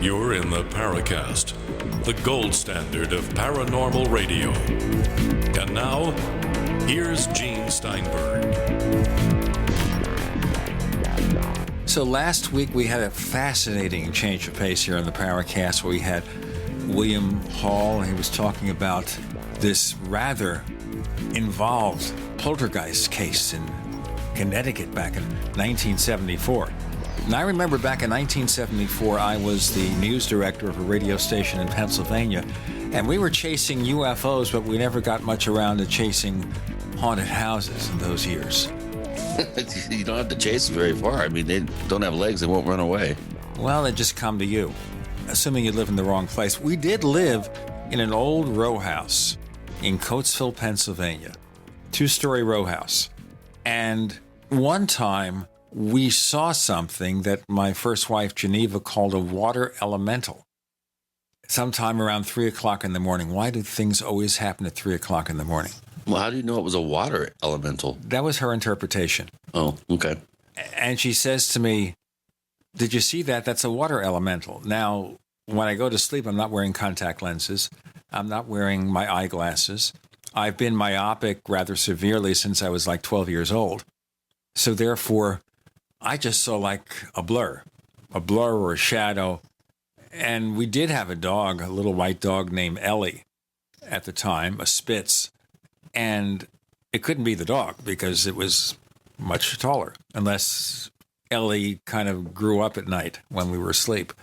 You're in the Paracast, the gold standard of paranormal radio. And now, here's Gene Steinberg. So last week we had a fascinating change of pace here on the Paracast where we had William Hall, and he was talking about this rather involved poltergeist case in Connecticut back in 1974. And I remember back in 1974, I was the news director of a radio station in Pennsylvania, and we were chasing UFOs, but we never got much around to chasing haunted houses in those years. You don't have to chase very far. I mean, they don't have legs, they won't run away. Well, they just come to you, assuming you live in the wrong place. We did live in an old row house in Coatesville, Pennsylvania, two-story row house. And one time, we saw something that my first wife, Geneva, called a water elemental. Sometime around 3 o'clock in the morning. Why do things always happen at 3 o'clock in the morning? Well, how do you know it was a water elemental? That was her interpretation. Oh, okay. And she says to me, "Did you see that? That's a water elemental." Now, when I go to sleep, I'm not wearing contact lenses. I'm not wearing my eyeglasses. I've been myopic rather severely since I was like 12 years old. So therefore, I just saw like a blur or a shadow. And we did have a dog, a little white dog named Ellie at the time, a Spitz. And it couldn't be the dog because it was much taller, unless Ellie kind of grew up at night when we were asleep.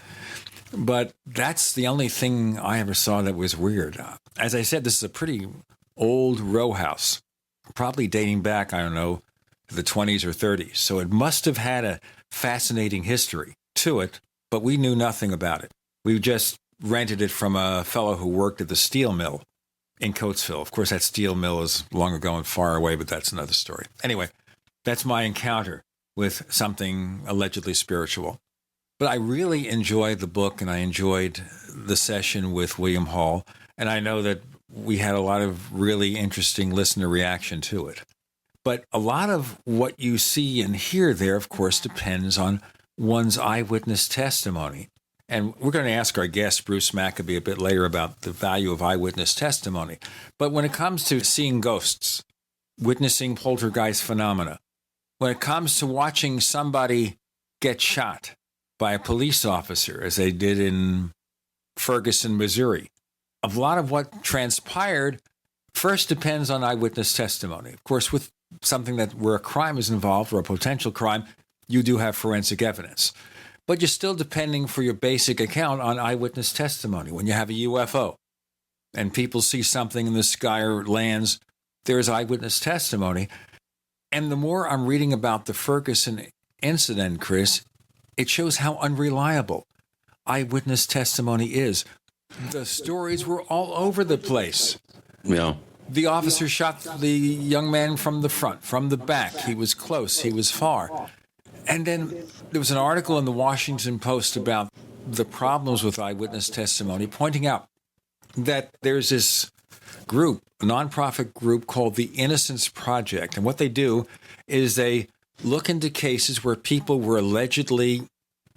But that's the only thing I ever saw that was weird. As I said, this is a pretty old row house, probably dating back, I don't know, to the 20s or 30s. So it must have had a fascinating history to it, but we knew nothing about it. We just rented it from a fellow who worked at the steel mill in Coatesville. Of course, that steel mill is long ago and far away, but that's another story. Anyway, that's my encounter with something allegedly spiritual. But I really enjoyed the book, and I enjoyed the session with William Hall, and I know that we had a lot of really interesting listener reaction to it. But a lot of what you see and hear there, of course, depends on one's eyewitness testimony. And we're going to ask our guest, Bruce Maccabee, a bit later about the value of eyewitness testimony. But when it comes to seeing ghosts, witnessing poltergeist phenomena, when it comes to watching somebody get shot by a police officer, as they did in Ferguson, Missouri, a lot of what transpired first depends on eyewitness testimony. Of course, with something that where a crime is involved or a potential crime, you do have forensic evidence. But you're still depending for your basic account on eyewitness testimony. When you have a UFO and people see something in the sky or lands, there's eyewitness testimony. And the more I'm reading about the Ferguson incident, Chris, it shows how unreliable eyewitness testimony is. The stories were all over the place. Yeah. The officer shot the young man from the front, from the back. He was close, he was far. And then there was an article in the Washington Post about the problems with eyewitness testimony, pointing out that there's this group, a nonprofit group called the Innocence Project. And what they do is they look into cases where people were allegedly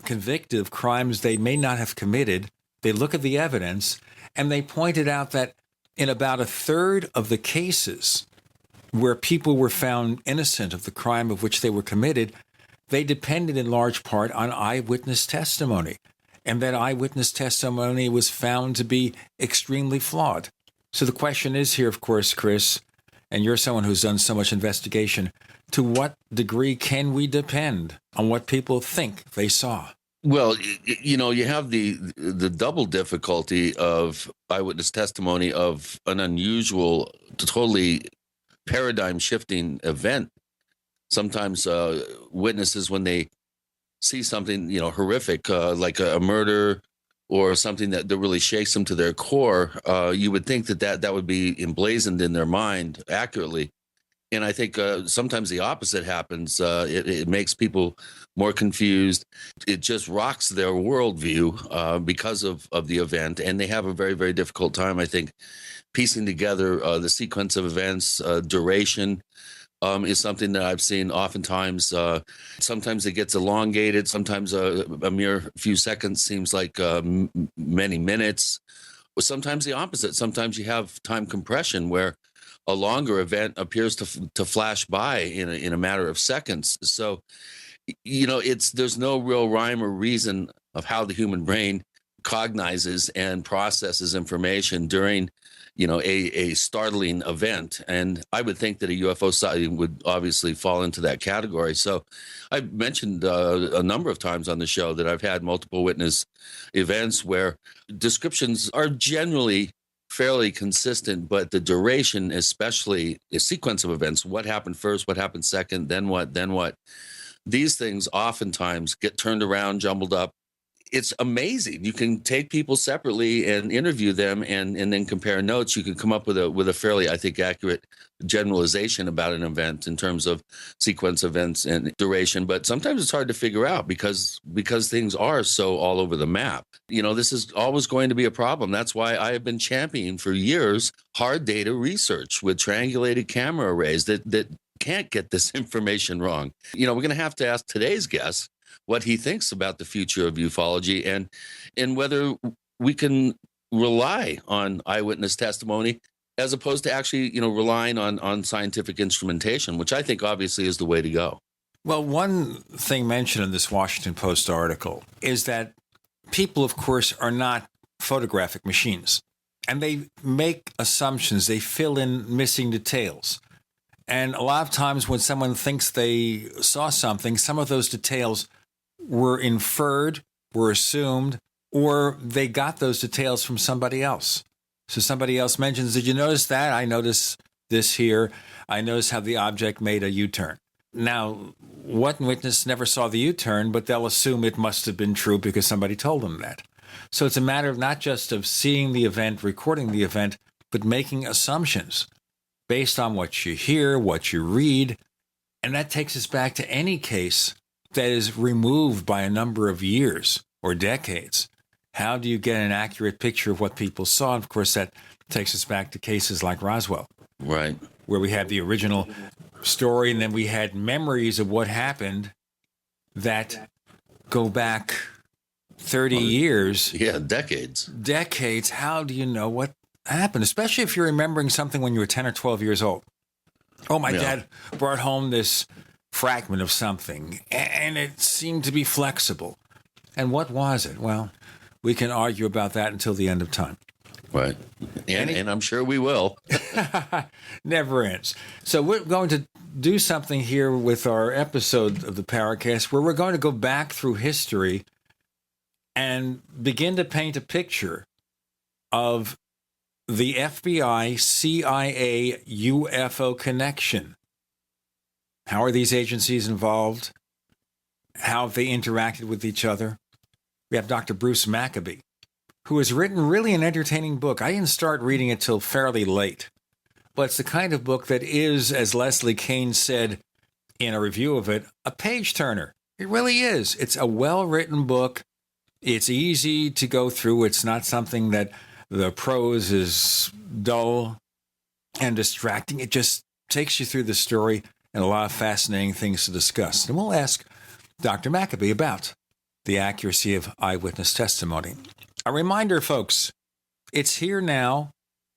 convicted of crimes they may not have committed. They look at the evidence, and they pointed out that in about a third of the cases where people were found innocent of the crime of which they were committed, they depended in large part on eyewitness testimony. And that eyewitness testimony was found to be extremely flawed. So the question is here, of course, Chris, and you're someone who's done so much investigation, to what degree can we depend on what people think they saw? Well, you know, you have the double difficulty of eyewitness testimony of an unusual, totally paradigm-shifting event. Sometimes witnesses, when they see something, you know, horrific, like a murder or something that really shakes them to their core, you would think that would be emblazoned in their mind accurately. And I think sometimes the opposite happens. It makes people more confused. It just rocks their worldview because of the event. And they have a very, very difficult time, I think, piecing together the sequence of events, duration, is something that I've seen oftentimes. Sometimes it gets elongated. Sometimes a mere few seconds seems like many minutes. Or sometimes the opposite. Sometimes you have time compression where a longer event appears to flash by in a matter of seconds. So, there's no real rhyme or reason of how the human brain cognizes and processes information during a startling event. And I would think that a UFO sighting would obviously fall into that category. So I've mentioned a number of times on the show that I've had multiple witness events where descriptions are generally fairly consistent, but the duration, especially a sequence of events, what happened first, what happened second, then what, these things oftentimes get turned around, jumbled up. It's amazing. You can take people separately and interview them and then compare notes. You can come up with a fairly, I think, accurate generalization about an event in terms of sequence events and duration. But sometimes it's hard to figure out because things are so all over the map. This is always going to be a problem. That's why I have been championing for years hard data research with triangulated camera arrays that can't get this information wrong. We're going to have to ask today's guest what he thinks about the future of ufology and whether we can rely on eyewitness testimony as opposed to actually, relying on scientific instrumentation, which I think obviously is the way to go. Well, one thing mentioned in this Washington Post article is that people, of course, are not photographic machines, and they make assumptions. They fill in missing details. And a lot of times when someone thinks they saw something, some of those details were inferred, were assumed, or they got those details from somebody else. So somebody else mentions, did you notice that? I noticed this here. I noticed how the object made a U-turn. Now, one witness never saw the U-turn, but they'll assume it must have been true because somebody told them that. So it's a matter of not just of seeing the event, recording the event, but making assumptions based on what you hear, what you read. And that takes us back to any case that is removed by a number of years or decades. How do you get an accurate picture of what people saw? Of course, that takes us back to cases like Roswell. Right. Where we had the original story, and then we had memories of what happened that go back 30 years. Yeah, decades. Decades. How do you know what happened? Especially if you're remembering something when you were 10 or 12 years old. Oh, my dad brought home this fragment of something, and it seemed to be flexible. And what was it? Well, we can argue about that until the end of time. Right. And I'm sure we will. Never ends. So we're going to do something here with our episode of the Paracast where we're going to go back through history and begin to paint a picture of the FBI-CIA-UFO Connection. How are these agencies involved? How have they interacted with each other? We have Dr. Bruce Maccabee, who has written really an entertaining book. I didn't start reading it till fairly late, but it's the kind of book that is, as Leslie Kane said in a review of it, a page-turner. It really is. It's a well-written book. It's easy to go through. It's not something that the prose is dull and distracting. It just takes you through the story and a lot of fascinating things to discuss. And we'll ask Dr. Maccabee about the accuracy of eyewitness testimony. A reminder, folks, it's here now,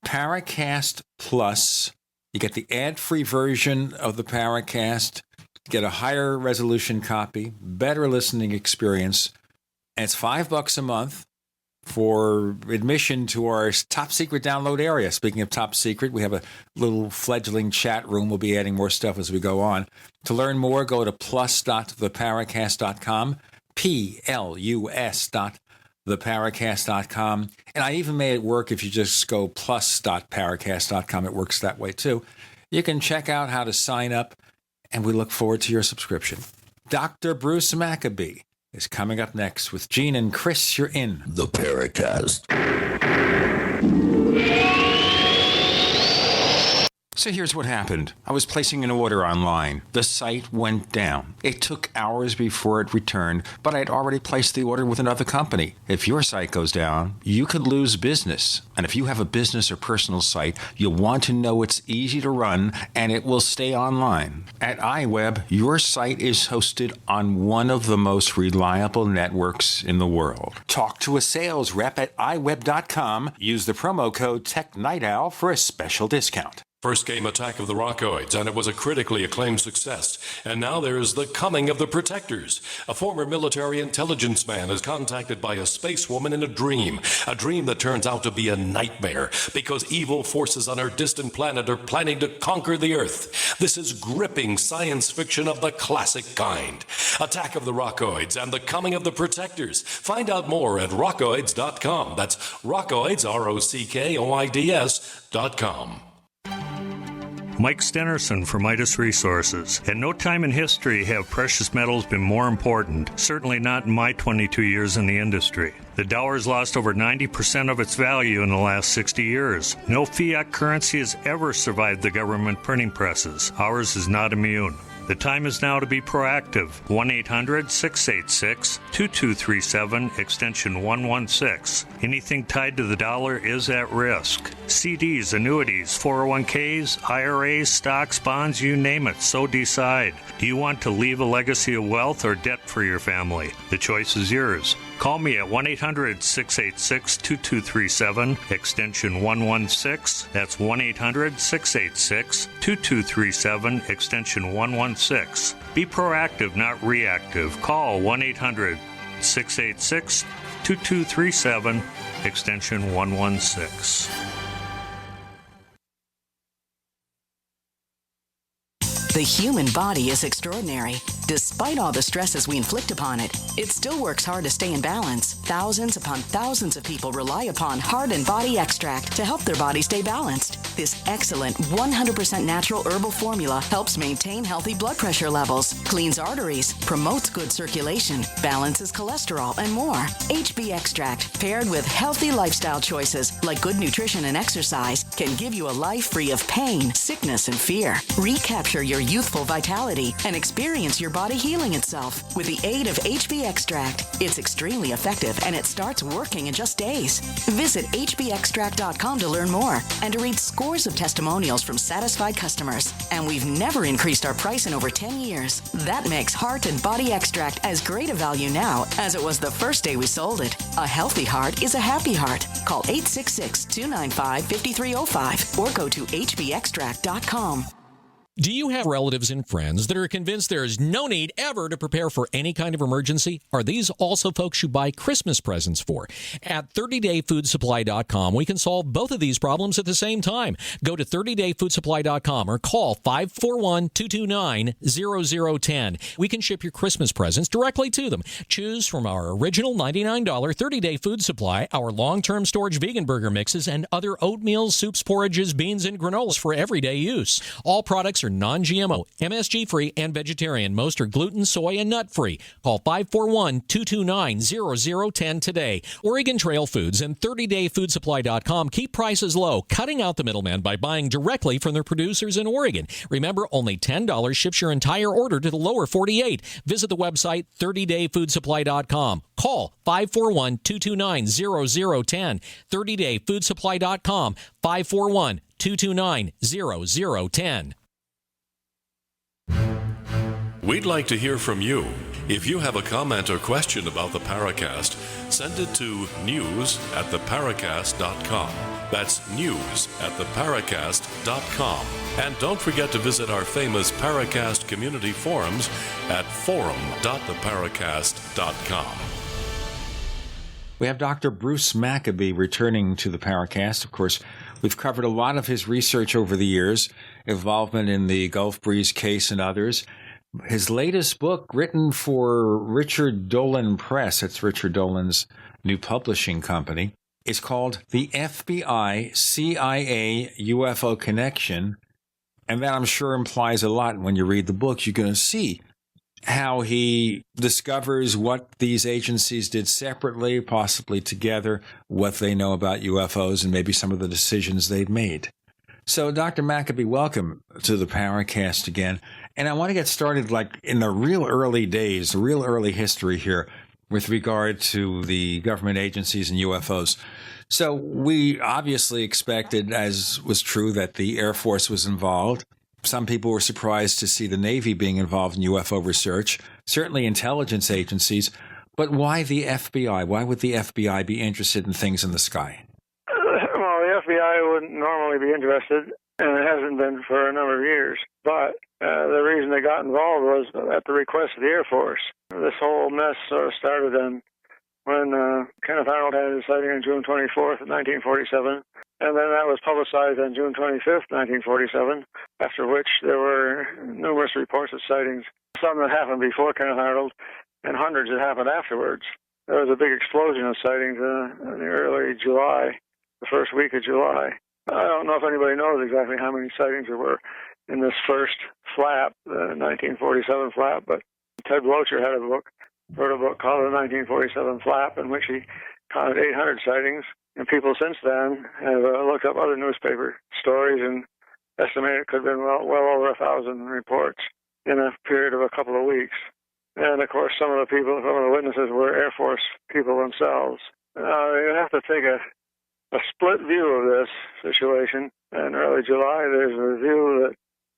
Paracast Plus. You get the ad-free version of the Paracast, get a higher resolution copy, better listening experience, and it's $5 a month for admission to our top secret download area. Speaking of top secret, we have a little fledgling chat room. We'll be adding more stuff as we go on. To learn more, go to plus.theparacast.com, plus.theparacast.com. And I even made it work if you just go plus.paracast.com. It works that way too. You can check out how to sign up, and we look forward to your subscription. Dr. Bruce Maccabee is coming up next with Gene and Chris. You're in the Paracast. So here's what happened. I was placing an order online. The site went down. It took hours before it returned, but I'd already placed the order with another company. If your site goes down, you could lose business. And if you have a business or personal site, you'll want to know it's easy to run and it will stay online. At iWeb, your site is hosted on one of the most reliable networks in the world. Talk to a sales rep at iWeb.com. Use the promo code TechNightOwl for a special discount. First came Attack of the Rockoids, and it was a critically acclaimed success. And now there's The Coming of the Protectors. A former military intelligence man is contacted by a space woman in a dream that turns out to be a nightmare because evil forces on our distant planet are planning to conquer the Earth. This is gripping science fiction of the classic kind. Attack of the Rockoids and The Coming of the Protectors. Find out more at rockoids.com. That's Rockoids, ROCKOIDS.com. Mike Stenerson from Midas Resources. At no time in history have precious metals been more important, certainly not in my 22 years in the industry. The dollar has lost over 90% of its value in the last 60 years. No fiat currency has ever survived the government printing presses. Ours is not immune. The time is now to be proactive. 1-800-686-2237, extension 116. Anything tied to the dollar is at risk. CDs, annuities, 401ks, IRAs, stocks, bonds, you name it, so decide. Do you want to leave a legacy of wealth or debt for your family? The choice is yours. Call me at 1-800-686-2237, extension 116. That's 1-800-686-2237, extension 116. Be proactive, not reactive. Call 1-800-686-2237, extension 116. The human body is extraordinary. Despite all the stresses we inflict upon it, it still works hard to stay in balance. Thousands upon thousands of people rely upon Heart and Body Extract to help their body stay balanced. This excellent 100% natural herbal formula helps maintain healthy blood pressure levels, cleans arteries, promotes good circulation, balances cholesterol, and more. HB Extract, paired with healthy lifestyle choices like good nutrition and exercise, can give you a life free of pain, sickness, and fear. Recapture your youthful vitality and experience your body healing itself with the aid of HB Extract. It's extremely effective and it starts working in just days. Visit hbextract.com to learn more and to read scores of testimonials from satisfied customers. And we've never increased our price in over 10 years. That makes Heart and Body Extract as great a value now as it was the first day we sold it. A healthy heart is a happy heart. Call 866-295-5305 or go to hbextract.com. Do you have relatives and friends that are convinced there is no need ever to prepare for any kind of emergency? Are these also folks you buy Christmas presents for? At 30dayfoodsupply.com, we can solve both of these problems at the same time. Go to 30dayfoodsupply.com or call 541-229-0010. We can ship your Christmas presents directly to them. Choose from our original $99 30-day food supply, our long-term storage vegan burger mixes, and other oatmeal, soups, porridges, beans, and granolas for everyday use. All products are non-GMO, MSG-free, and vegetarian. Most are gluten, soy, and nut-free. Call 541-229-0010 today. Oregon Trail Foods and 30dayfoodsupply.com keep prices low, cutting out the middleman by buying directly from their producers in Oregon. Remember, only $10 ships your entire order to the lower 48. Visit the website 30dayfoodsupply.com. Call 541-229-0010. 30dayfoodsupply.com. 541-229-0010. We'd like to hear from you. If you have a comment or question about the Paracast, send it to news@theparacast.com. That's news@theparacast.com. And don't forget to visit our famous Paracast community forums at forum.theparacast.com. We have Dr. Bruce Maccabee returning to the Paracast. Of course, we've covered a lot of his research over the years, involvement in the Gulf Breeze case and others. His latest book, written for Richard Dolan Press, it's Richard Dolan's new publishing company, is called The FBI-CIA-UFO Connection. And that, I'm sure, implies a lot. When you read the book, you're going to see how he discovers what these agencies did separately, possibly together, what they know about UFOs, and maybe some of the decisions they've made. So, Dr. Maccabee, welcome to the Paracast again. And I want to get started like in the real early days, the real early history here with regard to the government agencies and UFOs. So we obviously expected, as was true, that the Air Force was involved. Some people were surprised to see the Navy being involved in UFO research, certainly intelligence agencies. But why the FBI? Why would the FBI be interested in things in the sky? Well, the FBI wouldn't normally be interested, and it hasn't been for a number of years. But the reason they got involved was at the request of the Air Force. This whole mess sort of started when Kenneth Arnold had his sighting on June 24th, 1947, and then that was publicized on June 25th, 1947, after which there were numerous reports of sightings, some that happened before Kenneth Arnold, and hundreds that happened afterwards. There was a big explosion of sightings in the early July, the first week of July. I don't know if anybody knows exactly how many sightings there were in this first flap, the 1947 flap, but Ted Blocher wrote a book called The 1947 Flap, in which he counted 800 sightings. And people since then have looked up other newspaper stories and estimated it could have been well over 1,000 reports in a period of a couple of weeks. And, of course, some of the witnesses were Air Force people themselves. You have to take a split view of this situation. In early July, there's a view that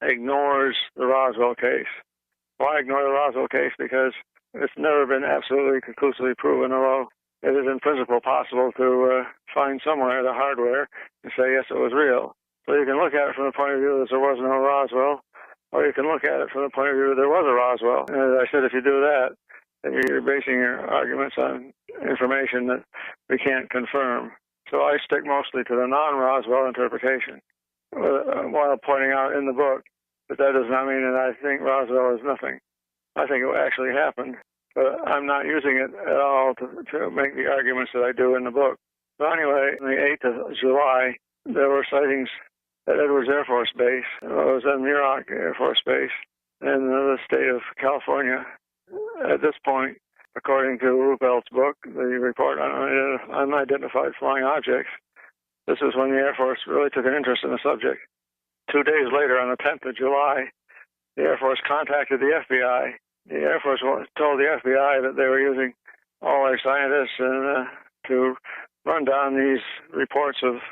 ignores the Roswell case. Why ignore the Roswell case? Because it's never been absolutely conclusively proven, although it is in principle possible to find somewhere the hardware and say, yes, it was real. So you can look at it from the point of view that there was no Roswell, or you can look at it from the point of view that there was a Roswell. And as I said, if you do that, then you're basing your arguments on information that we can't confirm. So I stick mostly to the non-Roswell interpretation, while pointing out in the book that does not mean that I think Roswell is nothing. I think it actually happened, but I'm not using it at all to make the arguments that I do in the book. So anyway, on the 8th of July, there were sightings at Edwards Air Force Base. It was at Muroc Air Force Base in the state of California. At this point, according to Ruppelt's book, the report on unidentified flying objects, this is when the Air Force really took an interest in the subject. 2 days later, on the 10th of July, the Air Force contacted the FBI. The Air Force told the FBI that they were using all their scientists to run down these reports of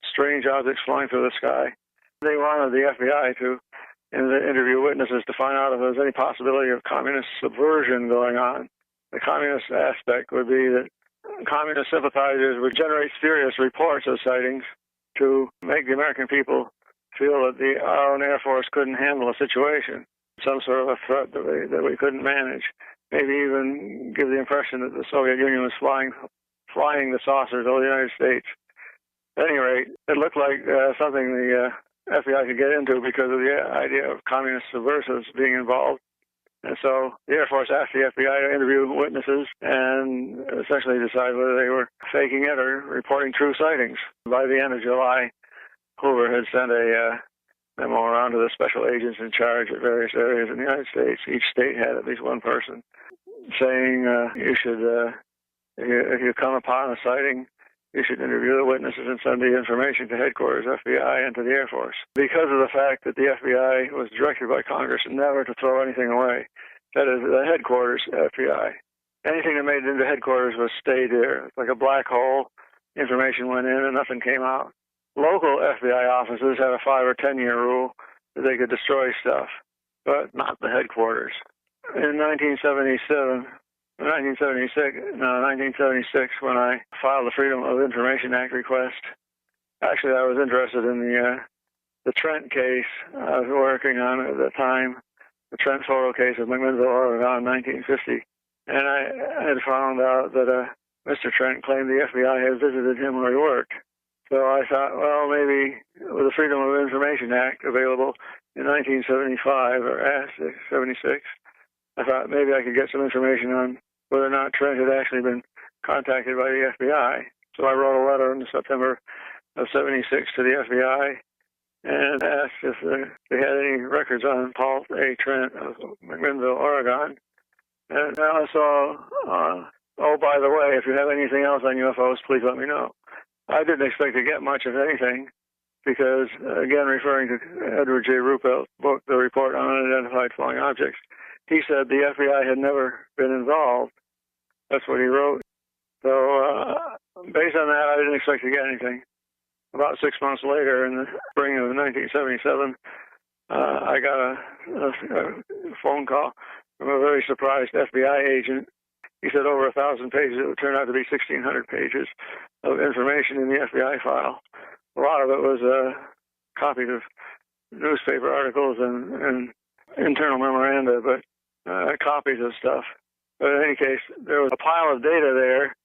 strange objects flying through the sky. They wanted the FBI to interview witnesses to find out if there was any possibility of communist subversion going on. The communist aspect would be that communist sympathizers would generate spurious reports of sightings to make the American people feel that our own Air Force couldn't handle a situation, some sort of a threat that we couldn't manage. Maybe even give the impression that the Soviet Union was flying the saucers over the United States. At any rate, it looked like something the FBI could get into because of the idea of communist subversives being involved. And so the Air Force asked the FBI to interview witnesses and essentially decide whether they were faking it or reporting true sightings. By the end of July, Hoover had sent a memo around to the special agents in charge at various areas in the United States. Each state had at least one person saying you should, if you come upon a sighting, you should interview the witnesses and send the information to headquarters, FBI, and to the Air Force. Because of the fact that the FBI was directed by Congress never to throw anything away, that is, the headquarters FBI. Anything that made it into headquarters was stayed there. It's like a black hole. Information went in and nothing came out. Local FBI offices had a 5 or 10 year rule that they could destroy stuff, but not the headquarters. In 1976, when I filed the Freedom of Information Act request, actually I was interested in the Trent case I was working on at the time, the Trent photo case of McMinnville, Oregon, 1950. And I had found out that Mr. Trent claimed the FBI had visited him where he worked. So I thought, well, maybe with the Freedom of Information Act available in 1975 or 76, I thought maybe I could get some information on whether or not Trent had actually been contacted by the FBI. So I wrote a letter in September of 76 to the FBI and asked if they had any records on Paul A. Trent of McMinnville, Oregon. And I saw, oh, by the way, if you have anything else on UFOs, please let me know. I didn't expect to get much of anything. because, again, referring to Edward J. Ruppelt's book, The Report on Unidentified Flying Objects, he said the FBI had never been involved. That's what he wrote. So based on that, I didn't expect to get anything. About 6 months later, in the spring of 1977, I got a phone call from a very surprised FBI agent. He said over 1,000 pages. It would turn out to be 1,600 pages of information in the FBI file. A lot of it was copies of newspaper articles and internal memoranda, but copies of stuff. But in any case, there was a pile of data there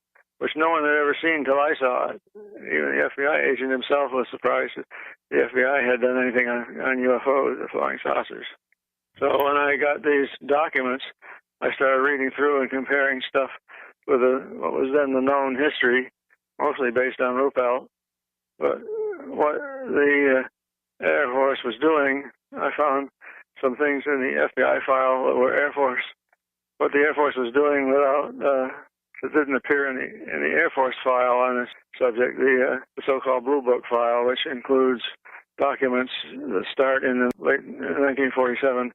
which no one had ever seen till I saw it. Even the FBI agent himself was surprised that the FBI had done anything on UFOs, or flying saucers. So when I got these documents, I started reading through and comparing stuff with what was then the known history, mostly based on Ruppelt. But what the Air Force was doing, I found some things in the FBI file that were Air Force. What the Air Force was doing without it didn't appear in the Air Force file on this subject, the so-called Blue Book file, which includes documents that start in the late 1947,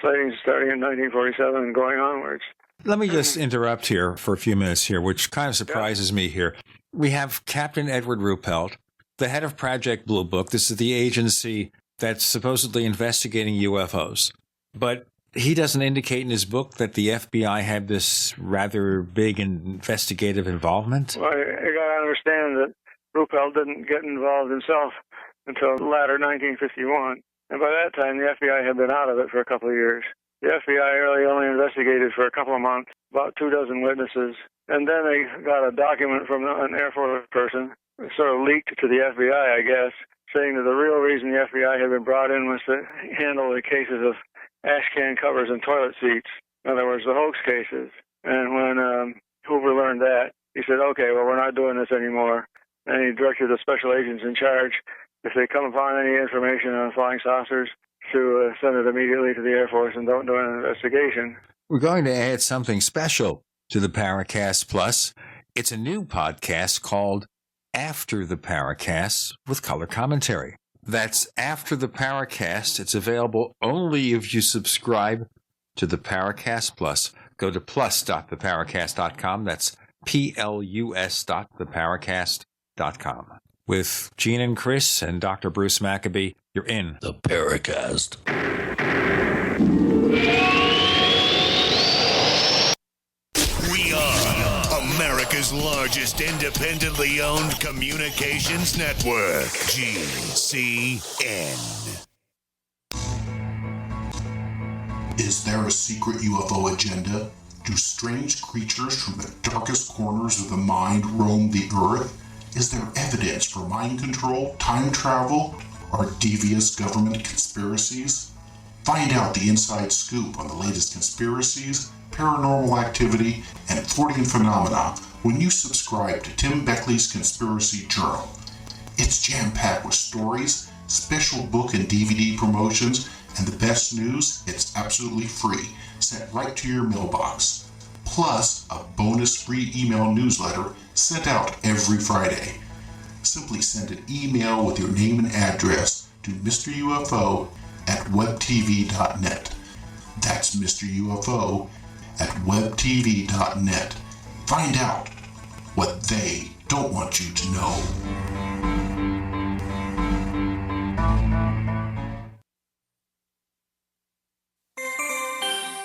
sightings starting in 1947 and going onwards. Let me just interrupt here for a few minutes here, which kind of surprises me here. We have Captain Edward Ruppelt, the head of Project Blue Book. This is the agency that's supposedly investigating UFOs. But he doesn't indicate in his book that the FBI had this rather big investigative involvement? Well, you got to understand that Ruppelt didn't get involved himself until the latter 1951. And by that time, the FBI had been out of it for a couple of years. The FBI really only investigated for a couple of months, about 24 witnesses. And then they got a document from an Air Force person, sort of leaked to the FBI, I guess, saying that the real reason the FBI had been brought in was to handle the cases of ash can covers and toilet seats. In other words, the hoax cases. And when Hoover learned that, he said, okay, well, we're not doing this anymore. And he directed the special agents in charge, if they come upon any information on flying saucers, to send it immediately to the Air Force and don't do an investigation. We're going to add something special to the Paracast Plus. It's a new podcast called After the Paracast with color commentary. That's After the Paracast. It's available only if you subscribe to the Paracast Plus. Go to plus.theparacast.com. That's plus.theparacast.com. With Gene and Chris and Dr. Bruce Maccabee, you're in the Paracast. We are America's largest independently owned communications network, GCN. Is there a secret UFO agenda? Do strange creatures from the darkest corners of the mind roam the earth? Is there evidence for mind control, time travel, or devious government conspiracies? Find out the inside scoop on the latest conspiracies, paranormal activity, and Fortean phenomena when you subscribe to Tim Beckley's Conspiracy Journal. It's jam-packed with stories, special book and DVD promotions, and the best news, it's absolutely free, sent right to your mailbox. Plus, a bonus free email newsletter sent out every Friday. Simply send an email with your name and address to Mr. UFO at webtv.net. That's Mr. UFO at webtv.net. Find out what they don't want you to know.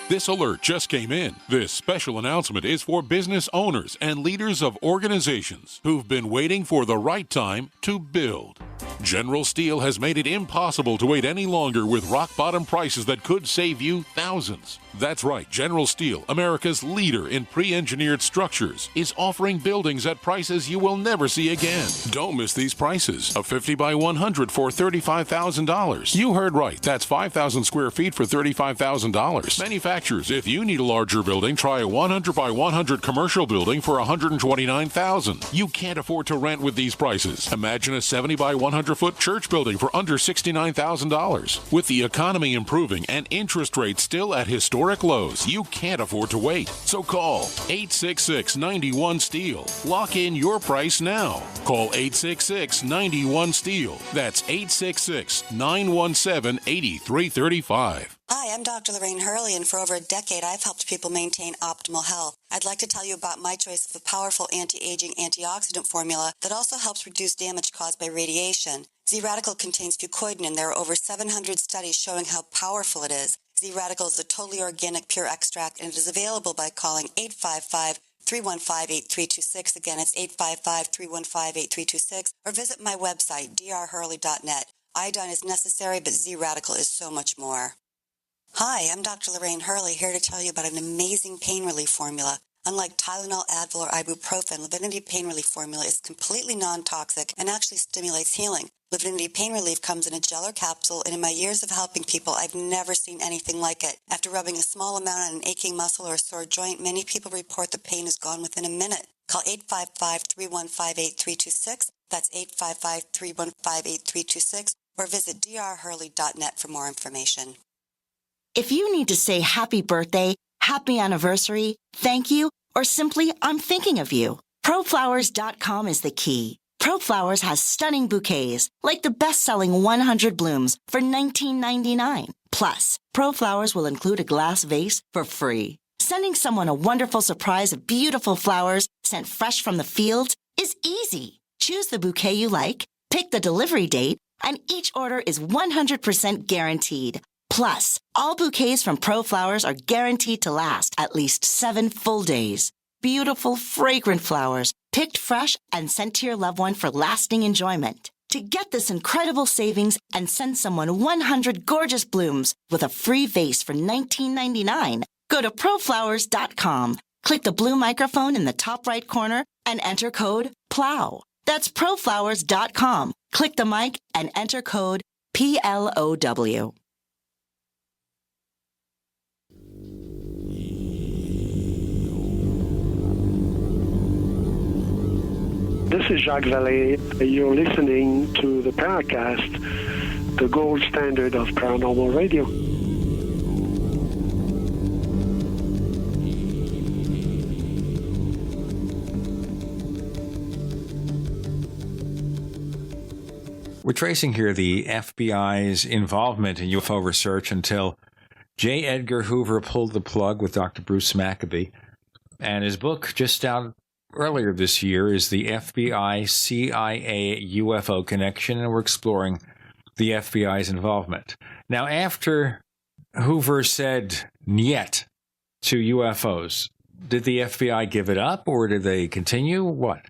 This alert just came in. This special announcement is for business owners and leaders of organizations who've been waiting for the right time to build. General Steel has made it impossible to wait any longer with rock-bottom prices that could save you thousands. That's right, General Steel, America's leader in pre-engineered structures, is offering buildings at prices you will never see again. Don't miss these prices. A 50 by 100 for $35,000. You heard right, that's 5,000 square feet for $35,000. Manufacturers, if you need a larger building, try a 100 by 100 commercial building for $129,000. You can't afford to rent with these prices. Imagine a 70 by 100 200-foot church building for under $69,000. With the economy improving and interest rates still at historic lows, you can't afford to wait. So call 866-91-STEEL. Lock in your price now. Call 866-91-STEEL. That's 866-917-8335. Hi, I'm Dr. Lorraine Hurley, and for over a decade, I've helped people maintain optimal health. I'd like to tell you about my choice of a powerful anti-aging antioxidant formula that also helps reduce damage caused by radiation. Z-Radical contains fucoidan, and there are over 700 studies showing how powerful it is. Z-Radical is a totally organic, pure extract, and it is available by calling 855-315-8326. Again, it's 855-315-8326, or visit my website, drhurley.net. Iodine is necessary, but Z-Radical is so much more. Hi, I'm Dr. Lorraine Hurley, here to tell you about an amazing pain relief formula. Unlike Tylenol, Advil, or ibuprofen, Livinity Pain Relief formula is completely non-toxic and actually stimulates healing. Livinity Pain Relief comes in a gel or capsule, and in my years of helping people, I've never seen anything like it. After rubbing a small amount on an aching muscle or a sore joint, many people report the pain is gone within a minute. Call 855-315-8326. That's 855-315-8326, or visit drhurley.net for more information. If you need to say happy birthday, happy anniversary, thank you, or simply I'm thinking of you, ProFlowers.com is the key. ProFlowers has stunning bouquets, like the best-selling 100 blooms for $19.99. Plus, ProFlowers will include a glass vase for free. Sending someone a wonderful surprise of beautiful flowers sent fresh from the fields is easy. Choose the bouquet you like, pick the delivery date, and each order is 100% guaranteed. Plus, all bouquets from ProFlowers are guaranteed to last at least 7 full days. Beautiful, fragrant flowers, picked fresh and sent to your loved one for lasting enjoyment. To get this incredible savings and send someone 100 gorgeous blooms with a free vase for $19.99, go to ProFlowers.com, click the blue microphone in the top right corner, and enter code PLOW. That's ProFlowers.com. Click the mic and enter code PLOW. This is Jacques Vallée. You're listening to the Paracast, the gold standard of paranormal radio. We're tracing here the FBI's involvement in UFO research until J. Edgar Hoover pulled the plug with Dr. Bruce Maccabee. And his book, just out earlier this year, is the FBI-CIA-UFO Connection, and we're exploring the FBI's involvement. Now, after Hoover said "niet" to UFOs, did the FBI give it up, or did they continue? What?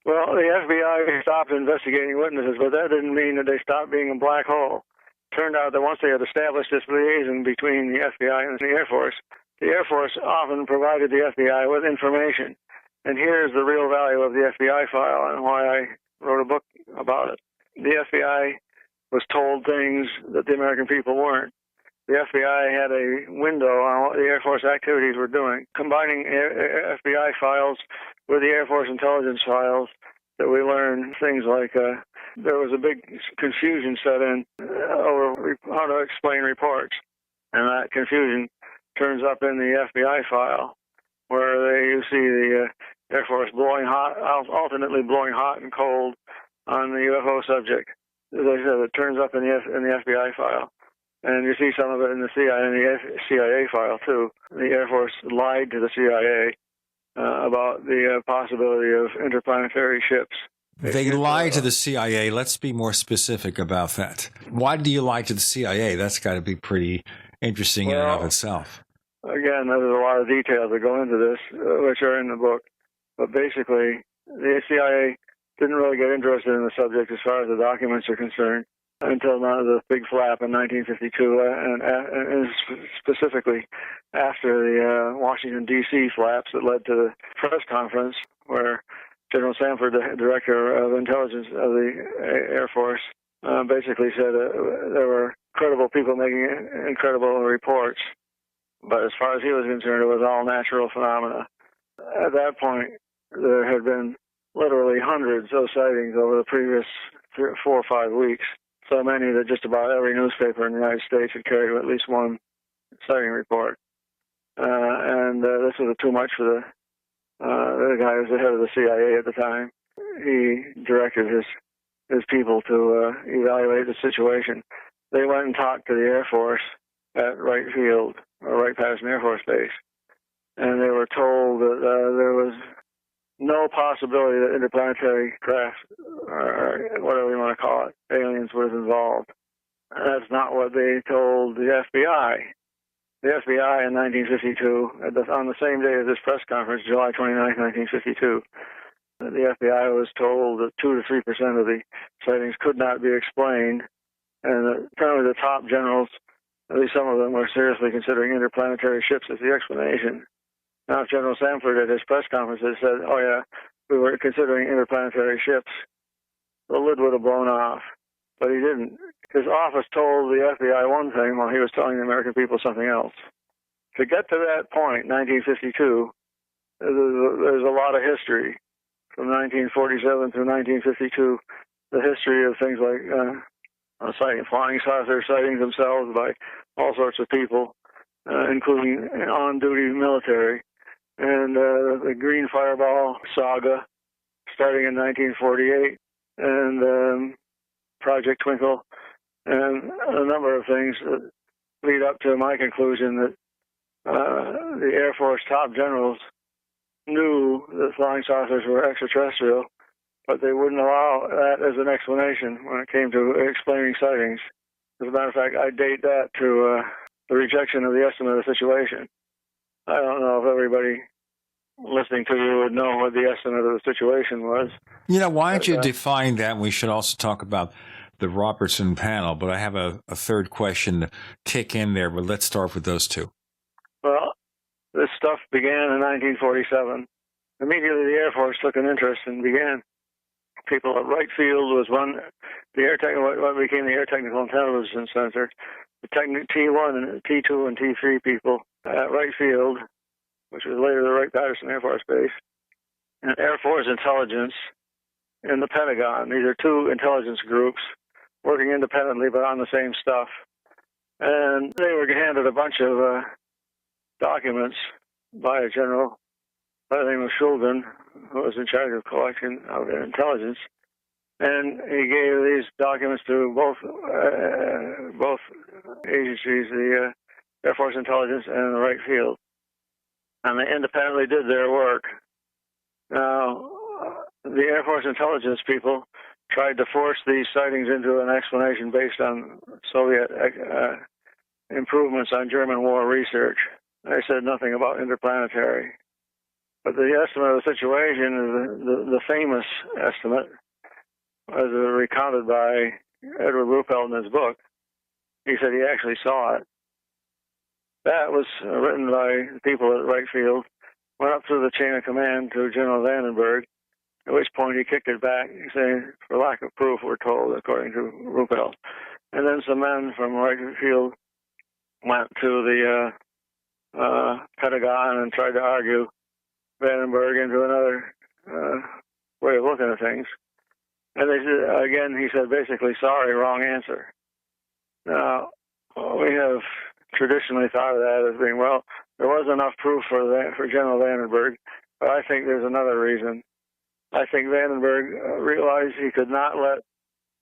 Well, the FBI stopped investigating witnesses, but that didn't mean that they stopped being a black hole. Turned out that once they had established this liaison between the FBI and the Air Force often provided the FBI with information. And here's the real value of the FBI file and why I wrote a book about it. The FBI was told things that the American people weren't. The FBI had a window on what the Air Force activities were doing, combining FBI files with the Air Force intelligence files that we learned things like there was a big confusion set in over how to explain reports. And that confusion turns up in the FBI file where you see the Air Force alternately blowing hot and cold on the UFO subject. As I said, it turns up in the FBI file. And you see some of it in the CIA file, too. The Air Force lied to the CIA about the possibility of interplanetary ships. They lied to the CIA. Let's be more specific about that. Why do you lie to the CIA? That's got to be pretty interesting in and of itself. Again, there's a lot of details that go into this, which are in the book. But basically, the CIA didn't really get interested in the subject as far as the documents are concerned until now the big flap in 1952, and specifically after the Washington, D.C. flaps that led to the press conference where General Sanford, the director of intelligence of the Air Force, basically said there were credible people making incredible reports. But as far as he was concerned, it was all natural phenomena. At that point, there had been literally hundreds of sightings over the previous 4 or 5 weeks. So many that just about every newspaper in the United States had carried at least one sighting report. And this was too much for the guy who was the head of the CIA at the time. He directed his people to evaluate the situation. They went and talked to the Air Force at Wright Field, or Wright-Patterson Air Force Base, and they were told that there was no possibility that interplanetary craft, or whatever you want to call it, aliens was involved. That's not what they told the FBI. The FBI in 1952, on the same day of this press conference, July 29, 1952, the FBI was told that 2 to 3% of the sightings could not be explained, and apparently the top generals, at least some of them, were seriously considering interplanetary ships as the explanation. Now, if General Samford at his press conference had said, oh yeah, we were considering interplanetary ships, the lid would have blown off. But he didn't. His office told the FBI one thing while he was telling the American people something else. To get to that point, 1952, there's a lot of history. From 1947 through 1952, the history of things like flying saucer sightings themselves by all sorts of people, including on-duty military, and the Green Fireball saga starting in 1948, and Project Twinkle, and a number of things that lead up to my conclusion that the Air Force top generals knew that flying saucers were extraterrestrial, but they wouldn't allow that as an explanation when it came to explaining sightings. As a matter of fact, I date that to the rejection of the estimate of the situation. I don't know if everybody listening to you would know what the estimate of the situation was. Why don't you define that? We should also talk about the Robertson panel, but I have a third question to kick in there, but let's start with those two. Well, this stuff began in 1947. Immediately, the Air Force took an interest and began. People at Wright Field was what became the Air Technical Intelligence Center. The T1 and T2 and T3 people at Wright Field, which was later the Wright-Patterson Air Force Base, and Air Force Intelligence in the Pentagon. These are two intelligence groups working independently but on the same stuff. And they were handed a bunch of documents by a general by the name of Shulgin, who was in charge of collection of intelligence. And he gave these documents to both agencies, the Air Force Intelligence and the Wright Field. And they independently did their work. Now, the Air Force Intelligence people tried to force these sightings into an explanation based on Soviet improvements on German war research. They said nothing about interplanetary. But the estimate of the situation, the famous estimate, as recounted by Edward Ruppelt in his book, he said he actually saw it. That was written by people at Wright Field, went up through the chain of command to General Vandenberg, at which point he kicked it back, saying, for lack of proof, we're told, according to Ruppelt. And then some men from Wright Field went to the Pentagon and tried to argue Vandenberg into another way of looking at things. And they said, again, he said, basically, sorry, wrong answer. Now, we have traditionally thought of that as being, well, there was enough proof for General Vandenberg, but I think there's another reason. I think Vandenberg realized he could not let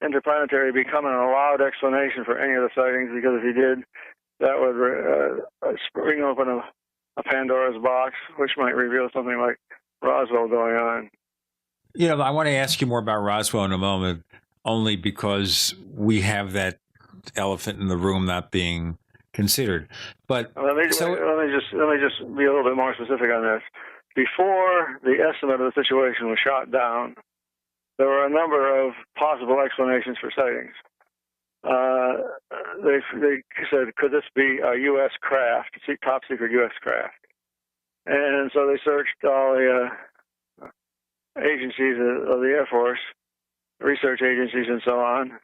interplanetary become an allowed explanation for any of the sightings, because if he did, that would spring open a Pandora's box, which might reveal something like Roswell going on. I want to ask you more about Roswell in a moment, only because we have that elephant in the room not being considered. But let me just be a little bit more specific on this. Before the estimate of the situation was shot down, there were a number of possible explanations for sightings. They said, could this be a U.S. craft, top secret U.S. craft? And so they searched all the agencies of the Air Force, research agencies and so on.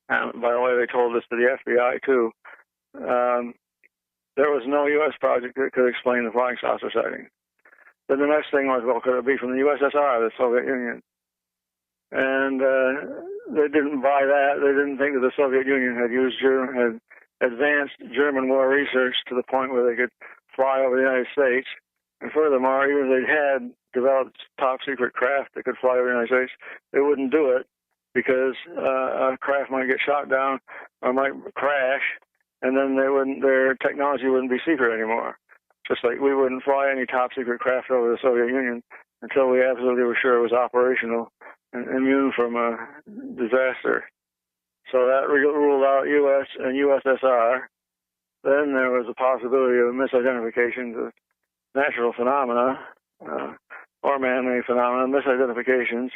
And by the way, they told this to the FBI too. There was no U.S. project that could explain the flying saucer sighting. Then the next thing was, well, could it be from the USSR, the Soviet Union? And they didn't buy that. They didn't think that the Soviet Union had advanced German war research to the point where they could fly over the United States. And furthermore, even if they had developed top-secret craft that could fly over the United States, they wouldn't do it because a craft might get shot down or might crash, and then their technology wouldn't be secret anymore. Just like we wouldn't fly any top-secret craft over the Soviet Union until we absolutely were sure it was operational and immune from a disaster. So that ruled out U.S. and USSR. Then there was a possibility of misidentifications of natural phenomena or man-made phenomena, misidentifications,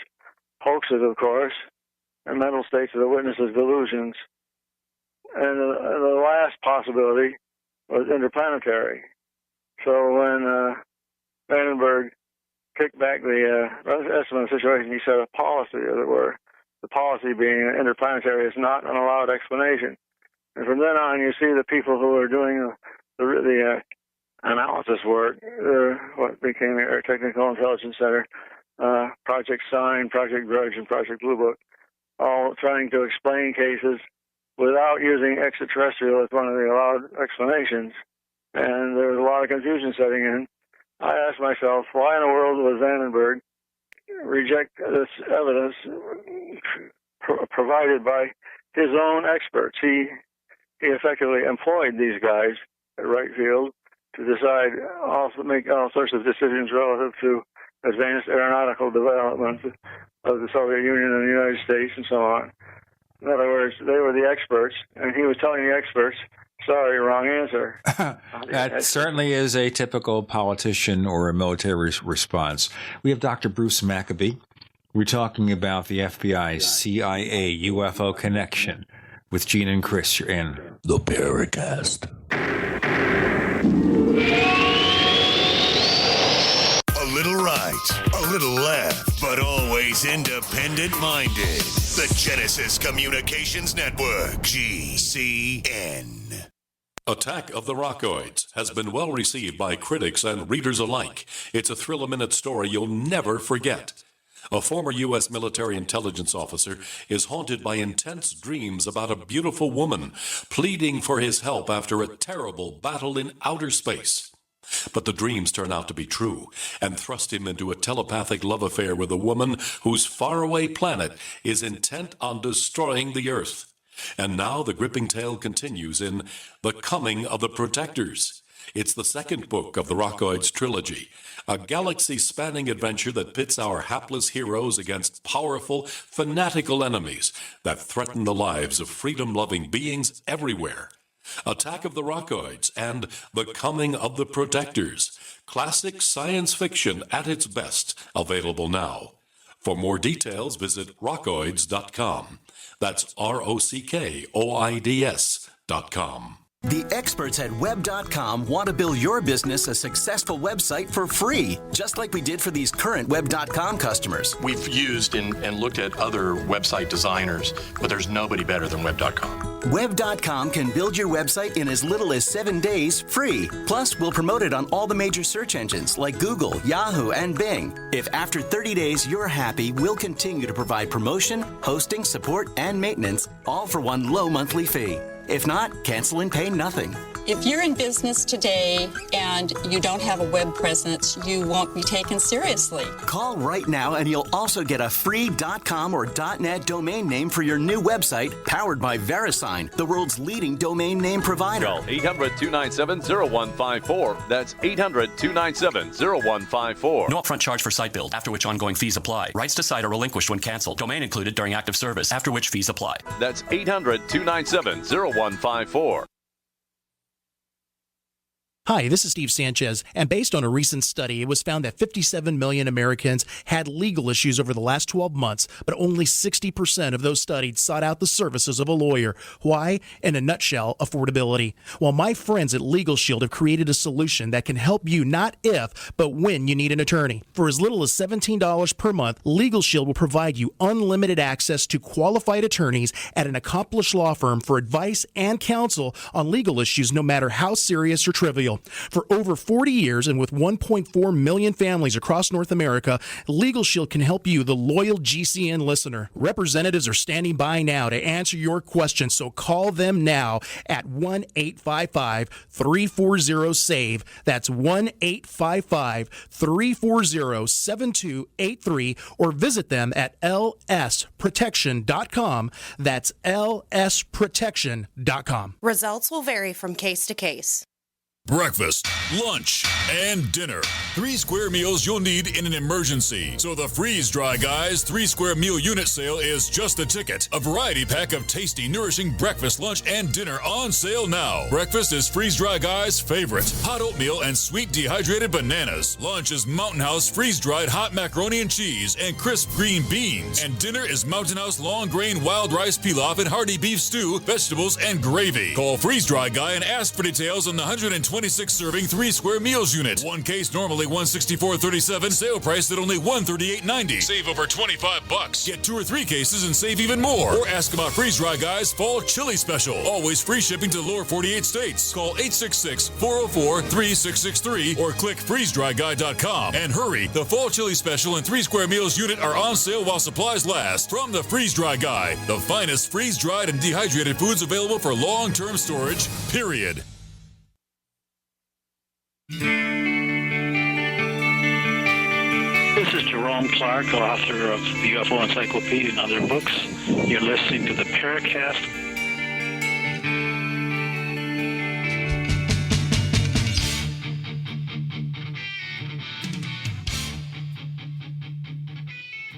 hoaxes, of course, and mental states of the witnesses' delusions. And the last possibility was interplanetary. So when Vandenberg kicked back the estimate of the situation, he set a policy, as it were. The policy being interplanetary is not an allowed explanation. And from then on, you see the people who are doing the analysis work, what became the Air Technical Intelligence Center, Project Sign, Project Grudge, and Project Blue Book, all trying to explain cases without using extraterrestrial as one of the allowed explanations. And there was a lot of confusion setting in. I asked myself, why in the world would Vandenberg reject this evidence provided by his own experts? He effectively employed these guys at Wright Field to decide, make all sorts of decisions relative to advanced aeronautical development of the Soviet Union and the United States and so on. In other words, they were the experts, and he was telling the experts, sorry, wrong answer. That certainly is a typical politician or a military response. We have Dr. Bruce Maccabee. We're talking about the FBI-CIA-UFO Connection with Gene and Chris. You're in the Paracast. A little right, a little left, but always independent-minded. The Genesis Communications Network, GCN. Attack of the Rockoids has been well received by critics and readers alike. It's a thrill-a-minute story you'll never forget. A former U.S. military intelligence officer is haunted by intense dreams about a beautiful woman pleading for his help after a terrible battle in outer space. But the dreams turn out to be true and thrust him into a telepathic love affair with a woman whose faraway planet is intent on destroying the Earth. And now the gripping tale continues in The Coming of the Protectors. It's the second book of the Rockoids trilogy, a galaxy-spanning adventure that pits our hapless heroes against powerful, fanatical enemies that threaten the lives of freedom-loving beings everywhere. Attack of the Rockoids and The Coming of the Protectors. Classic science fiction at its best, available now. For more details, visit rockoids.com. That's ROCKOIDS.com. The experts at Web.com want to build your business a successful website for free, just like we did for these current Web.com customers. We've used and looked at other website designers, but there's nobody better than Web.com. Web.com can build your website in as little as 7 days free. Plus, we'll promote it on all the major search engines like Google, Yahoo, and Bing. If after 30 days you're happy, we'll continue to provide promotion, hosting, support, and maintenance, all for one low monthly fee. If not, cancel and pay nothing. If you're in business today and you don't have a web presence, you won't be taken seriously. Call right now and you'll also get a free .com or .net domain name for your new website powered by VeriSign, the world's leading domain name provider. Call 800-297-0154. That's 800-297-0154. No upfront charge for site build, after which ongoing fees apply. Rights to site are relinquished when canceled. Domain included during active service, after which fees apply. That's 800-297-0154. Hi, this is Steve Sanchez, and based on a recent study, it was found that 57 million Americans had legal issues over the last 12 months, but only 60% of those studied sought out the services of a lawyer. Why? In a nutshell, affordability. Well, my friends at Legal Shield have created a solution that can help you not if, but when you need an attorney. For as little as $17 per month, Legal Shield will provide you unlimited access to qualified attorneys at an accomplished law firm for advice and counsel on legal issues, no matter how serious or trivial. For over 40 years and with 1.4 million families across North America, Legal Shield can help you, the loyal GCN listener. Representatives are standing by now to answer your questions, so call them now at 1-855-340-SAVE. That's 1-855-340-7283, or visit them at lsprotection.com. That's lsprotection.com. Results will vary from case to case. Breakfast, lunch, and dinner. 3 square meals you'll need in an emergency. So the Freeze Dry Guys 3 square meal unit sale is just the ticket. A variety pack of tasty, nourishing breakfast, lunch, and dinner on sale now. Breakfast is Freeze Dry Guys' favorite. Hot oatmeal and sweet dehydrated bananas. Lunch is Mountain House freeze-dried hot macaroni and cheese and crisp green beans. And dinner is Mountain House long grain wild rice pilaf and hearty beef stew, vegetables, and gravy. Call Freeze Dry Guy and ask for details on the 126 serving 3 square meals unit. One case normally $164.37. Sale price at only $138.90. Save over $25. Get 2 or 3 cases and save even more. Or ask about Freeze Dry Guys Fall Chili Special. Always free shipping to lower 48 states. Call 866-404-3663 or click freezedryguy.com. And hurry, the Fall Chili Special and 3 square meals unit are on sale while supplies last. From the Freeze Dry Guy, the finest freeze-dried and dehydrated foods available for long-term storage, period. This is Jerome Clark, author of the UFO Encyclopedia and other books. You're listening to the Paracast.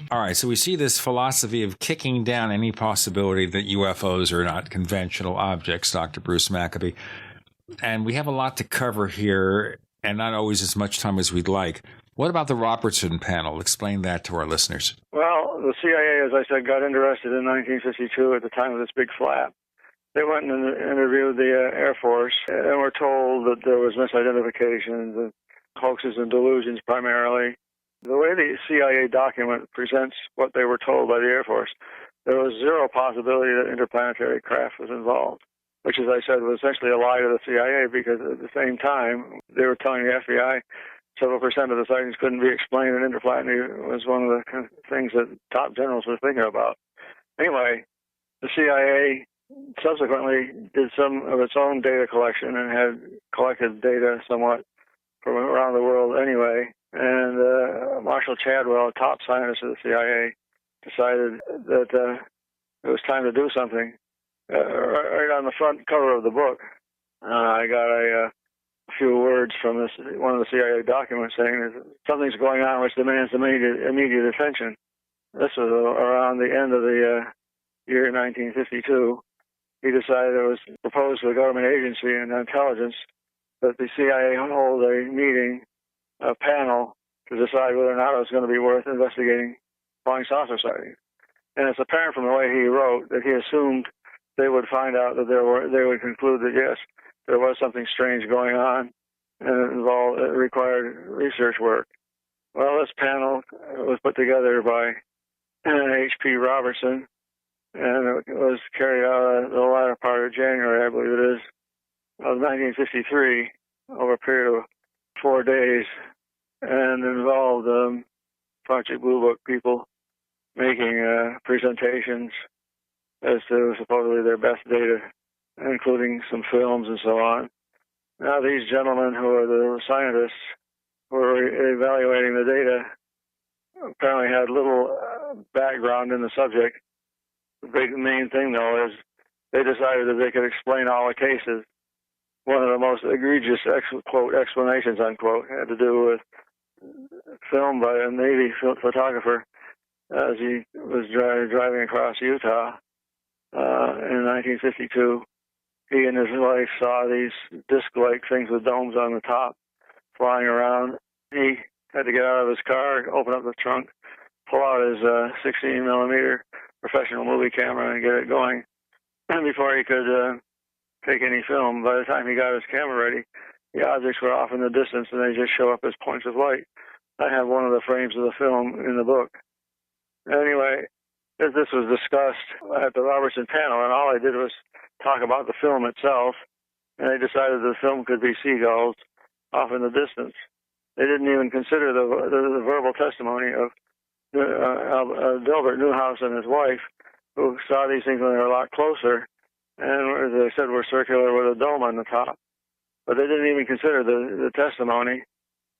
All right, so we see this philosophy of kicking down any possibility that UFOs are not conventional objects, Dr. Bruce Maccabee. And we have a lot to cover here, and not always as much time as we'd like. What about the Robertson panel? Explain that to our listeners. Well, the CIA, as I said, got interested in 1952 at the time of this big flap. They went and interviewed the Air Force and were told that there was misidentifications and hoaxes and delusions primarily. The way the CIA document presents what they were told by the Air Force, there was zero possibility that interplanetary craft was involved, which, as I said, was essentially a lie to the CIA, because at the same time, they were telling the FBI several percent of the sightings couldn't be explained, and interplanetary was one of the things that top generals were thinking about. Anyway, the CIA subsequently did some of its own data collection and had collected data somewhat from around the world anyway. And Marshall Chadwell, a top scientist of the CIA, decided that it was time to do something. Right on the front cover of the book, I got a few words from one of the CIA documents saying that something's going on which demands immediate attention. This was around the end of the year 1952. He decided it was proposed to the government agency and intelligence that the CIA hold a meeting, a panel, to decide whether or not it was going to be worth investigating flying saucer sightings. And it's apparent from the way he wrote that he assumed they would find out that they would conclude that, yes, there was something strange going on, and it required research work. Well, this panel was put together by H.P. Robertson, and it was carried out the latter part of January, I believe it is, of 1953, over a period of 4 days, and involved Project Blue Book people making presentations as to supposedly their best data, including some films and so on. Now, these gentlemen who are the scientists who were evaluating the data apparently had little background in the subject. The main thing, though, is they decided that they could explain all the cases. One of the most egregious, quote, explanations, unquote, had to do with film by a Navy photographer as he was driving across Utah in 1952. He and his wife saw these disc-like things with domes on the top flying around. He had to get out of his car, open up the trunk, pull out his 16-millimeter professional movie camera and get it going. And before he could take any film, by the time he got his camera ready, the objects were off in the distance and they just show up as points of light. I have one of the frames of the film in the book. Anyway, this was discussed at the Robertson panel, and all I did was talk about the film itself, and they decided the film could be seagulls, off in the distance. They didn't even consider the verbal testimony of Delbert Newhouse and his wife, who saw these things when they were a lot closer, and as they said, were circular with a dome on the top. But they didn't even consider the testimony.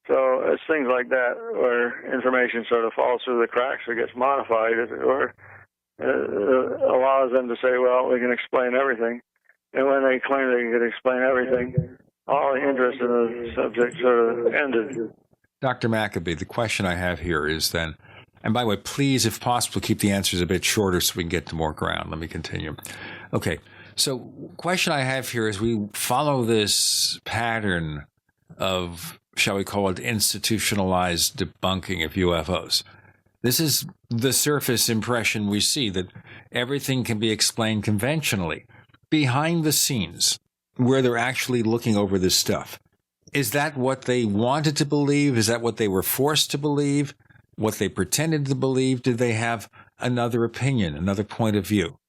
So it's things like that where information sort of falls through the cracks or gets modified, as it were, allows them to say, well, we can explain everything. And when they claim they can explain everything, all the interest in the subject sort of ended. Dr. Maccabee, the question I have here is then, and by the way, please, if possible, keep the answers a bit shorter so we can get to more ground. Let me continue. Okay, so question I have here is we follow this pattern of, shall we call it, institutionalized debunking of UFOs. This is the surface impression we see, that everything can be explained conventionally. Behind the scenes, where they're actually looking over this stuff, is that what they wanted to believe? Is that what they were forced to believe? What they pretended to believe? Did they have another opinion, another point of view,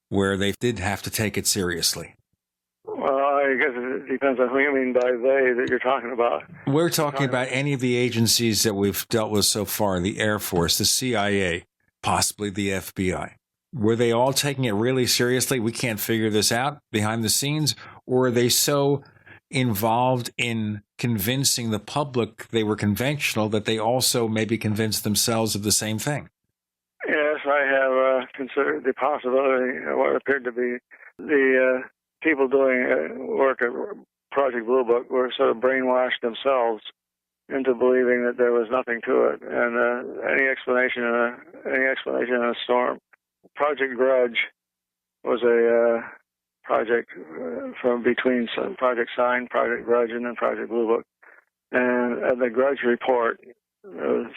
where they did have to take it seriously? Well, I guess it depends on who you mean by they that you're talking about. We're talking about any of the agencies that we've dealt with so far, the Air Force, the CIA, possibly the FBI. Were they all taking it really seriously? We can't figure this out behind the scenes? Or are they so involved in convincing the public they were conventional that they also maybe convinced themselves of the same thing? Yes, I have considered the possibility of what appeared to be the people doing work at Project Blue Book were sort of brainwashed themselves into believing that there was nothing to it, and any explanation in a storm. Project Grudge was a project from between Project Sign, Project Grudge, and then Project Blue Book. And the Grudge report was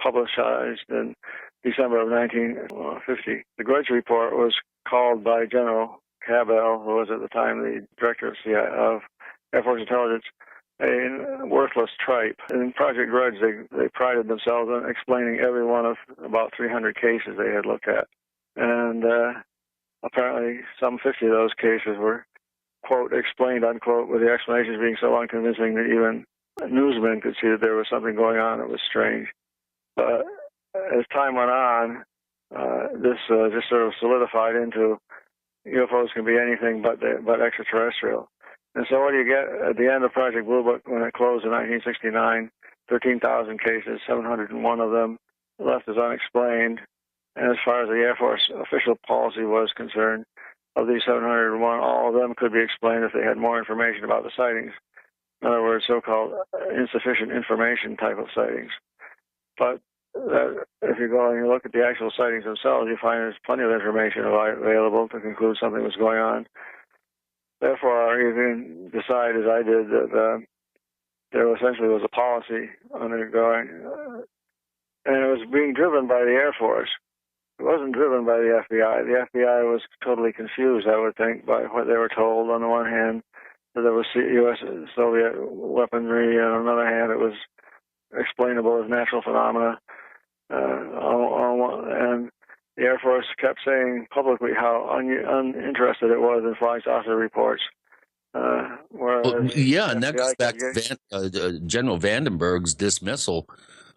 publicized in December of 1950. The Grudge report was called by General Cabell, who was at the time the director of Air Force Intelligence, a worthless tripe. In Project Grudge, they prided themselves on explaining every one of about 300 cases they had looked at. And apparently some 50 of those cases were, quote, explained, unquote, with the explanations being so unconvincing that even newsmen could see that there was something going on that was strange. But as time went on, this just sort of solidified into UFOs can be anything but extraterrestrial. And so what do you get at the end of Project Blue Book when it closed in 1969? 13,000 cases, 701 of them left as unexplained. And as far as the Air Force official policy was concerned, of these 701, all of them could be explained if they had more information about the sightings. In other words, so-called insufficient information type of sightings. But if you go and you look at the actual sightings themselves, you find there's plenty of information available to conclude something was going on. Therefore, you can decide, as I did, that there essentially was a policy undergoing, and it was being driven by the Air Force. It wasn't driven by the FBI. The FBI was totally confused, I would think, by what they were told. On the one hand, that there was U.S.-Soviet weaponry, and on the other hand, it was explainable as natural phenomena. And the Air Force kept saying publicly how uninterested it was in flying saucer reports. And that goes back to General Vandenberg's dismissal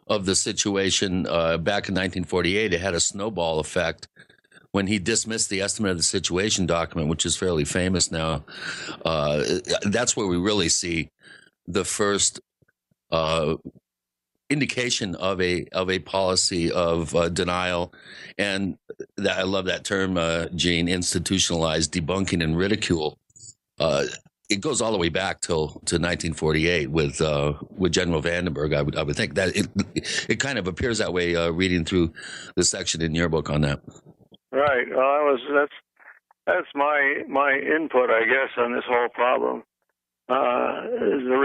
of the situation back in 1948. It had a snowball effect when he dismissed the estimate of the situation document, which is fairly famous now. That's where we really see the first indication of a policy of denial. And I love that term, Gene, institutionalized debunking and ridicule. It goes all the way back to 1948 with General Vandenberg. I would think that it kind of appears that way reading through the section in your book on that. Right. Well, that's my input, I guess, on this whole problem. Is the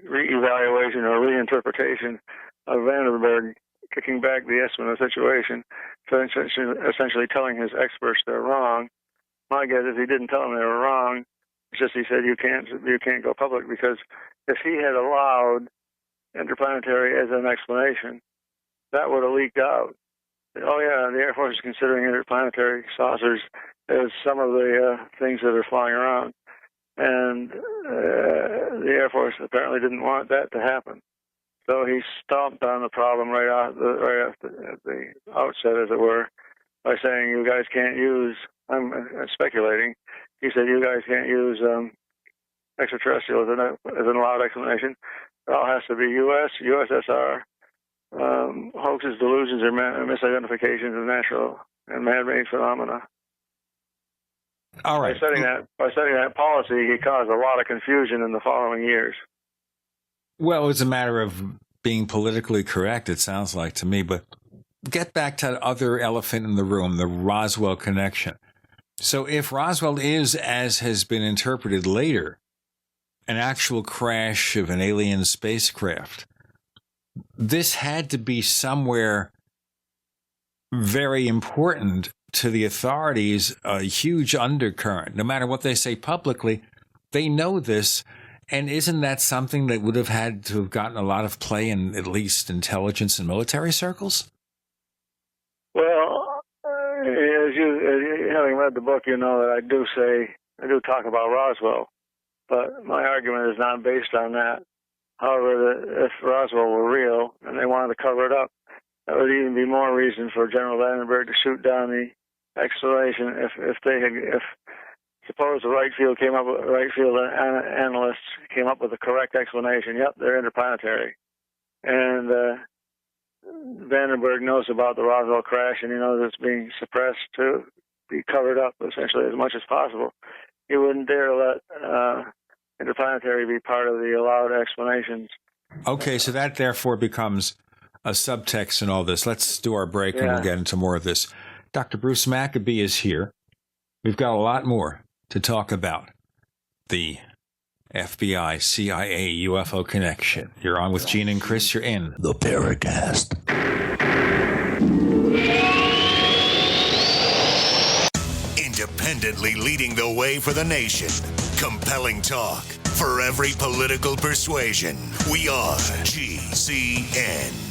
re-evaluation or reinterpretation of Vandenberg kicking back the estimate of the situation, so essentially telling his experts they're wrong. My guess is he didn't tell them they were wrong. It's just he said you can't go public, because if he had allowed interplanetary as an explanation, that would have leaked out. Oh yeah, the Air Force is considering interplanetary saucers as some of the things that are flying around. And the Air Force apparently didn't want that to happen. So he stomped on the problem right off at the outset, as it were, by saying, you guys can't use, I'm speculating, he said, you guys can't use extraterrestrial as an allowed explanation. It all has to be U.S., USSR, hoaxes, delusions, or misidentifications of natural and man-made phenomena. All right. By setting that policy, he caused a lot of confusion in the following years. Well, it's a matter of being politically correct, it sounds like to me. But get back to that other elephant in the room, the Roswell connection. So if Roswell is, as has been interpreted later, an actual crash of an alien spacecraft, this had to be somewhere very important to the authorities, a huge undercurrent. No matter what they say publicly, they know this. And isn't that something that would have had to have gotten a lot of play in at least intelligence and military circles? Well, having read the book, you know that I do talk about Roswell, but my argument is not based on that. However, if Roswell were real and they wanted to cover it up, that would even be more reason for General Vandenberg to shoot down the explanation. If suppose the right field analysts came up with the correct explanation. Yep, they're interplanetary, and Vandenberg knows about the Roswell crash, and he knows it's being suppressed to be covered up essentially as much as possible. He wouldn't dare let interplanetary be part of the allowed explanations. Okay, so that therefore becomes a subtext in all this. Let's do our break and we'll get into more of this. Dr. Bruce Maccabee is here. We've got a lot more to talk about. The FBI-CIA UFO Connection. You're on with Gene and Chris. You're in the Paracast. Independently leading the way for the nation. Compelling talk for every political persuasion. We are GCN.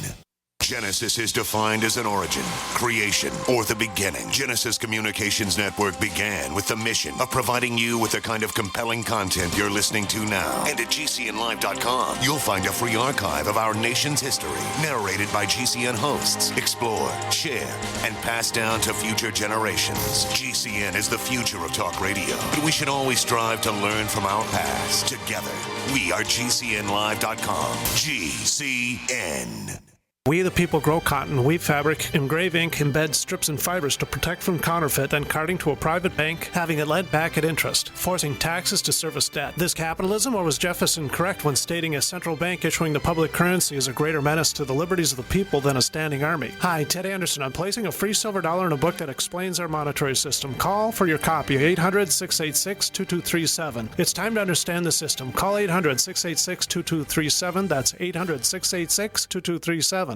Genesis is defined as an origin, creation, or the beginning. Genesis Communications Network began with the mission of providing you with the kind of compelling content you're listening to now. And at GCNlive.com, you'll find a free archive of our nation's history, narrated by GCN hosts, explored, shared, and passed down to future generations. GCN is the future of talk radio, but we should always strive to learn from our past. Together, we are GCNlive.com. GCN. We the people grow cotton, weave fabric, engrave ink, embed strips and fibers to protect from counterfeit, then carting to a private bank, having it lent back at interest, forcing taxes to service debt. This capitalism, or was Jefferson correct when stating a central bank issuing the public currency is a greater menace to the liberties of the people than a standing army? Hi, Ted Anderson. I'm placing a free silver dollar in a book that explains our monetary system. Call for your copy, 800-686-2237. It's time to understand the system. Call 800-686-2237. That's 800-686-2237.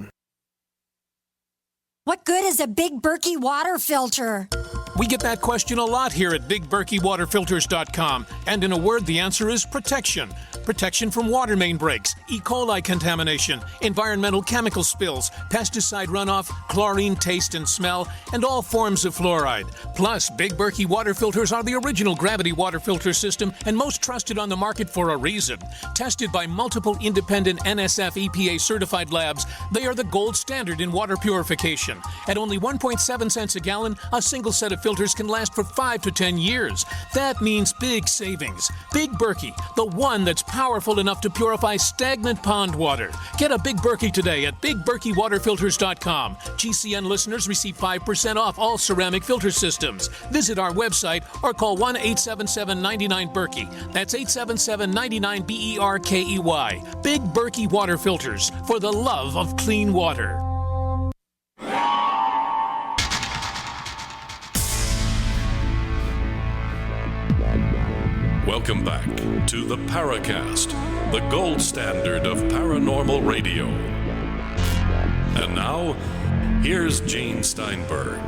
What good is a Big Berkey water filter? We get that question a lot here at BigBerkeyWaterFilters.com. And in a word, the answer is protection. Protection from water main breaks, E. coli contamination, environmental chemical spills, pesticide runoff, chlorine taste and smell, and all forms of fluoride. Plus, Big Berkey water filters are the original gravity water filter system and most trusted on the market for a reason. Tested by multiple independent NSF EPA certified labs, they are the gold standard in water purification. At only 1.7 cents a gallon, a single set of filters can last for 5 to 10 years. That means big savings. Big Berkey, the one that's powerful enough to purify stagnant pond water. Get a Big Berkey today at BigBerkeyWaterFilters.com. GCN listeners receive 5% off all ceramic filter systems. Visit our website or call 1-877-99-BERKEY. That's 877-99-BERKEY. Big Berkey Water Filters, for the love of clean water. Welcome back to the Paracast, the gold standard of paranormal radio. And now, here's Gene Steinberg.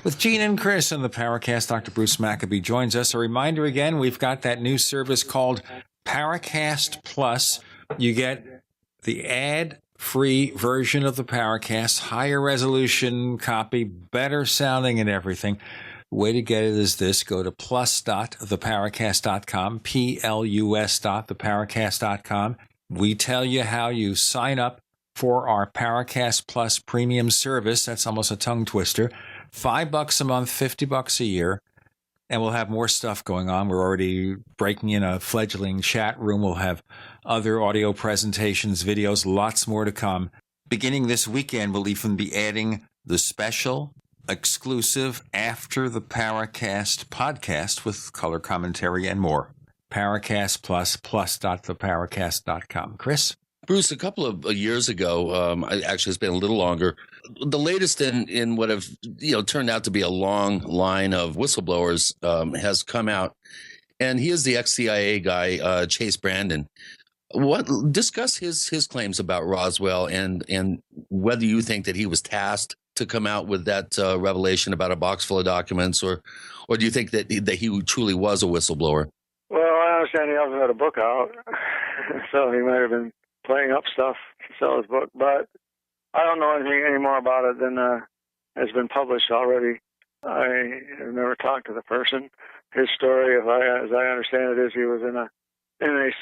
With Gene and Chris on the Paracast, Dr. Bruce Maccabee joins us. A reminder again, we've got that new service called Paracast Plus. You get the ad free version of the Paracast, higher resolution copy, better sounding and everything. Way to get it is this. Go to plus.theparacast.com, plus.theparacast.com. We tell you how you sign up for our Paracast Plus premium service. That's almost a tongue twister. $5 a month, $50 a year. And we'll have more stuff going on. We're already breaking in a fledgling chat room. We'll have other audio presentations, videos, lots more to come. Beginning this weekend, we'll even be adding the special, exclusive After the Paracast podcast with color commentary and more. Paracast Plus, plus.theparacast.com. Chris? Bruce, a couple of years ago, actually it's been a little longer, the latest in what have turned out to be a long line of whistleblowers has come out, and he is the ex-CIA guy, Chase Brandon. Discuss his claims about Roswell and whether you think that he was tasked to come out with that revelation about a box full of documents, or do you think that he truly was a whistleblower? Well, I understand he also had a book out, so he might have been playing up stuff to sell his book, but I don't know anything any more about it than has been published already. I have never talked to the person. His story, as I understand it, is he was in a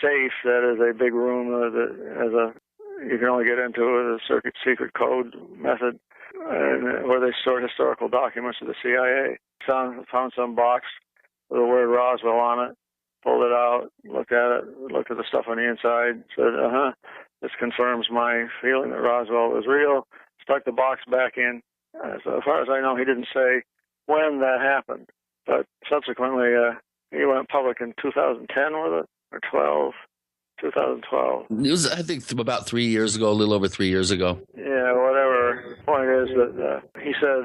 safe that is a big room that you can only get into with a secret code method, where they stored historical documents of the CIA. Found some box with the word Roswell on it, pulled it out, looked at the stuff on the inside, said, this confirms my feeling that Roswell was real, stuck the box back in. So as far as I know, he didn't say when that happened, but subsequently he went public in 2010 with it, or 2012. It was, I think, about 3 years ago, a little over 3 years ago. Yeah, whatever. The point is that he said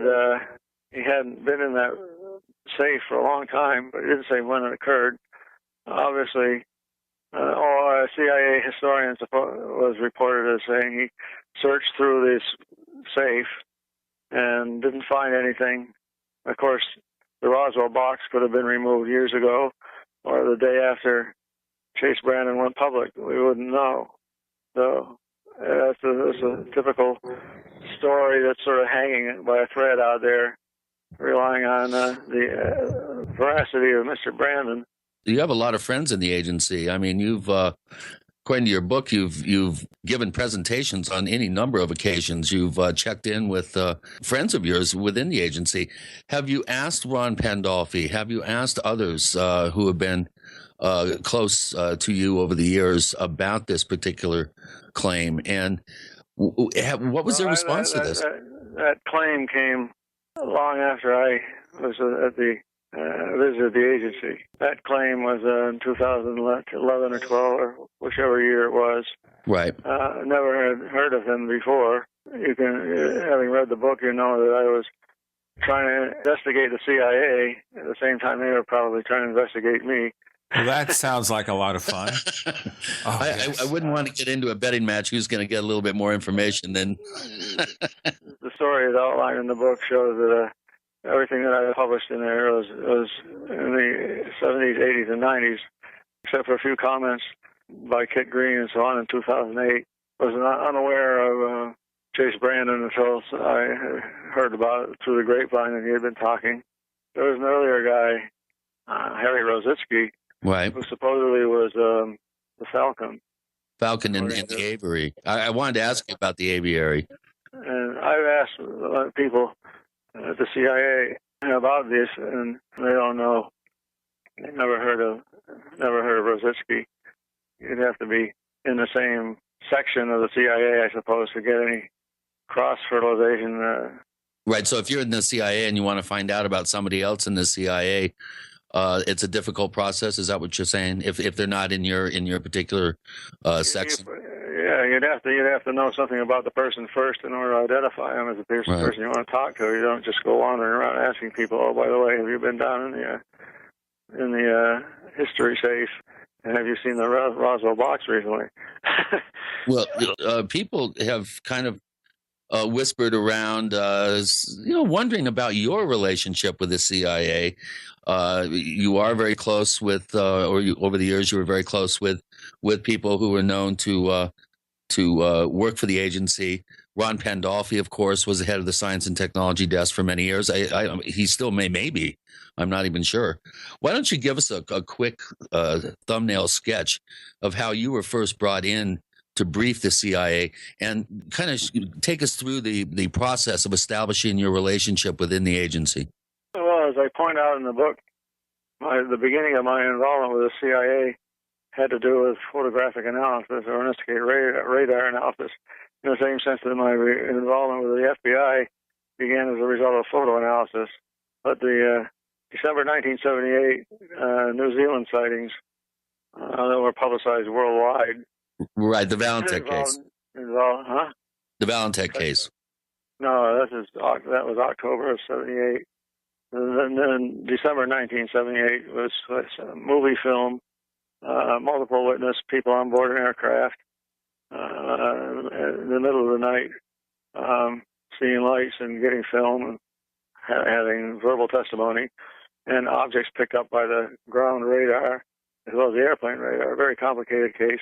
he hadn't been in that safe for a long time, but he didn't say when it occurred. Obviously, all CIA historians was reported as saying he searched through this safe and didn't find anything. Of course, the Roswell box could have been removed years ago, or the day after Chase Brandon went public. We wouldn't know. So that's a typical story that's sort of hanging by a thread out there, relying on the veracity of Mr. Brandon. You have a lot of friends in the agency. I mean, you've, according to your book, you've given presentations on any number of occasions. You've checked in with friends of yours within the agency. Have you asked Ron Pandolfi? Have you asked others who have been close to you over the years about this particular claim? And what was their response to this? That claim came long after I was at the visited the agency. That claim was in 2011 or 12, or whichever year it was. Right. Never had heard of him before. Having read the book, you know that I was trying to investigate the CIA at the same time they were probably trying to investigate me. Well, that sounds like a lot of fun. I wouldn't want to get into a betting match who's going to get a little bit more information than... The story is outlined in the book shows that everything that I published in there was in the 70s, 80s, and 90s, except for a few comments by Kit Green and so on in 2008. I was unaware of Chase Brandon until I heard about it through the grapevine, and he had been talking. There was an earlier guy, Harry Rositsky, right, who supposedly was the Falcon. Falcon in the aviary. I wanted to ask you about the aviary. And I've asked a lot of people at the CIA about this, and they don't know. They never heard of Rositsky. You'd have to be in the same section of the CIA, I suppose, to get any cross-fertilization. Right. So if you're in the CIA and you want to find out about somebody else in the CIA, it's a difficult process. Is that what you're saying? If they're not in your particular section. Yeah, you'd have to know something about the person first in order to identify them as the person you want to talk to. You don't just go wandering around asking people, "Oh, by the way, have you been down in the history safe? And have you seen the Roswell box recently?" Well, people have kind of whispered around, wondering about your relationship with the CIA. You are very close with, over the years, you were very close with people who were known to to work for the agency. Ron Pandolfi, of course, was the head of the science and technology desk for many years. He still may be. I'm not even sure. Why don't you give us a quick thumbnail sketch of how you were first brought in to brief the CIA and kind of take us through the process of establishing your relationship within the agency? Well, as I point out in the book, the beginning of my involvement with the CIA had to do with photographic analysis or investigator radar analysis, in the same sense that my involvement with the FBI began as a result of photo analysis. But the December 1978 New Zealand sightings that were publicized worldwide. Right, the Valentech case. Huh? The Valentech case. No, that was October of 78. And then December 1978 was a movie film, multiple witness, people on board an aircraft, in the middle of the night, seeing lights and getting film and having verbal testimony, and objects picked up by the ground radar as well as the airplane radar. A very complicated case.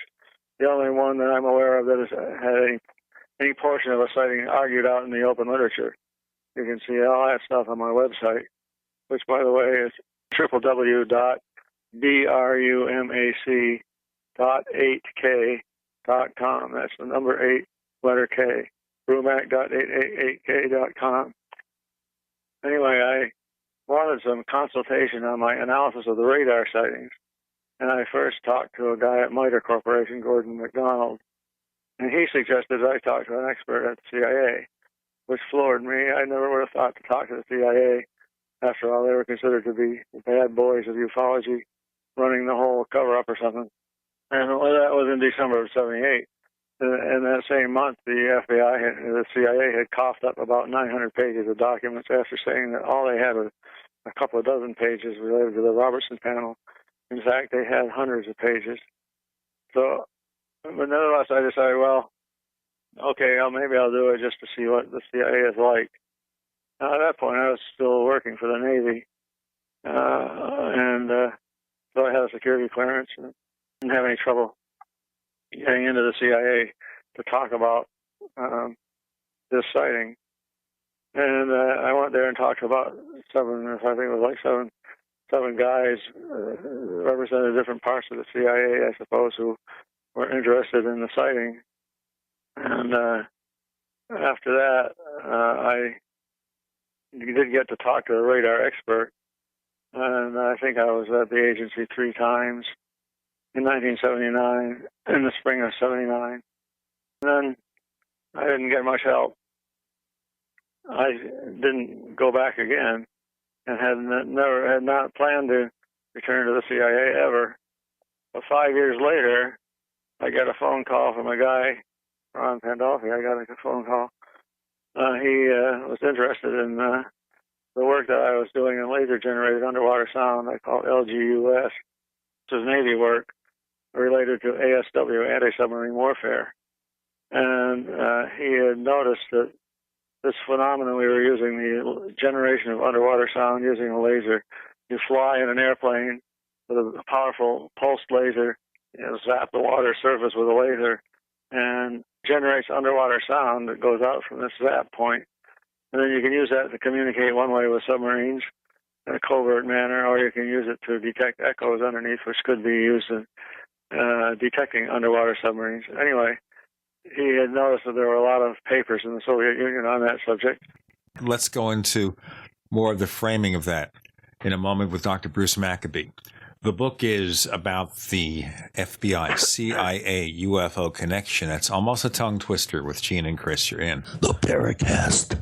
The only one that I'm aware of that has had any portion of a sighting argued out in the open literature. You can see all that stuff on my website, which, by the way, is www.brumac.8k.com. That's the number 8, letter K. brumac.888k.com. Anyway, I wanted some consultation on my analysis of the radar sightings, and I first talked to a guy at MITRE Corporation, Gordon McDonald, and he suggested I talk to an expert at the CIA, which floored me. I never would have thought to talk to the CIA. After all, they were considered to be the bad boys of ufology, running the whole cover-up or something. And that was in December of 78. And that same month, the CIA had coughed up about 900 pages of documents after saying that all they had was a couple of dozen pages related to the Robertson panel. In fact, they had hundreds of pages. So, but nonetheless, I decided, well, okay, maybe I'll do it just to see what the CIA is like. Now, at that point, I was still working for the Navy, and so I had a security clearance and didn't have any trouble getting into the CIA to talk about this sighting. And I went there and talked about seven guys represented different parts of the CIA, I suppose, who were interested in the sighting. And after that, I did get to talk to a radar expert, and I think I was at the agency 3 times in 1979, in the spring of 79. And then I didn't get much help. I didn't go back again, and had not planned to return to the CIA ever. But 5 years later, I got a phone call from a guy, Ron Pandolfi. I got a phone call. He was interested in the work that I was doing in laser-generated underwater sound. I call it LGUS. This is Navy work related to ASW, anti-submarine warfare. And he had noticed that this phenomenon we were using, the generation of underwater sound using a laser. You fly in an airplane with a powerful pulsed laser, zap the water surface with a laser, and generates underwater sound that goes out from this zap point. And then you can use that to communicate one way with submarines in a covert manner, or you can use it to detect echoes underneath, which could be used in detecting underwater submarines. Anyway, he had noticed that there were a lot of papers in the Soviet Union on that subject. Let's go into more of the framing of that in a moment with Dr. Bruce Maccabee. The book is about the FBI-CIA-UFO Connection. That's almost a tongue twister with Gene and Chris. You're in the Paracast.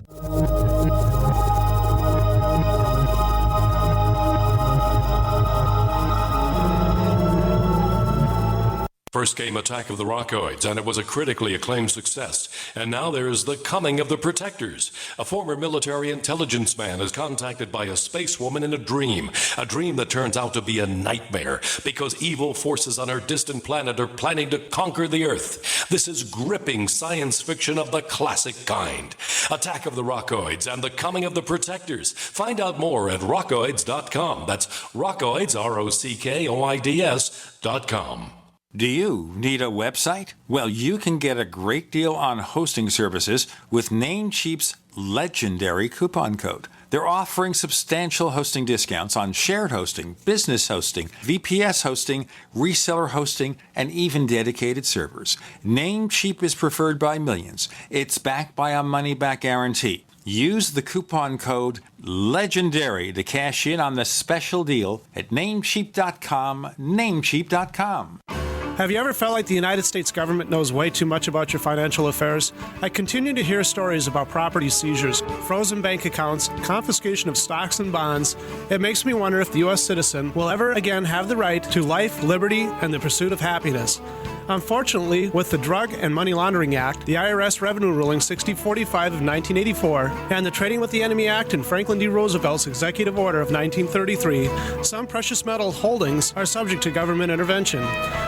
First came Attack of the Rockoids, and it was a critically acclaimed success. And now there's The Coming of the Protectors. A former military intelligence man is contacted by a space woman in a dream that turns out to be a nightmare because evil forces on our distant planet are planning to conquer the Earth. This is gripping science fiction of the classic kind. Attack of the Rockoids and The Coming of the Protectors. Find out more at rockoids.com. That's Rockoids, ROCKOIDS.com. Do you need a website? Well, you can get a great deal on hosting services with Namecheap's legendary coupon code. They're offering substantial hosting discounts on shared hosting, business hosting, VPS hosting, reseller hosting, and even dedicated servers. Namecheap is preferred by millions. It's backed by a money-back guarantee. Use the coupon code LEGENDARY to cash in on the special deal at Namecheap.com, Namecheap.com. Have you ever felt like the United States government knows way too much about your financial affairs? I continue to hear stories about property seizures, frozen bank accounts, confiscation of stocks and bonds. It makes me wonder if the U.S. citizen will ever again have the right to life, liberty, and the pursuit of happiness. Unfortunately, with the Drug and Money Laundering Act, the IRS Revenue Ruling 6045 of 1984, and the Trading with the Enemy Act and Franklin D. Roosevelt's Executive Order of 1933, some precious metal holdings are subject to government intervention.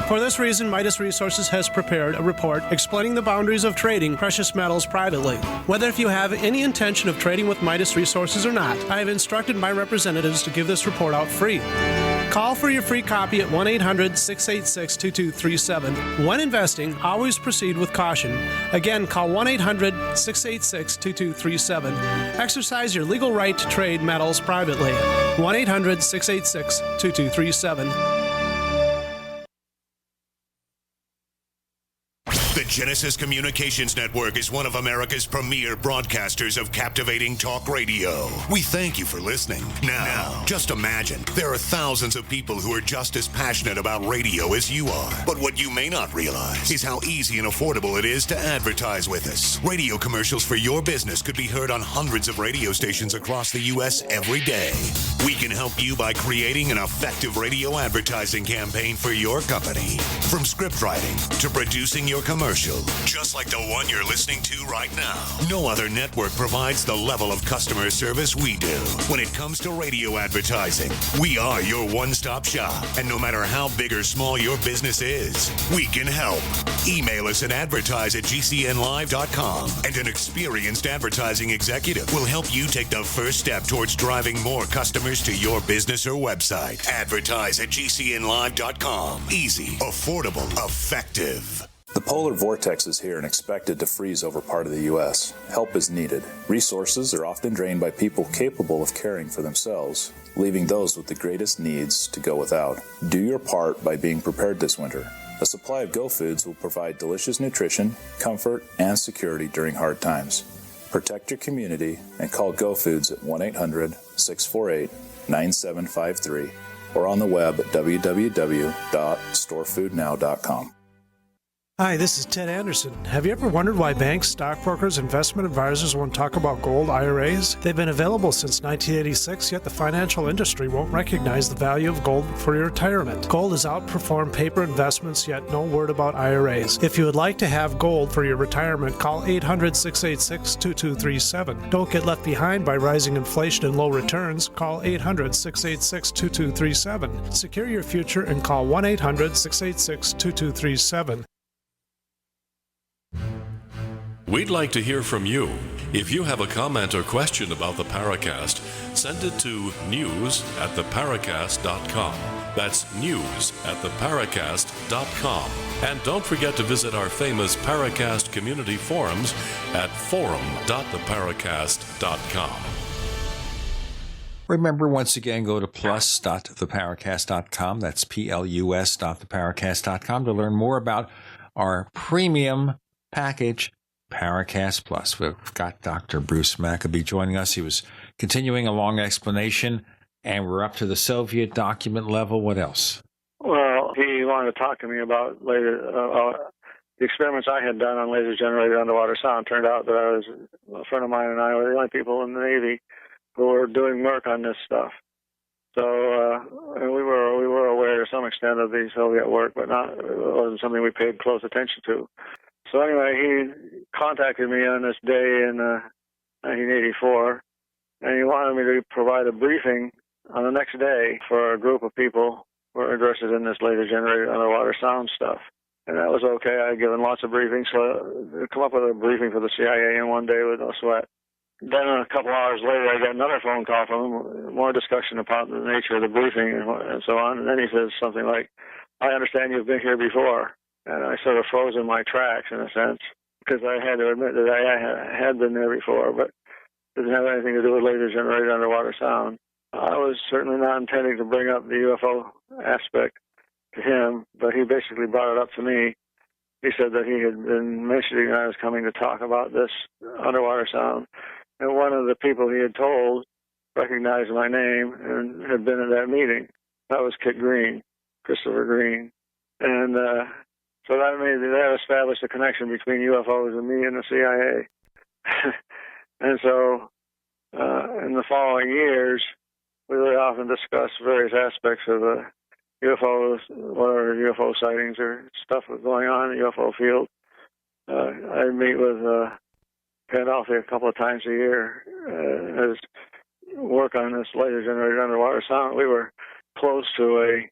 For this reason, Midas Resources has prepared a report explaining the boundaries of trading precious metals privately. Whether if you have any intention of trading with Midas Resources or not, I have instructed my representatives to give this report out free. Call for your free copy at 1-800-686-2237. When investing, always proceed with caution. Again, call 1-800-686-2237. Exercise your legal right to trade metals privately. 1-800-686-2237. The Genesis Communications Network is one of America's premier broadcasters of captivating talk radio. We thank you for listening. Now, just imagine, there are thousands of people who are just as passionate about radio as you are. But what you may not realize is how easy and affordable it is to advertise with us. Radio commercials for your business could be heard on hundreds of radio stations across the U.S. every day. We can help you by creating an effective radio advertising campaign for your company. From script writing to producing your commercial, just like the one you're listening to right now. No other network provides the level of customer service we do. When it comes to radio advertising, we are your one-stop shop. And no matter how big or small your business is, we can help. Email us at advertise@gcnlive.com, and an experienced advertising executive will help you take the first step towards driving more customers to your business or website. Advertise@gcnlive.com. Easy, affordable, effective. The polar vortex is here and expected to freeze over part of the U.S. Help is needed. Resources are often drained by people capable of caring for themselves, leaving those with the greatest needs to go without. Do your part by being prepared this winter. A supply of Go Foods will provide delicious nutrition, comfort, and security during hard times. Protect your community and call Go Foods at 1-800-648-9753 or on the web at www.storefoodnow.com. Hi, this is Ted Anderson. Have you ever wondered why banks, stockbrokers, investment advisors won't talk about gold IRAs? They've been available since 1986, yet the financial industry won't recognize the value of gold for your retirement. Gold has outperformed paper investments, yet no word about IRAs. If you would like to have gold for your retirement, call 800-686-2237. Don't get left behind by rising inflation and low returns. Call 800-686-2237. Secure your future and call 1-800-686-2237. We'd like to hear from you. If you have a comment or question about the Paracast, send it to news@theparacast.com. That's news@theparacast.com. And don't forget to visit our famous Paracast community forums at forum.theparacast.com. Remember, once again, go to plus.theparacast.com. That's plus.theparacast.com to learn more about our premium package, Paracast Plus. We've got Dr. Bruce Maccabee joining us. He was continuing a long explanation, and we're up to the Soviet document level. What else? Well, he wanted to talk to me about later the experiments I had done on laser-generated underwater sound. Turned out that a friend of mine and I were the only people in the Navy who were doing work on this stuff. So and we were aware to some extent of the Soviet work, but it wasn't something we paid close attention to. So anyway, he contacted me on this day in 1984, and he wanted me to provide a briefing on the next day for a group of people who were interested in this laser-generated underwater sound stuff. And that was okay. I had given lots of briefings, so I'd come up with a briefing for the CIA in one day with no sweat. Then a couple hours later, I got another phone call from him, more discussion about the nature of the briefing and so on. And then he says something like, I understand you've been here before. And I sort of froze in my tracks, in a sense, because I had to admit that I had been there before, but it didn't have anything to do with laser-generated underwater sound. I was certainly not intending to bring up the UFO aspect to him, but he basically brought it up to me. He said that he had been mentioning that I was coming to talk about this underwater sound, and one of the people he had told recognized my name and had been at that meeting. That was Kit Green, Christopher Green. And so that established a connection between UFOs and me and the CIA. And so in the following years, we would often discuss various aspects of the UFOs, whatever UFO sightings or stuff was going on in the UFO field. I'd meet with Pandolfi a couple of times a year as work on this laser-generated underwater sound. We were close to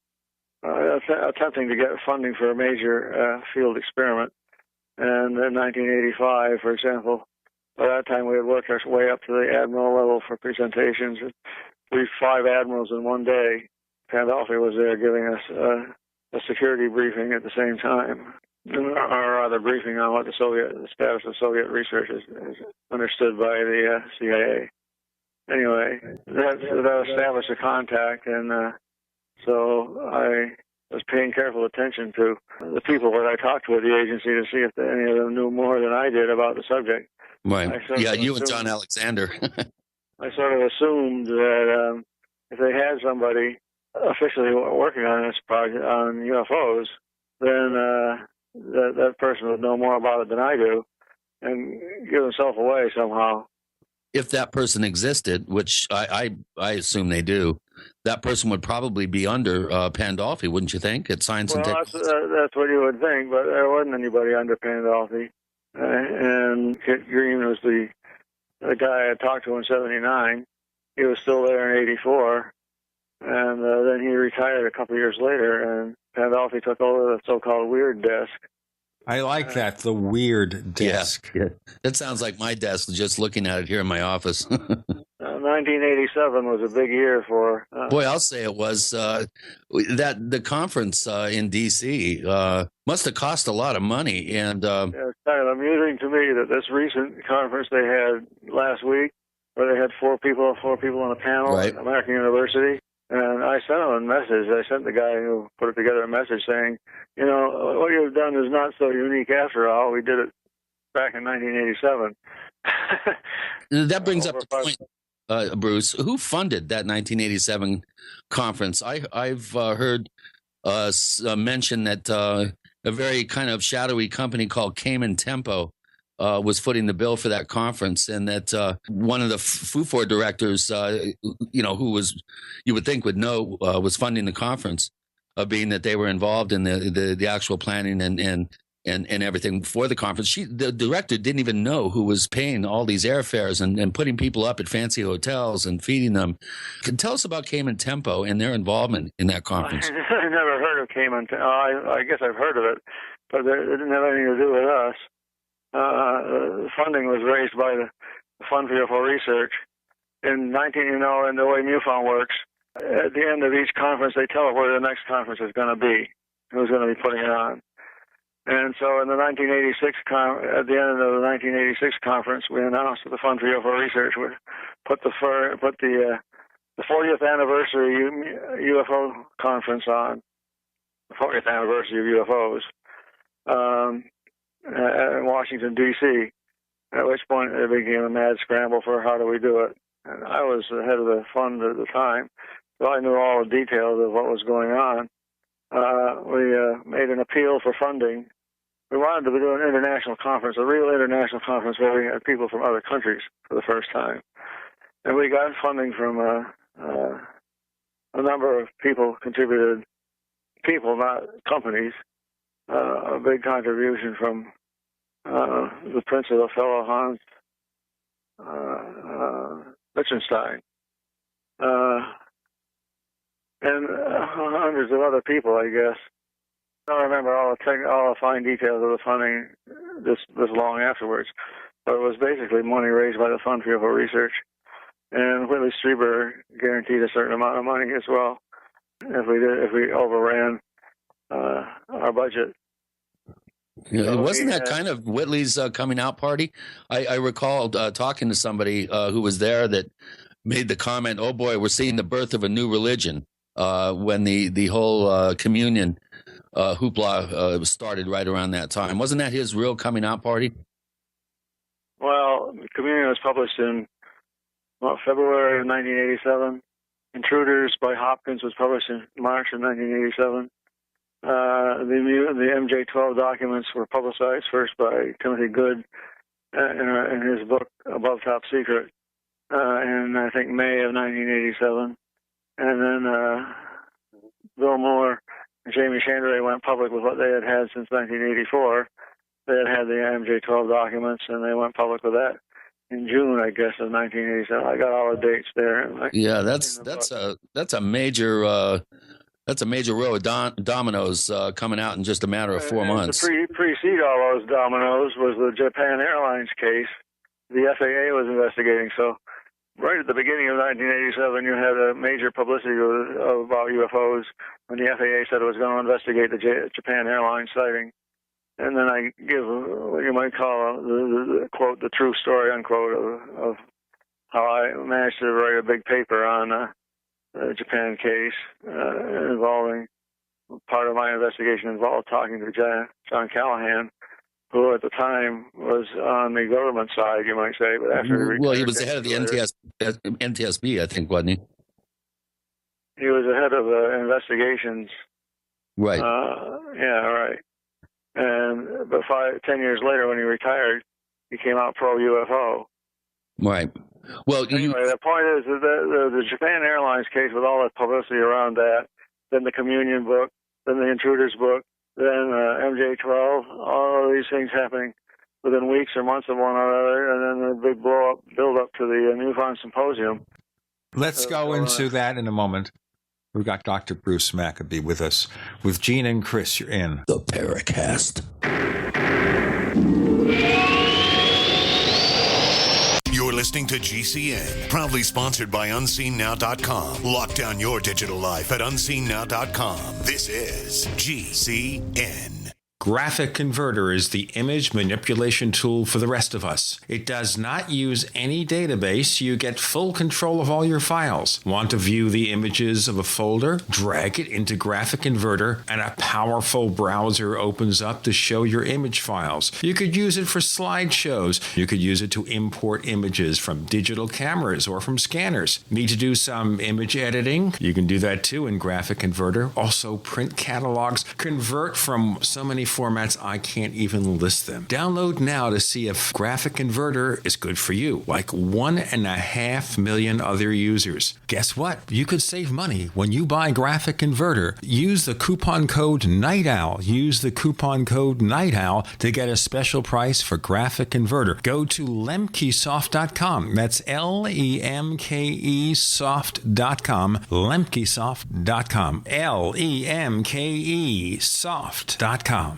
attempting to get funding for a major field experiment. And in 1985, for example, by that time we had worked our way up to the admiral level for presentations. We 5 admirals in one day. Pandolfi was there giving us a security briefing at the same time, or rather briefing on what the status of Soviet research is understood by the CIA. Anyway, that established a contact, and so I was paying careful attention to the people that I talked to at the agency to see if any of them knew more than I did about the subject. Right. Yeah, you and John Alexander. I sort of assumed that if they had somebody officially working on this project on UFOs, then that person would know more about it than I do and give himself away somehow. If that person existed, which I assume they do, that person would probably be under Pandolfi, wouldn't you think, at Science and Technology? That's what you would think, but there wasn't anybody under Pandolfi. And Kit Green was the guy I talked to in 79. He was still there in 84. And then he retired a couple of years later, and Pandolfi took over the so-called weird desk. I like that, the weird desk. Yeah. That sounds like my desk, just looking at it here in my office. 1987 was a big year for... Boy, I'll say it was. The conference in D.C. Must have cost a lot of money. And it's kind of amusing to me that this recent conference they had last week, where they had four people on a panel at American University, and I sent them a message. I sent the guy who put it together a message saying, you know, what you've done is not so unique after all. We did it back in 1987. That brings up the point, Bruce. Who funded that 1987 conference? I've heard mention that a very kind of shadowy company called Cayman Tempo was footing the bill for that conference, and that one of the FUFOR directors, who was, you would think would know, was funding the conference, being that they were involved in the actual planning and everything for the conference. The director didn't even know who was paying all these airfares and putting people up at fancy hotels and feeding them. Tell us about Cayman Tempo and their involvement in that conference. I never heard of Cayman Tempo. I guess I've heard of it, but it didn't have anything to do with us. Funding was raised by the Fund for UFO Research. In the way MUFON works, at the end of each conference, they tell it where the next conference is going to be, who's going to be putting it on. And so in the 1986 at the end of the 1986 conference, we announced that the Fund for UFO Research would put the 40th anniversary UFO conference on, the 40th anniversary of UFOs, in Washington, D.C., at which point it became a mad scramble for how do we do it. And I was the head of the fund at the time, so I knew all the details of what was going on. We made an appeal for funding. We wanted to do an international conference, a real international conference where we had people from other countries for the first time. And we got funding from a number of people contributed, people, not companies. A big contribution from the Prince of the fellow Hans Liechtenstein, and hundreds of other people, I guess. I don't remember all the fine details of the funding this long afterwards, but it was basically money raised by the Fund for UFO Research, and Whitley Strieber guaranteed a certain amount of money as well if we overran our budget. Yeah, So wasn't that kind of Whitley's coming out party? I recall talking to somebody who was there that made the comment, "Oh boy, we're seeing the birth of a new religion," when the whole communion hoopla started right around that time. Wasn't that his real coming out party? Well, Communion was published in February of 1987. Intruders by Hopkins was published in March of 1987. The MJ-12 documents were publicized first by Timothy Good in his book Above Top Secret in, I think, May of 1987. And then Bill Moore and Jamie Chandray went public with what they had had since 1984. They had the MJ-12 documents, and they went public with that in June, I guess, of 1987. I got all the dates there. Yeah, that's a major row of dominoes coming out in just a matter of 4 months. To precede all those dominoes was the Japan Airlines case the FAA was investigating. So right at the beginning of 1987, you had a major publicity about UFOs when the FAA said it was going to investigate the Japan Airlines sighting. And then I give what you might call the quote, the true story, unquote, of how I managed to write a big paper on the Japan case involving part of my investigation involved talking to John Callahan, who at the time was on the government side, you might say. But after he was the head of the NTSB, I think, wasn't he? He was the head of the investigations. Right. Yeah, right. And but 10 years later, when he retired, he came out pro-UFO. Right. Well, anyway, the point is that the Japan Airlines case, with all the publicity around that, then the Communion book, then the Intruders book, then MJ-12, all of these things happening within weeks or months of one another, and then the big build up to the MUFON Symposium. Let's go into that in a moment. We've got Dr. Bruce Maccabee with us. With Gene and Chris, you're in the Paracast. You're listening to GCN, proudly sponsored by UnseenNow.com. Lock down your digital life at UnseenNow.com. This is GCN. Graphic Converter is the image manipulation tool for the rest of us. It does not use any database. You get full control of all your files. Want to view the images of a folder? Drag it into Graphic Converter, and a powerful browser opens up to show your image files. You could use it for slideshows. You could use it to import images from digital cameras or from scanners. Need to do some image editing? You can do that too in Graphic Converter. Also print catalogs. Convert from so many formats I can't even list them. Download now to see if Graphic Converter is good for you, like 1.5 million other users. Guess what? You could save money when you buy Graphic Converter. Use the coupon code Night Owl. Use the coupon code Night Owl to get a special price for Graphic Converter. Go to lemkesoft.com. That's LEMKE soft.com. lemkesoft.com. LEMKE soft.com.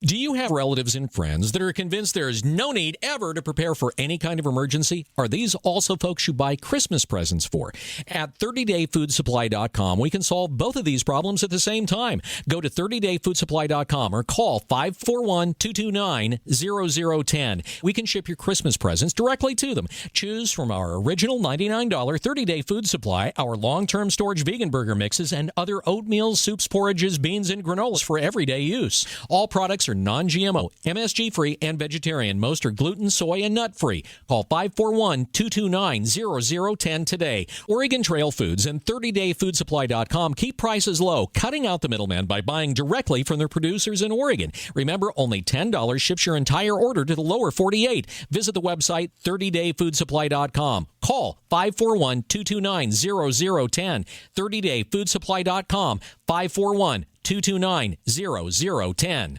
Do you have relatives and friends that are convinced there is no need ever to prepare for any kind of emergency? Are these also folks you buy Christmas presents for? At 30dayfoodsupply.com, we can solve both of these problems at the same time. Go to 30dayfoodsupply.com or call 541-229-0010. We can ship your Christmas presents directly to them. Choose from our original $99 30-day food supply, our long-term storage vegan burger mixes, and other oatmeal, soups, porridges, beans, and granolas for everyday use. All products are non-GMO, MSG-free, and vegetarian. Most are gluten, soy, and nut-free. Call 541-229-0010 today. Oregon Trail Foods and 30dayfoodsupply.com keep prices low, cutting out the middleman by buying directly from their producers in Oregon. Remember, only $10 ships your entire order to the lower 48. Visit the website 30dayfoodsupply.com. Call 541-229-0010. 30dayfoodsupply.com. 541-229-0010.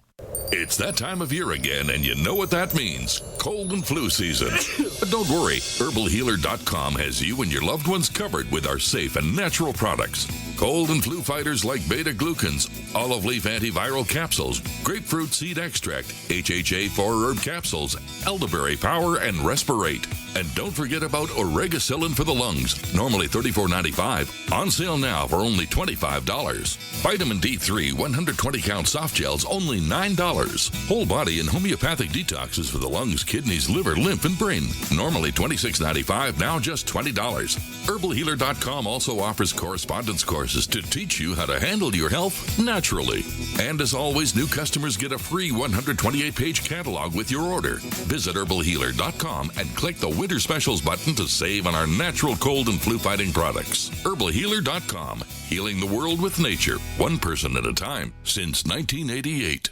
It's that time of year again, and you know what that means. Cold and flu season. But don't worry, HerbalHealer.com has you and your loved ones covered with our safe and natural products. Cold and flu fighters like beta-glucans, olive leaf antiviral capsules, grapefruit seed extract, HHA 4-herb capsules, elderberry power, and respirate. And don't forget about Oregacillin for the lungs, normally $34.95, on sale now for only $25. Vitamin D3 120-count soft gels, only $9. Whole body and homeopathic detoxes for the lungs, kidneys, liver, lymph, and brain, normally $26.95, now just $20. HerbalHealer.com also offers correspondence courses to teach you how to handle your health naturally. And as always, new customers get a free 128-page catalog with your order. Visit HerbalHealer.com and click the Winter Specials button to save on our natural cold and flu-fighting products. HerbalHealer.com, healing the world with nature, one person at a time, since 1988.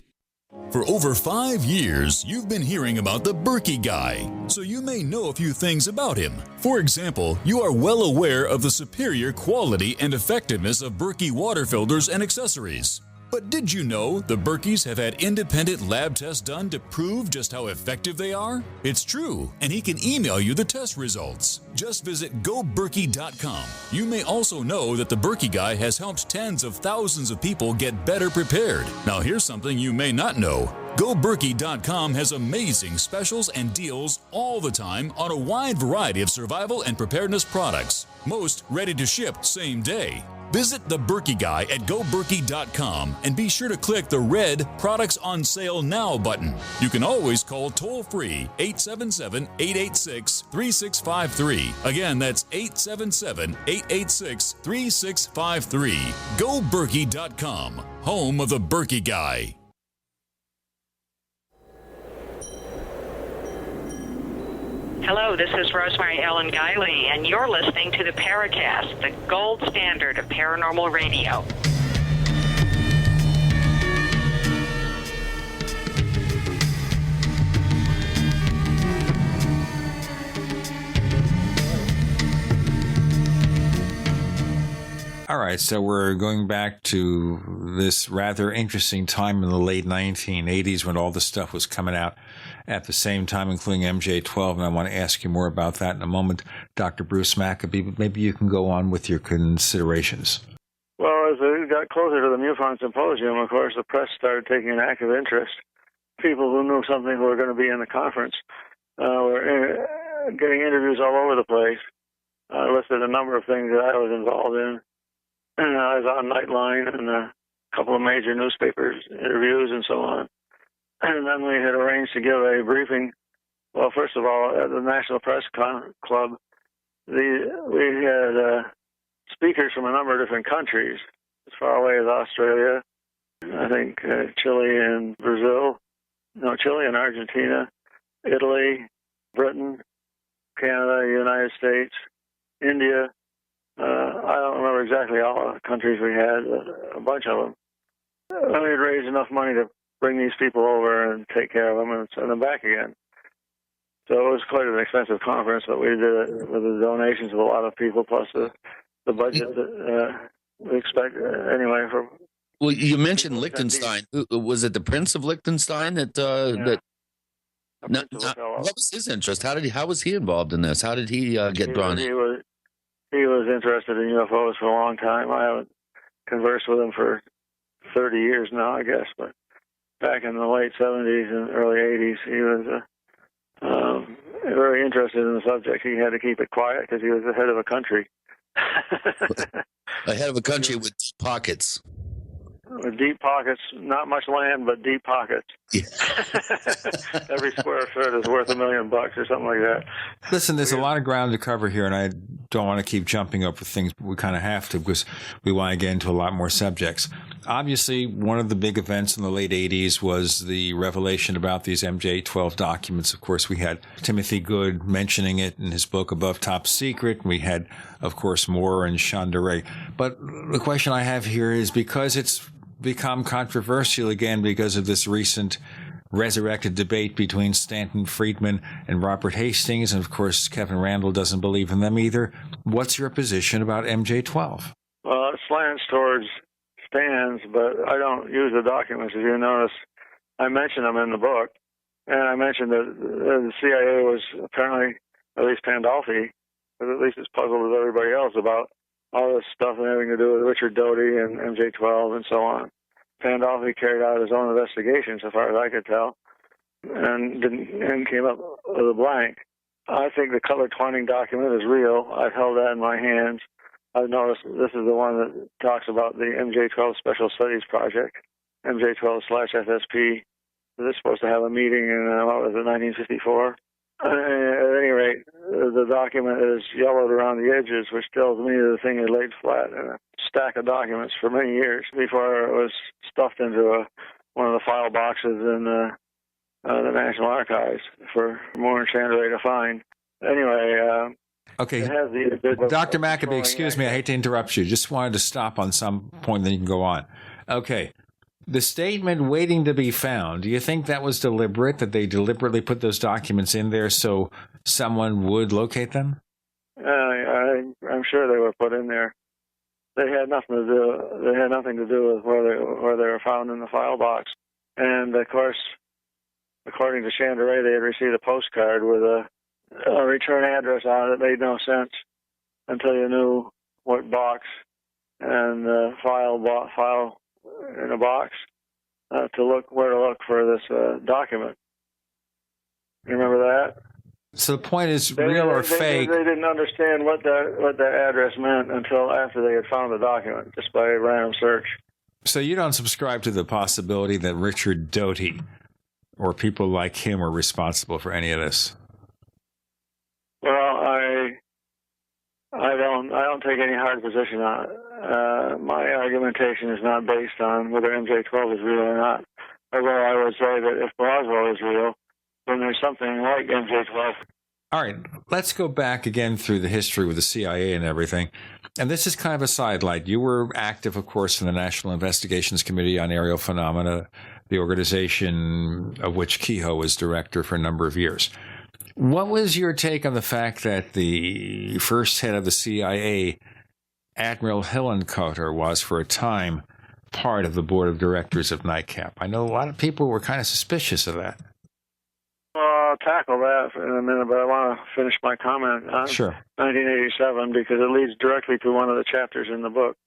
For over 5 years, you've been hearing about the Berkey guy, so you may know a few things about him. For example, you are well aware of the superior quality and effectiveness of Berkey water filters and accessories. But did you know the Berkeys have had independent lab tests done to prove just how effective they are? It's true, and he can email you the test results. Just visit goberkey.com. You may also know that the Berkey guy has helped tens of thousands of people get better prepared. Now here's something you may not know. GoBerkey.com has amazing specials and deals all the time on a wide variety of survival and preparedness products, most ready to ship same day. Visit the Berkey Guy at GoBerkey.com and be sure to click the red Products on Sale Now button. You can always call toll-free 877-886-3653. Again, that's 877-886-3653. GoBerkey.com, home of the Berkey Guy. Hello, this is Rosemary Ellen Guiley, and you're listening to the Paracast, the gold standard of paranormal radio. All right, so we're going back to this rather interesting time in the late 1980s when all this stuff was coming out at the same time, including MJ-12, and I want to ask you more about that in a moment, Dr. Bruce Maccabee, but maybe you can go on with your considerations. Well, as it got closer to the MUFON Symposium, of course, the press started taking an active interest. People who knew something who were going to be in the conference were getting interviews all over the place. I listed a number of things that I was involved in. I was on Nightline and a couple of major newspapers, interviews, and so on. And then we had arranged to give a briefing. Well, first of all, at the National Press Club, we had speakers from a number of different countries, as far away as Australia, I think Chile and Brazil, Chile and Argentina, Italy, Britain, Canada, United States, India. I don't remember exactly all the countries we had, a bunch of them. We had raised enough money to bring these people over and take care of them and send them back again. So it was quite an expensive conference, but we did it with the donations of a lot of people, plus the budget that we expect anyway. Well, you mentioned Liechtenstein. Was it the Prince of Liechtenstein that? What was his interest? How was he involved in this? How did he get drawn in? He was interested in UFOs for a long time. I haven't conversed with him for 30 years now, I guess, but back in the late 70s and early 80s, he was very interested in the subject. He had to keep it quiet because he was the head of a country. A head of a country with pockets. With deep pockets, not much land, but deep pockets. Yeah. Every square foot is worth $1 million or something like that. Listen, there's a lot of ground to cover here, and I don't want to keep jumping over things, but we kind of have to because we want to get into a lot more subjects. Obviously, one of the big events in the late 80s was the revelation about these MJ-12 documents. Of course, we had Timothy Good mentioning it in his book Above Top Secret. We had, of course, Moore and Chandray. But the question I have here is because it's become controversial again because of this recent resurrected debate between Stanton Friedman and Robert Hastings, and of course Kevin Randall doesn't believe in them either. What's your position about MJ-12? Well, it slants towards Stan's, but I don't use the documents. As you notice, I mention them in the book, and I mentioned that the CIA was apparently, at least Pandolfi, was at least as puzzled as everybody else about all this stuff having to do with Richard Doty and MJ-12 and so on. Pandolfi carried out his own investigation, so far as I could tell, and came up with a blank. I think the color twining document is real. I've held that in my hands. I've noticed this is the one that talks about the MJ-12 Special Studies Project, MJ-12/FSP. They're supposed to have a meeting in, 1954? At any rate, the document is yellowed around the edges, which tells me the thing had laid flat in a stack of documents for many years before it was stuffed into one of the file boxes in the National Archives for Moore and Chandray to find. Anyway, okay. It has the Dr. Maccabee, excuse me, I hate to interrupt you. Just wanted to stop on some point, then you can go on. Okay. The statement waiting to be found, do you think that was deliberate, that they deliberately put those documents in there so someone would locate them? I'm sure they were put in there. They had nothing to do with where they were found in the file box. And of course, according to Chandray, they had received a postcard with a return address on it that made no sense until you knew what box and file in a box to look for this document. You remember that? So the point is, real or fake? They didn't understand what that address meant until after they had found the document, just by a random search. So you don't subscribe to the possibility that Richard Doty or people like him were responsible for any of this? Well, I don't take any hard position on it. My argumentation is not based on whether MJ-12 is real or not. Although I would say that if Roswell is real, then there's something like MJ-12. All right, let's go back again through the history with the CIA and everything. And this is kind of a sidelight. You were active, of course, in the National Investigations Committee on Aerial Phenomena, the organization of which Kehoe was director for a number of years. What was your take on the fact that the first head of the CIA, Admiral Hillenkoetter, was for a time part of the board of directors of NICAP? I know a lot of people were kind of suspicious of that. Well, I'll tackle that in a minute, but I want to finish my comment on 1987 because it leads directly to one of the chapters in the book.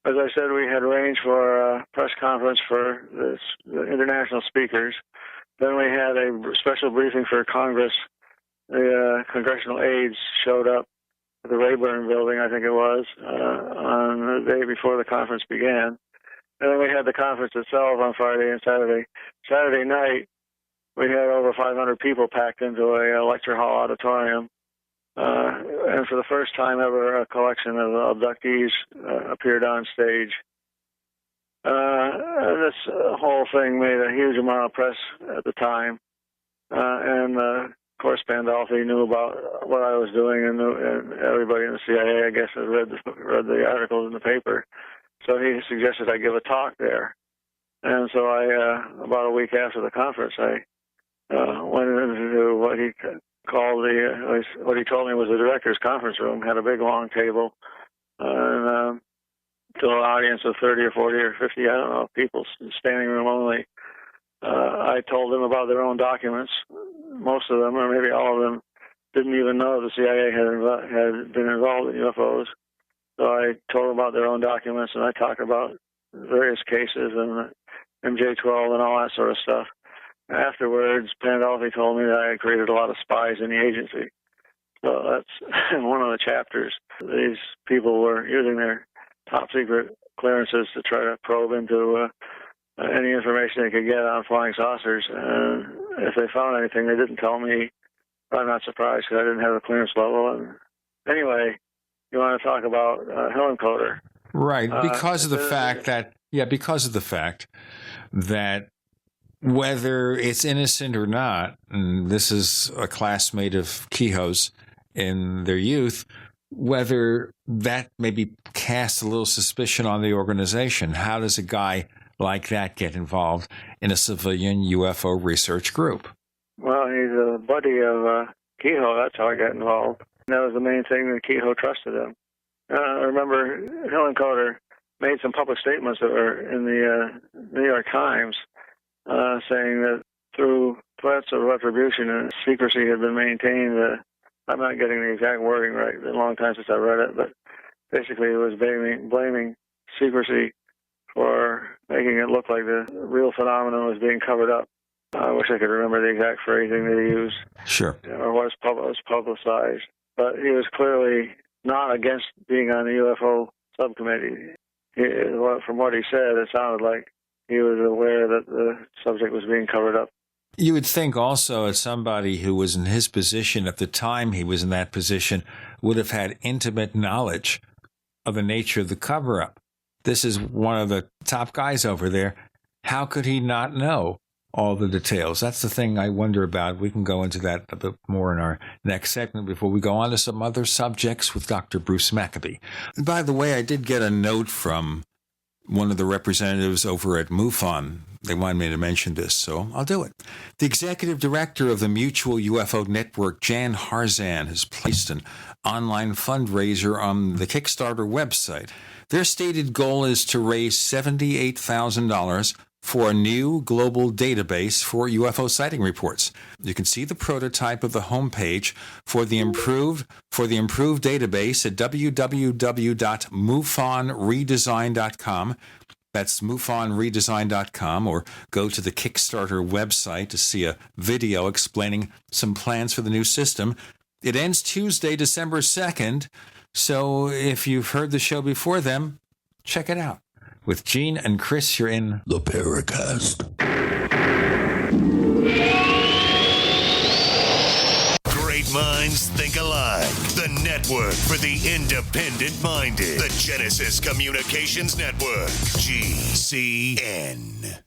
As I said, we had arranged for a press conference for the international speakers. Then we had a special briefing for Congress. The congressional aides showed up at the Rayburn building, I think it was, on the day before the conference began. And then we had the conference itself on Friday and Saturday. Saturday night, we had over 500 people packed into a lecture hall auditorium. And for the first time ever, a collection of abductees appeared on stage. This whole thing made a huge amount of press at the time. And of course, Pandolfi knew about what I was doing, and everybody in the CIA, I guess, had read the articles in the paper. So he suggested I give a talk there. And so about a week after the conference, I went into what he called what he told me was the director's conference room, had a big long table, and to an audience of 30 or 40 or 50, I don't know, people, standing room only. I told them about their own documents. Most of them, or maybe all of them, didn't even know the CIA had been involved in UFOs. So I told them about their own documents, and I talked about various cases and MJ-12 and all that sort of stuff. Afterwards, Pandolfi told me that I had created a lot of spies in the agency. So that's one of the chapters. These people were using their top secret clearances to try to probe into any information they could get on flying saucers. And if they found anything, they didn't tell me. I'm not surprised because I didn't have a clearance level. And anyway, you want to talk about Hillenkoetter. Right, because of the fact that whether it's innocent or not, and this is a classmate of Kehoe's in their youth, whether that maybe casts a little suspicion on the organization. How does a guy like that get involved in a civilian UFO research group? Well, he's a buddy of Kehoe. That's how I got involved. And that was the main thing that Kehoe trusted him. I remember Hillenkoetter made some public statements that were in the New York Times saying that through threats of retribution and secrecy had been maintained. I'm not getting the exact wording right. It's been a long time since I read it, but basically it was blaming secrecy for making it look like the real phenomenon was being covered up. I wish I could remember the exact phrasing that he used. Sure. Or was publicized. But he was clearly not against being on the UFO subcommittee. From what he said, it sounded like he was aware that the subject was being covered up. You would think also that somebody who was in his position at the time he was in that position would have had intimate knowledge of the nature of the cover-up. This is one of the top guys over there. How could he not know all the details? That's the thing I wonder about. We can go into that a bit more in our next segment before we go on to some other subjects with Dr. Bruce Maccabee. By the way, I did get a note from one of the representatives over at MUFON. They wanted me to mention this, so I'll do it. The executive director of the Mutual UFO Network, Jan Harzan, has placed an online fundraiser on the Kickstarter website. Their stated goal is to raise $78,000 for a new global database for UFO sighting reports. You can see the prototype of the homepage for the improved database at www.mufonredesign.com. That's mufonredesign.com, or go to the Kickstarter website to see a video explaining some plans for the new system. It ends Tuesday, December 2nd, so if you've heard the show before then, check it out. With Gene and Chris, you're in the Paracast. Great minds think alike. The network for the independent-minded. The Genesis Communications Network. GCN.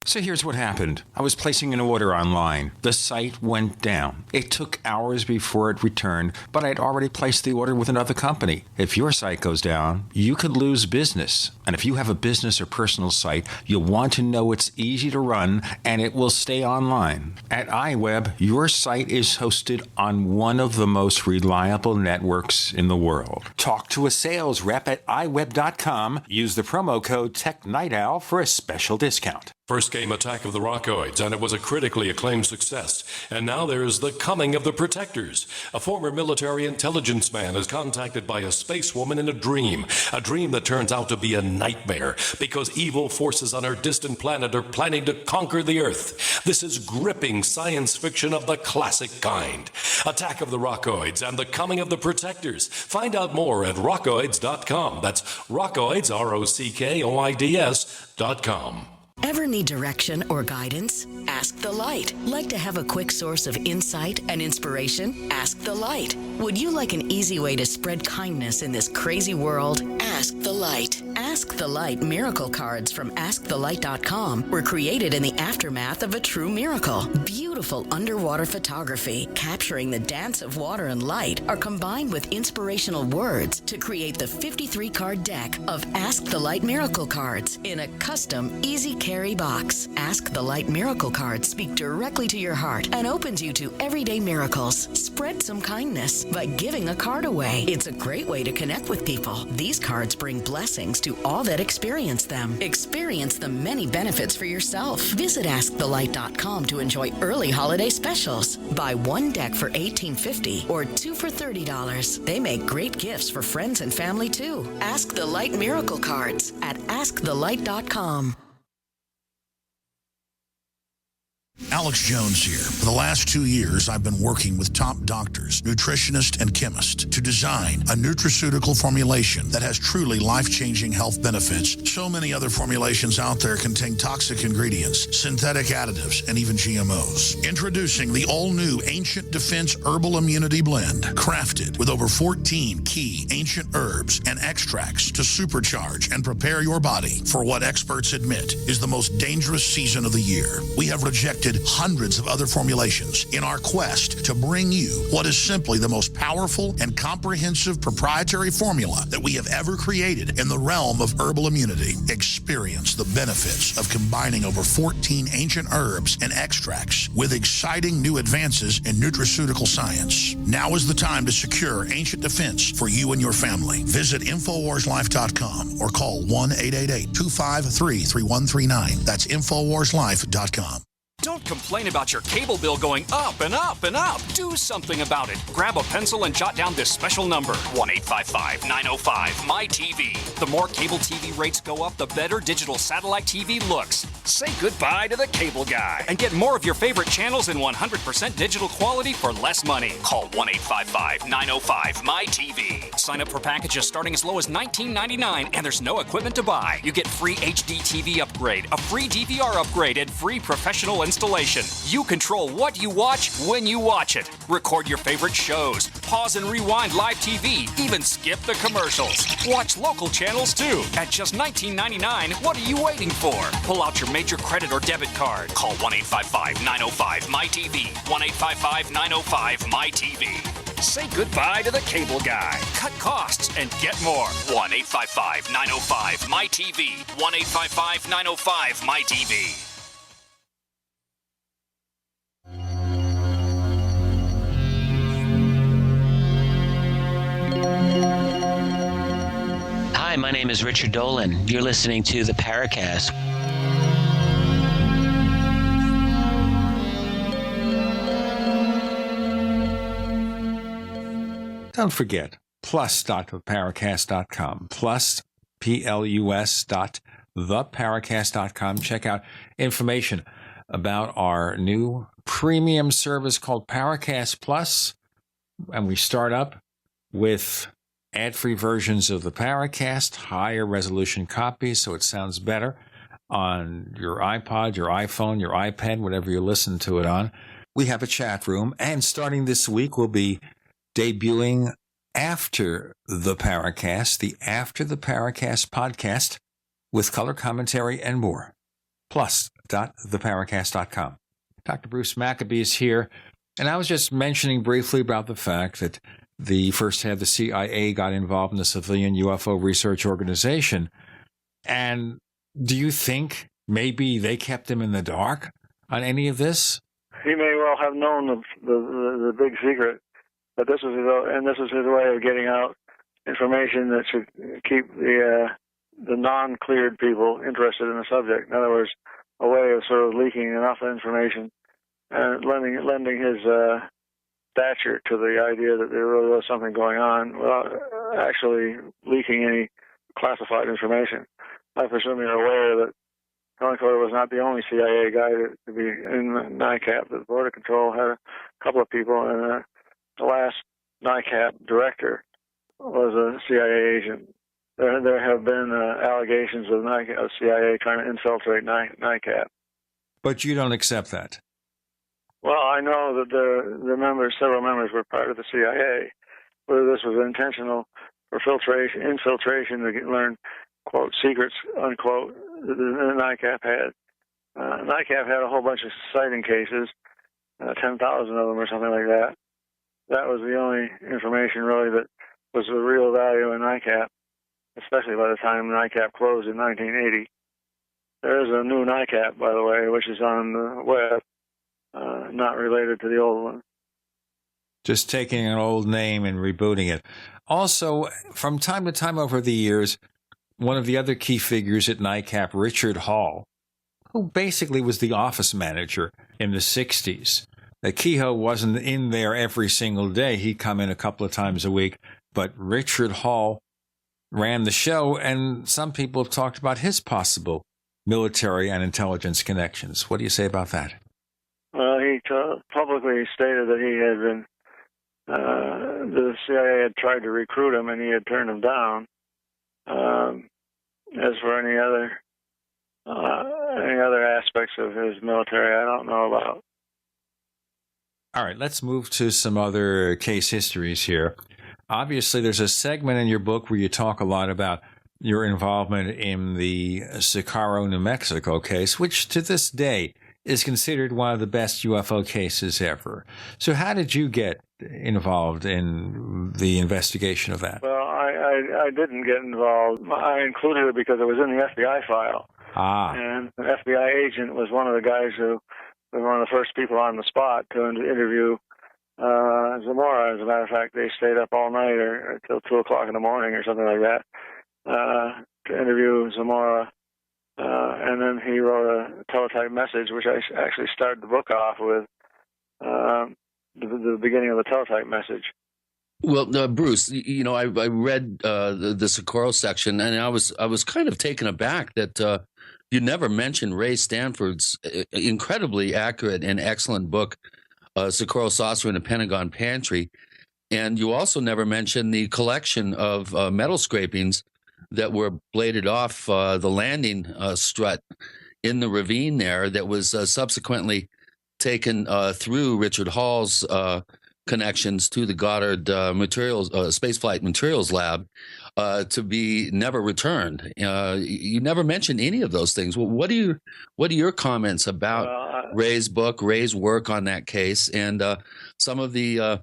So here's what happened. I was placing an order online. The site went down. It took hours before it returned, but I'd already placed the order with another company. If your site goes down, you could lose business. And if you have a business or personal site, you'll want to know it's easy to run and it will stay online. At iWeb, your site is hosted on one of the most reliable networks in the world. Talk to a sales rep at iWeb.com. Use the promo code TechNightOwl for a special discount. First came Attack of the Rockoids, and it was a critically acclaimed success. And now there's The Coming of the Protectors. A former military intelligence man is contacted by a space woman in a dream that turns out to be a nightmare because evil forces on her distant planet are planning to conquer the Earth. This is gripping science fiction of the classic kind. Attack of the Rockoids and The Coming of the Protectors. Find out more at rockoids.com. That's Rockoids, ROCKOIDS.com. Ever need direction or guidance? Ask the Light. Like to have a quick source of insight and inspiration? Ask the Light. Would you like an easy way to spread kindness in this crazy world? Ask the Light. Ask the Light miracle cards from AskTheLight.com were created in the aftermath of a true miracle. Beautiful underwater photography capturing the dance of water and light are combined with inspirational words to create the 53-card deck of Ask the Light miracle cards in a custom, easy carry box. Ask the Light miracle cards speak directly to your heart and opens you to everyday miracles. Spread some kindness by giving a card away. It's a great way to connect with people. These cards bring blessings to all that experience them. Experience the many benefits for yourself. Visit AskTheLight.com to enjoy early holiday specials. Buy one deck for $18.50 or two for $30. They make great gifts for friends and family too. Ask the Light miracle cards at AskTheLight.com. Alex Jones here. For the last 2 years, I've been working with top doctors, nutritionists, and chemists to design a nutraceutical formulation that has truly life-changing health benefits. So many other formulations out there contain toxic ingredients, synthetic additives, and even GMOs. Introducing the all-new Ancient Defense Herbal Immunity Blend, crafted with over 14 key ancient herbs and extracts to supercharge and prepare your body for what experts admit is the most dangerous season of the year. We have rejected hundreds of other formulations in our quest to bring you what is simply the most powerful and comprehensive proprietary formula that we have ever created in the realm of herbal immunity. Experience the benefits of combining over 14 ancient herbs and extracts with exciting new advances in nutraceutical science. Now is the time to secure Ancient Defense for you and your family. Visit InfoWarsLife.com or call 1-888-253-3139. That's InfoWarsLife.com. Don't Complain about your cable bill going up and up and up. Do something about it. Grab a pencil and jot down this special number, 1-855-905-MY-TV. The more cable TV rates go up, the better digital satellite TV looks. Say goodbye to the cable guy and get more of your favorite channels in 100% digital quality for less money. Call 1-855-905-MY-TV. Sign up for packages starting as low as $19.99, and there's no equipment to buy. You get free HD TV upgrade, a free DVR upgrade, and free professional installation. You control what you watch when you watch it. Record your favorite shows, pause and rewind live TV, even skip the commercials. Watch local channels too. At just $19.99, what are you waiting for? Pull out your major credit or debit card. Call 1-855-905-MY-TV. 1-855-905-MY-TV. Say goodbye to the cable guy. Cut costs and get more. 1-855-905-MY-TV. 1-855-905-MY-TV. Hi, my name is Richard Dolan. You're listening to the Paracast. Don't forget, plus.theparacast.com, plus, plus.theparacast.com. Check out information about our new premium service called Paracast Plus, and we start up with ad-free versions of the Paracast, higher resolution copies, so it sounds better on your iPod, your iPhone, your iPad, whatever you listen to it on. We have a chat room, and starting this week, we'll be debuting After the Paracast, the After the Paracast podcast with color commentary and more. Plus.theparacast.com. Dr. Bruce Maccabee is here, and I was just mentioning briefly about the fact that the first head of the CIA got involved in the civilian UFO research organization. And do you think maybe they kept him in the dark on any of this? He may well have known the big secret, but this was his way of getting out information that should keep the non-cleared people interested in the subject. In other words, a way of sort of leaking enough information and lending his stature to the idea that there really was something going on without actually leaking any classified information. I presume you're aware that Concord was not the only CIA guy to be in NICAP. The Border Control had a couple of people, and the last NICAP director was a CIA agent. There have been allegations of CIA trying to infiltrate NICAP. But you don't accept that? Well, I know that several members were part of the CIA. Whether this was intentional or infiltration to learn, quote, secrets, unquote, the NICAP had. NICAP had a whole bunch of sighting cases, 10,000 of them or something like that. That was the only information really that was of real value in NICAP, especially by the time NICAP closed in 1980. There is a new NICAP, by the way, which is on the web, not related to the old one. Just taking an old name and rebooting it. Also, from time to time over the years, one of the other key figures at NICAP, Richard Hall, who basically was the office manager in the 60s. Kehoe wasn't in there every single day. He'd come in a couple of times a week, but Richard Hall ran the show, and some people talked about his possible military and intelligence connections. What do you say about that? Well, he publicly stated that he had been, the CIA had tried to recruit him and he had turned him down. As for any other aspects of his military, I don't know about. All right, let's move to some other case histories here. Obviously, there's a segment in your book where you talk a lot about your involvement in the Sicario, New Mexico case, which to this day is considered one of the best UFO cases ever. So how did you get involved in the investigation of that? Well, I didn't get involved. I included it because it was in the FBI file. And an FBI agent was one of the guys who was one of the first people on the spot to interview Zamora. As a matter of fact, they stayed up all night or till 2 o'clock in the morning or something like that to interview Zamora And then he wrote a teletype message, which I actually started the book off with the beginning of the teletype message. Well, Bruce, I read the Socorro section, and I was kind of taken aback that you never mentioned Ray Stanford's incredibly accurate and excellent book, Socorro Saucer in the Pentagon Pantry. And you also never mentioned the collection of metal scrapings that were bladed off the landing strut in the ravine there that was subsequently taken through Richard Hall's connections to the Goddard Spaceflight Materials Lab to be never returned. You never mentioned any of those things. Well, what are your comments about Ray's book, Ray's work on that case, and some of the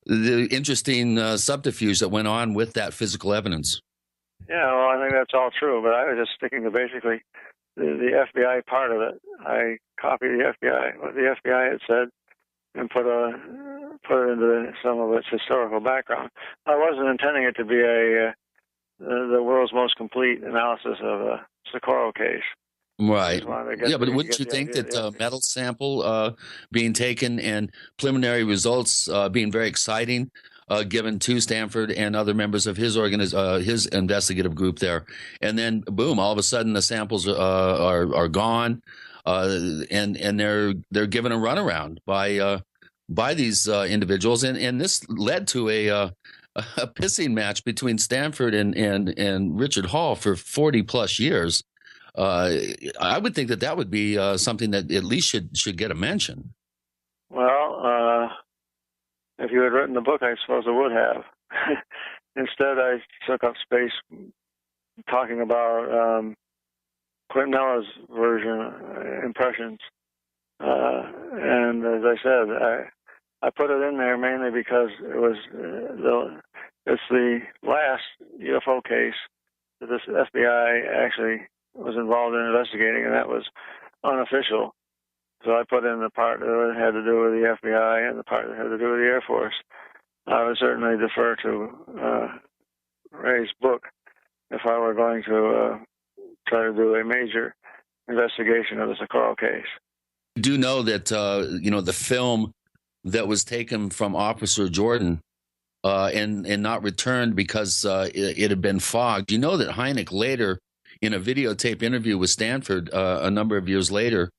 interesting subterfuge that went on with that physical evidence? Yeah, well, I think that's all true, but I was just sticking to basically the FBI part of it. I copied the FBI, what the FBI had said, and put it into some of its historical background. I wasn't intending it to be the world's most complete analysis of a Socorro case. Right. Yeah, but wouldn't you think that metal sample being taken and preliminary results being very exciting, given to Stanford and other members of his his investigative group there, and then boom, all of a sudden the samples are gone, and they're given a runaround by these individuals, and this led to a pissing match between Stanford and Richard Hall for 40 plus years. I would think that would be something that at least should get a mention. Well, if you had written the book, I suppose it would have. Instead, I took up space talking about Quintella's version, impressions. And as I said, I put it in there mainly because it was it's the last UFO case that this FBI actually was involved in investigating, and that was unofficial. So I put in the part that had to do with the FBI and the part that had to do with the Air Force. I would certainly defer to Ray's book if I were going to try to do a major investigation of the Socorro case. You do know that the film that was taken from Officer Jordan and not returned because it had been fogged. You know that Hynek later, in a videotape interview with Stanford a number of years later,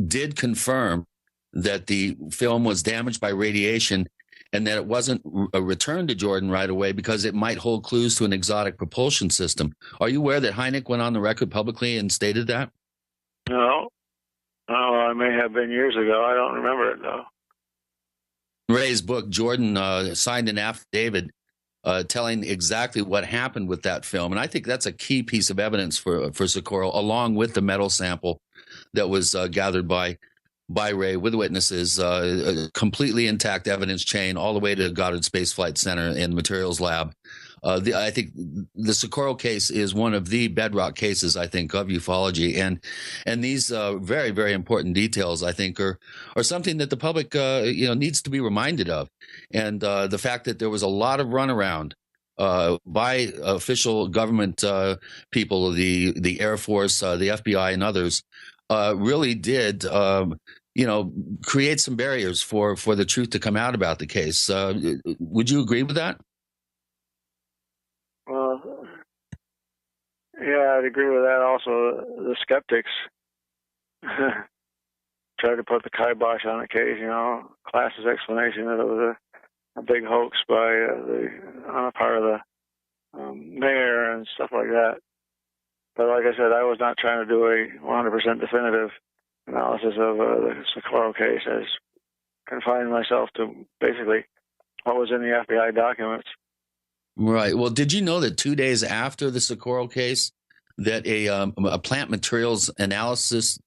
did confirm that the film was damaged by radiation and that it wasn't returned to Jordan right away because it might hold clues to an exotic propulsion system. Are you aware that Hynek went on the record publicly and stated that? No. Oh, I may have been years ago. I don't remember it, though. Ray's book, Jordan signed an affidavit telling exactly what happened with that film. And I think that's a key piece of evidence for Socorro, along with the metal sample that was gathered by Ray with witnesses, a completely intact evidence chain all the way to Goddard Space Flight Center and Materials Lab. I think the Socorro case is one of the bedrock cases, I think, of ufology, and these very, very important details, I think, are something that the public needs to be reminded of, and the fact that there was a lot of runaround by official government people, the Air Force, the FBI, and others, really did create some barriers for the truth to come out about the case. Would you agree with that? Well, yeah, I'd agree with that. Also, the skeptics tried to put the kibosh on the case, class's explanation that it was a big hoax on the part of the mayor and stuff like that. But like I said, I was not trying to do a 100% definitive analysis of the Socorro case. I was confining myself to basically what was in the FBI documents. Right. Well, did you know that 2 days after the Socorro case, that a plant materials analysis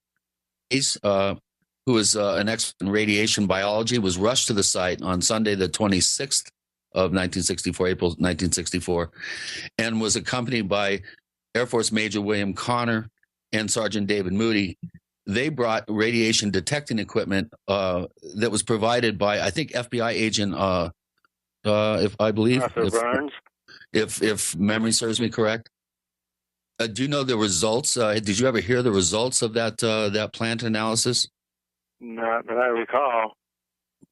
case, who is an expert in radiation biology, was rushed to the site on Sunday, the 26th of 1964, April 1964, and was accompanied by Air Force Major William Connor and Sergeant David Moody. They brought radiation detecting equipment that was provided by, I think, FBI agent, if I believe, Arthur Burns. If memory serves me correct. Do you know the results? Did you ever hear the results of that plant analysis? Not that I recall.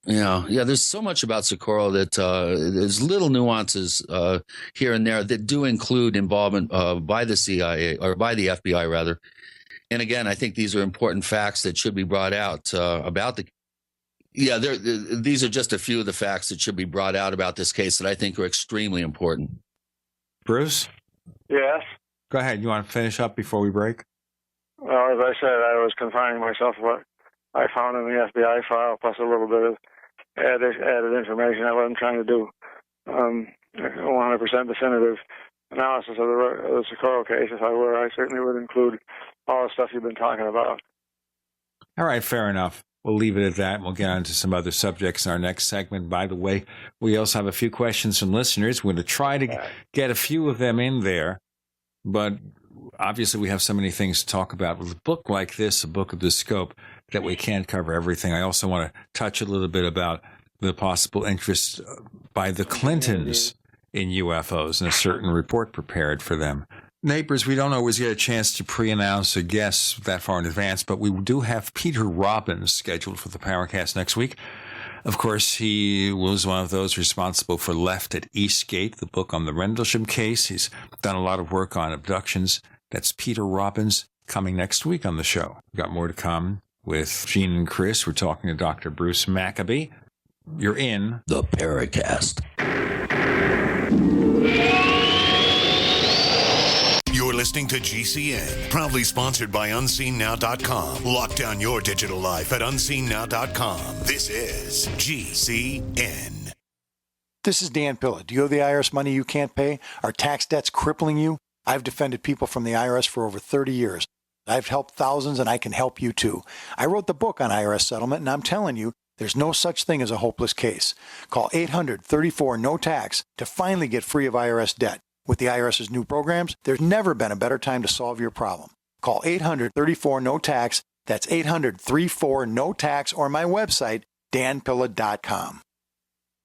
Yeah. There's so much about Socorro that there's little nuances here and there that do include involvement by the CIA or by the FBI rather. And again, I think these are important facts that should be brought out about the. Yeah, these are just a few of the facts that should be brought out about this case that I think are extremely important. Bruce? Yes. Go ahead. You want to finish up before we break? Well, as I said, I was confining myself to what I found in the FBI file, plus a little bit of added information. I wasn't trying to do 100% definitive analysis of the Socorro case. If I were, I certainly would include all the stuff you've been talking about. All right, fair enough. We'll leave it at that, and we'll get on to some other subjects in our next segment. By the way, we also have a few questions from listeners. We're going to try to get a few of them in there, but obviously we have so many things to talk about. With a book like this, a book of this scope, that we can't cover everything. I also want to touch a little bit about the possible interest by the Clintons in UFOs and a certain report prepared for them. Neighbors, we don't always get a chance to pre-announce a guest that far in advance, but we do have Peter Robbins scheduled for the Paracast next week. Of course, he was one of those responsible for Left at Eastgate, the book on the Rendlesham case. He's done a lot of work on abductions. That's Peter Robbins coming next week on the show. We've got more to come with Gene and Chris. We're talking to Dr. Bruce Maccabee. You're in the Paracast. You're listening to GCN, proudly sponsored by UnseenNow.com. Lock down your digital life at UnseenNow.com. This is GCN. This is Dan Pilla. Do you owe the IRS money you can't pay? Are tax debts crippling you? I've defended people from the IRS for over 30 years. I've helped thousands, and I can help you too. I wrote the book on IRS settlement, and I'm telling you, there's no such thing as a hopeless case. Call 800-34-NO-TAX to finally get free of IRS debt. With the IRS's new programs, there's never been a better time to solve your problem. Call 800-34-NO-TAX. That's 800-34-NO-TAX, or my website, danpilla.com.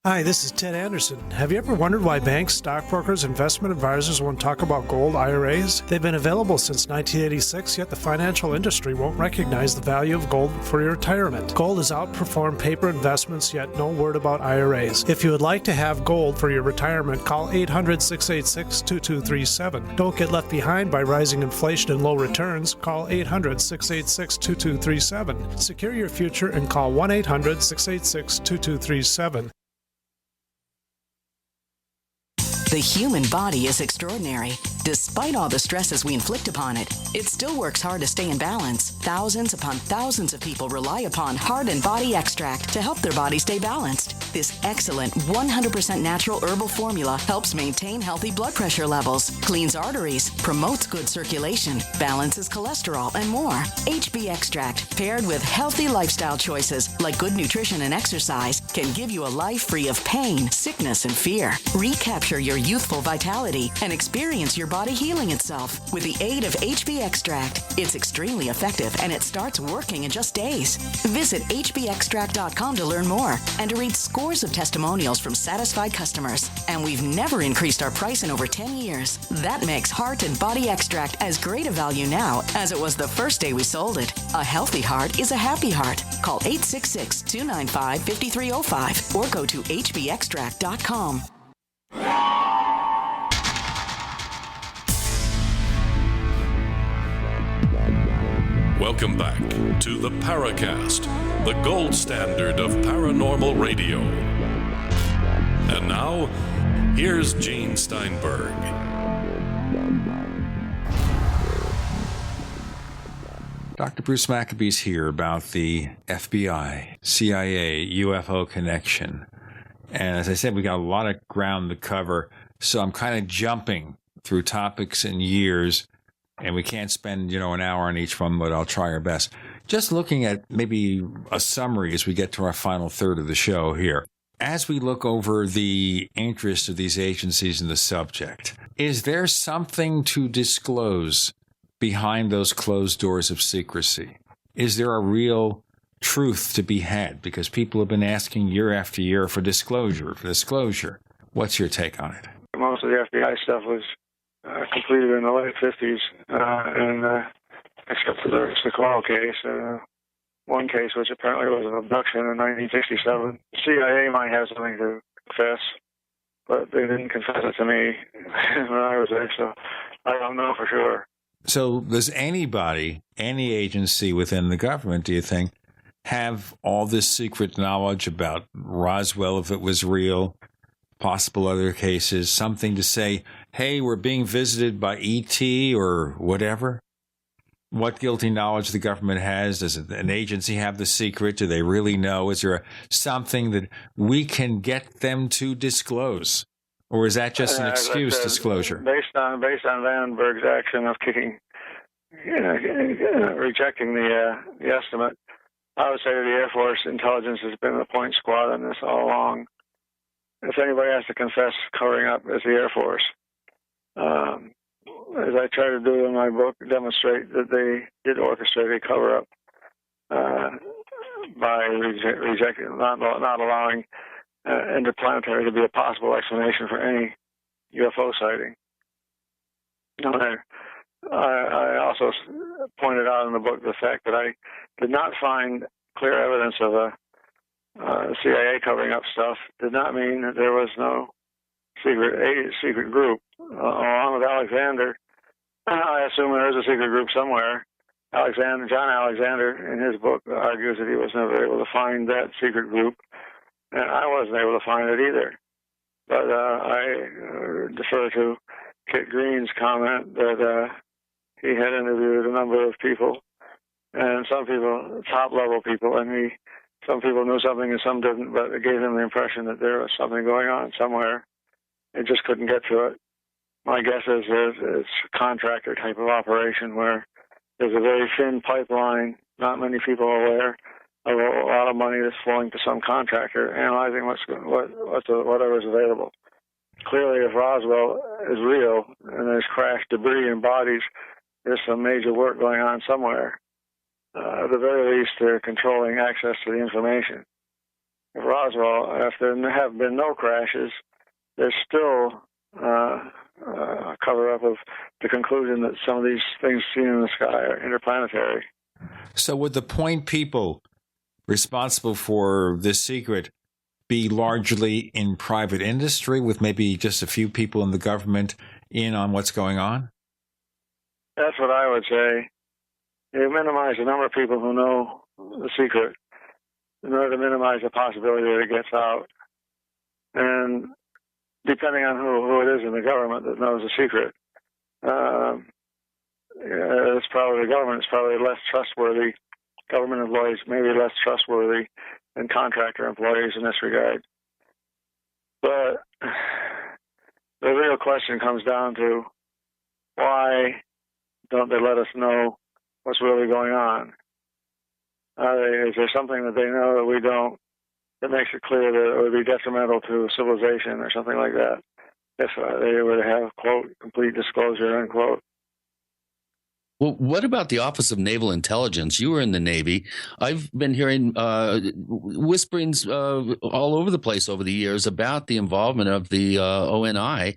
Hi, this is Ted Anderson. Have you ever wondered why banks, stockbrokers, investment advisors won't talk about gold IRAs? They've been available since 1986, yet the financial industry won't recognize the value of gold for your retirement. Gold has outperformed paper investments, yet no word about IRAs. If you would like to have gold for your retirement, call 800-686-2237. Don't get left behind by rising inflation and low returns. Call 800-686-2237. Secure your future and call 1-800-686-2237. The human body is extraordinary. Despite all the stresses we inflict upon it, it still works hard to stay in balance. Thousands upon thousands of people rely upon Heart and Body Extract to help their body stay balanced. This excellent 100% natural herbal formula helps maintain healthy blood pressure levels, cleans arteries, promotes good circulation, balances cholesterol, and more. HB Extract, paired with healthy lifestyle choices like good nutrition and exercise, can give you a life free of pain, sickness, and fear. Recapture your youthful vitality and experience your body healing itself with the aid of HB Extract. It's extremely effective, and it starts working in just days. Visit hbextract.com to learn more and to read scores of testimonials from satisfied customers. And we've never increased our price in over 10 years. That makes Heart and Body Extract as great a value now as it was the first day we sold it. A healthy heart is a happy heart. Call 866-295-5305 or go to hbextract.com. Welcome back to the Paracast, the gold standard of paranormal radio. And now, here's Gene Steinberg. Dr. Bruce Maccabee's here about the FBI-CIA-UFO Connection. And as I said, we got a lot of ground to cover, so I'm kind of jumping through topics and years, and we can't spend, an hour on each one, but I'll try our best. Just looking at maybe a summary as we get to our final third of the show here. As we look over the interest of these agencies in the subject, is there something to disclose behind those closed doors of secrecy? Is there a real truth to be had? Because people have been asking year after year for disclosure. What's your take on it? Most of the FBI stuff was completed in the late 50s, and except for the Sequoia case. One case, which apparently was an abduction in 1967. The CIA might have something to confess, but they didn't confess it to me when I was there, so I don't know for sure. So does anybody, any agency within the government, do you think, have all this secret knowledge about Roswell, if it was real, possible other cases, something to say, hey, we're being visited by ET or whatever? What guilty knowledge the government has? Does an agency have the secret? Do they really know? Is there something that we can get them to disclose? Or is that just an excuse disclosure? Based on Vandenberg's action of rejecting the estimate, I would say that the Air Force intelligence has been the point squad on this all along. If anybody has to confess covering up, it's the Air Force. As I try to do in my book, demonstrate that they did orchestrate a cover-up by rejecting, not allowing interplanetary to be a possible explanation for any UFO sighting. I also pointed out in the book the fact that I did not find clear evidence of a CIA covering up stuff. Did not mean that there was no secret group. Along with Alexander, I assume there is a secret group somewhere. John Alexander, in his book, argues that he was never able to find that secret group, and I wasn't able to find it either. But I defer to Kit Green's comment that he had interviewed a number of people, and some people, top-level people, and some people knew something and some didn't, but it gave him the impression that there was something going on somewhere. It just couldn't get to it. My guess is it's a contractor type of operation where there's a very thin pipeline, not many people are aware of a lot of money that's flowing to some contractor, analyzing whatever's available. Clearly, if Roswell is real and there's crashed debris and bodies, there's some major work going on somewhere. At the very least, they're controlling access to the information. If Roswell, if there have been no crashes, there's still a cover-up of the conclusion that some of these things seen in the sky are interplanetary. So would the point people responsible for this secret be largely in private industry with maybe just a few people in the government in on what's going on? That's what I would say. You minimize the number of people who know the secret in order to minimize the possibility that it gets out. And depending on who it is in the government that knows the secret, it's probably the government is probably less trustworthy. Government employees may be less trustworthy than contractor employees in this regard. But the real question comes down to why don't they let us know what's really going on? Is there something that they know that we don't that makes it clear that it would be detrimental to civilization or something like that if they were to have, quote, complete disclosure, unquote? Well, what about the Office of Naval Intelligence? You were in the Navy. I've been hearing whisperings all over the place over the years about the involvement of the ONI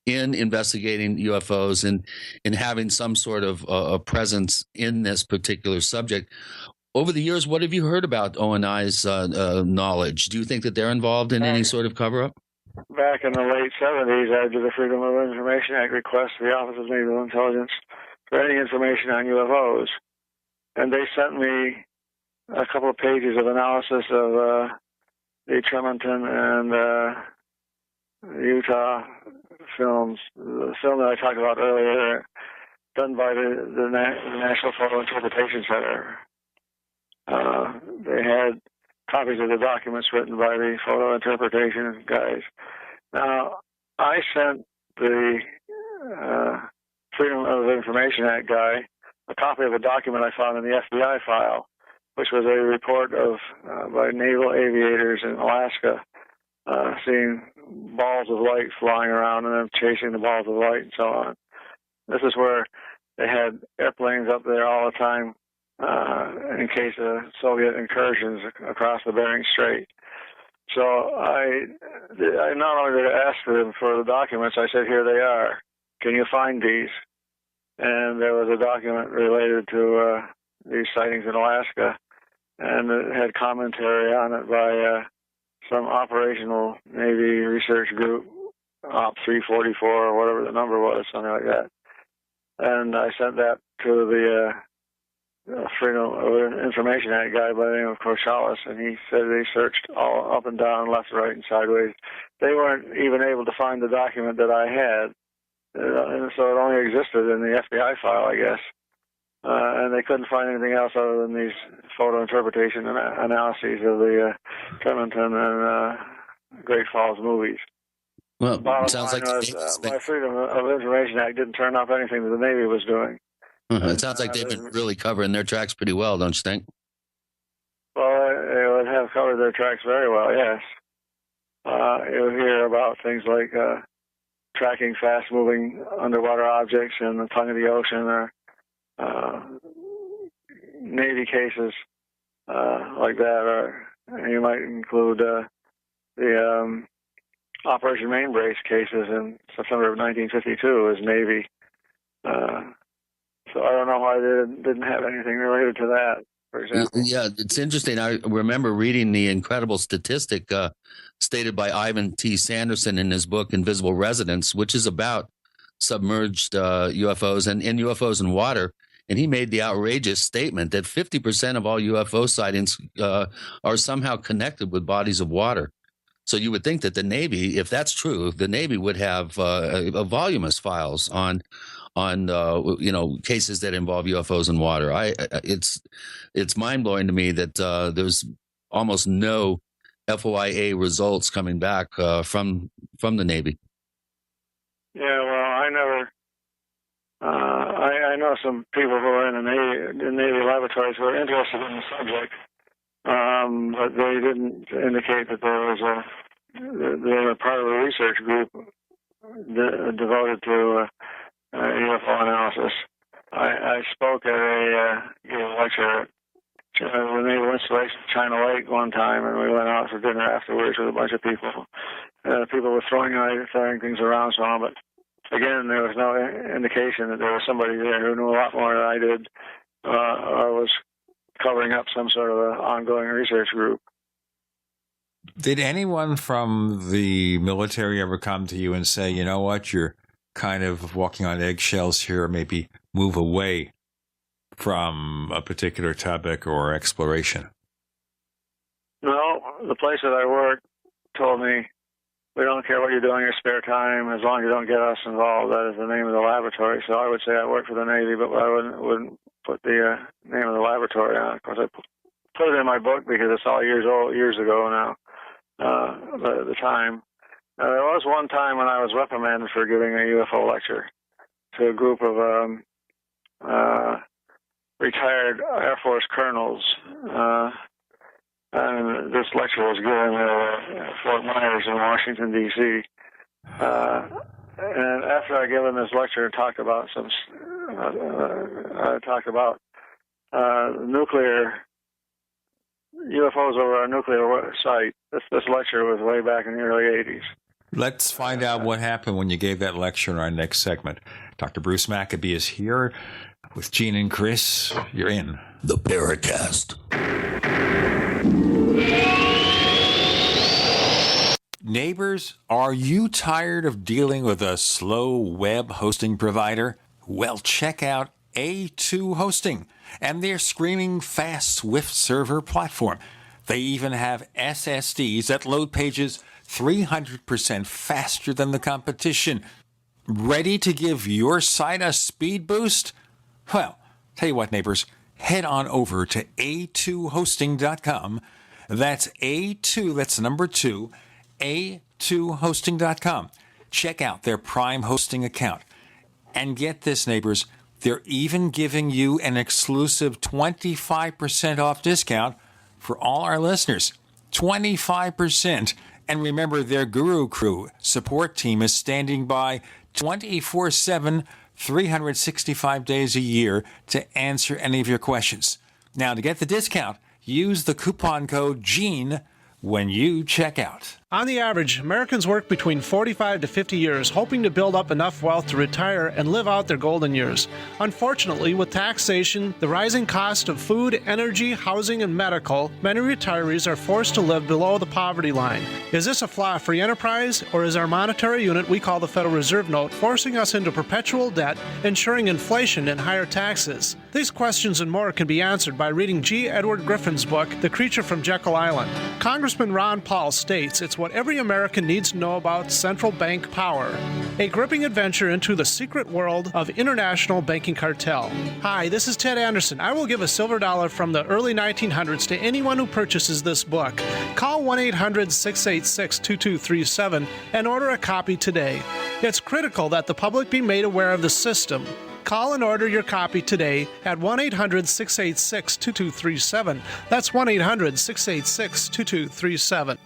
in investigating UFOs and in having some sort of a presence in this particular subject. Over the years, what have you heard about ONI's knowledge? Do you think that they're involved in any sort of cover-up? Back in the late 70s, I did a Freedom of Information Act request to the Office of Naval Intelligence for any information on UFOs. And they sent me a couple of pages of analysis of the Tremonton and Utah films. The film that I talked about earlier, done by the National Photo Interpretation Center. They had copies of the documents written by the photo interpretation guys. Now, I sent the Freedom of Information Act guy a copy of a document I found in the FBI file, which was a report of by naval aviators in Alaska seeing balls of light flying around and then chasing the balls of light and so on. This is where they had airplanes up there all the time in case of Soviet incursions across the Bering Strait. So I not only did I ask them for the documents, I said, here they are. can you find these? And there was a document related to these sightings in Alaska, and it had commentary on it by some operational Navy research group, Op 344 or whatever the number was, something like that. And I sent that to the Freedom of Information Act guy by the name of Corchalis, and he said they searched all up and down, left, right, and sideways. They weren't even able to find the document that I had, and so it only existed in the FBI file, I guess. And they couldn't find anything else other than these photo interpretation and analyses of the Clementon and Great Falls movies. Well, Bottom sounds line like was, my Freedom of Information Act didn't turn up anything that the Navy was doing. It sounds like they've been really covering their tracks pretty well, don't you think? Well, they would have covered their tracks very well, yes. You would hear about things like tracking fast-moving underwater objects in the tongue of the ocean, or Navy cases like that, or you might include the Operation Mainbrace cases in September of 1952 as Navy. So I don't know why they didn't have anything related to that, for example. Yeah, it's interesting. I remember reading the incredible statistic stated by Ivan T. Sanderson in his book Invisible Residents, which is about submerged UFOs and UFOs in water. And he made the outrageous statement that 50% of all UFO sightings are somehow connected with bodies of water. So you would think that the Navy, if that's true, the Navy would have a voluminous files on cases that involve UFOs in water. It's mind blowing to me that there's almost no FOIA results coming back from the Navy. Yeah, well, I never. I know some people who are in the Navy laboratories who are interested in the subject, but they didn't indicate that they were part of a research group devoted to UFO analysis. I spoke at a lecture at the Naval Installation at China Lake one time, and we went out for dinner afterwards with a bunch of people. People were throwing things around, so on, but again, there was no indication that there was somebody there who knew a lot more than I did, or was covering up some sort of an ongoing research group. Did anyone from the military ever come to you and say, you know what, you're kind of walking on eggshells here, maybe move away from a particular topic or exploration? No, the place that I work told me, we don't care what you're doing in your spare time, as long as you don't get us involved. That is the name of the laboratory. So I would say I work for the Navy, but I wouldn't put the name of the laboratory on. Of course, I put it in my book because it's all years ago now, at the time. There was one time when I was reprimanded for giving a UFO lecture to a group of retired Air Force colonels. And this lecture was given at Fort Myers in Washington, D.C. And after I given this lecture and talked about nuclear UFOs over a nuclear site, this lecture was way back in the early 80s. Let's find out what happened when you gave that lecture in our next segment. Dr. Bruce Maccabee is here with Gene and Chris. You're in the Paracast. Neighbors, are you tired of dealing with a slow web hosting provider? Well, check out A2 Hosting and their screaming fast Swift server platform. They even have SSDs that load pages 300% faster than the competition. Ready to give your site a speed boost? Well, tell you what, neighbors, head on over to a2hosting.com. That's A2, that's number 2, a2hosting.com. Check out their Prime hosting account. And get this, neighbors, they're even giving you an exclusive 25% off discount for all our listeners. 25%. And remember, their Guru Crew support team is standing by 24/7, 365 days a year to answer any of your questions. Now, to get the discount, use the coupon code GENE when you check out. On the average, Americans work between 45 to 50 years, hoping to build up enough wealth to retire and live out their golden years. Unfortunately, with taxation, the rising cost of food, energy, housing, and medical, many retirees are forced to live below the poverty line. Is this a flaw free enterprise, or is our monetary unit we call the Federal Reserve Note forcing us into perpetual debt, ensuring inflation and higher taxes? These questions and more can be answered by reading G. Edward Griffin's book, The Creature from Jekyll Island. Congressman Ron Paul states it's what every American needs to know about central bank power. A gripping adventure into the secret world of international banking cartel. Hi, this is Ted Anderson. I will give a silver dollar from the early 1900s to anyone who purchases this book. Call 1-800-686-2237 and order a copy today. It's critical that the public be made aware of the system. Call and order your copy today at 1-800-686-2237. That's 1-800-686-2237.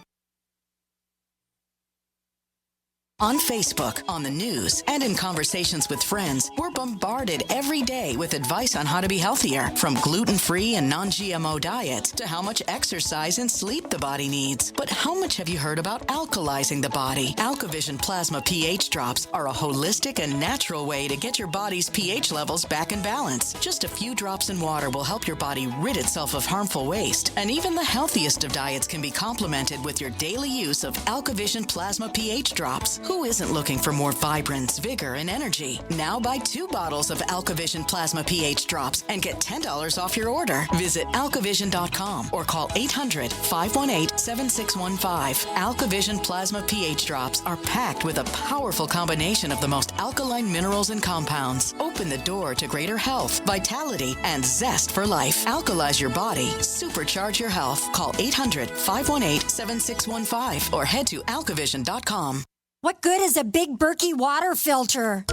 On Facebook, on the news, and in conversations with friends, we're bombarded every day with advice on how to be healthier, from gluten-free and non-GMO diets to how much exercise and sleep the body needs. But how much have you heard about alkalizing the body? AlkaVision Plasma pH drops are a holistic and natural way to get your body's pH levels back in balance. Just a few drops in water will help your body rid itself of harmful waste. And even the healthiest of diets can be complemented with your daily use of AlkaVision Plasma pH drops. Who isn't looking for more vibrance, vigor, and energy? Now buy 2 bottles of AlkaVision Plasma pH drops and get $10 off your order. Visit alkavision.com or call 800-518-7615. AlkaVision Plasma pH drops are packed with a powerful combination of the most alkaline minerals and compounds. Open the door to greater health, vitality, and zest for life. Alkalize your body. Supercharge your health. Call 800-518-7615 or head to alkavision.com. What good is a Big Berkey water filter?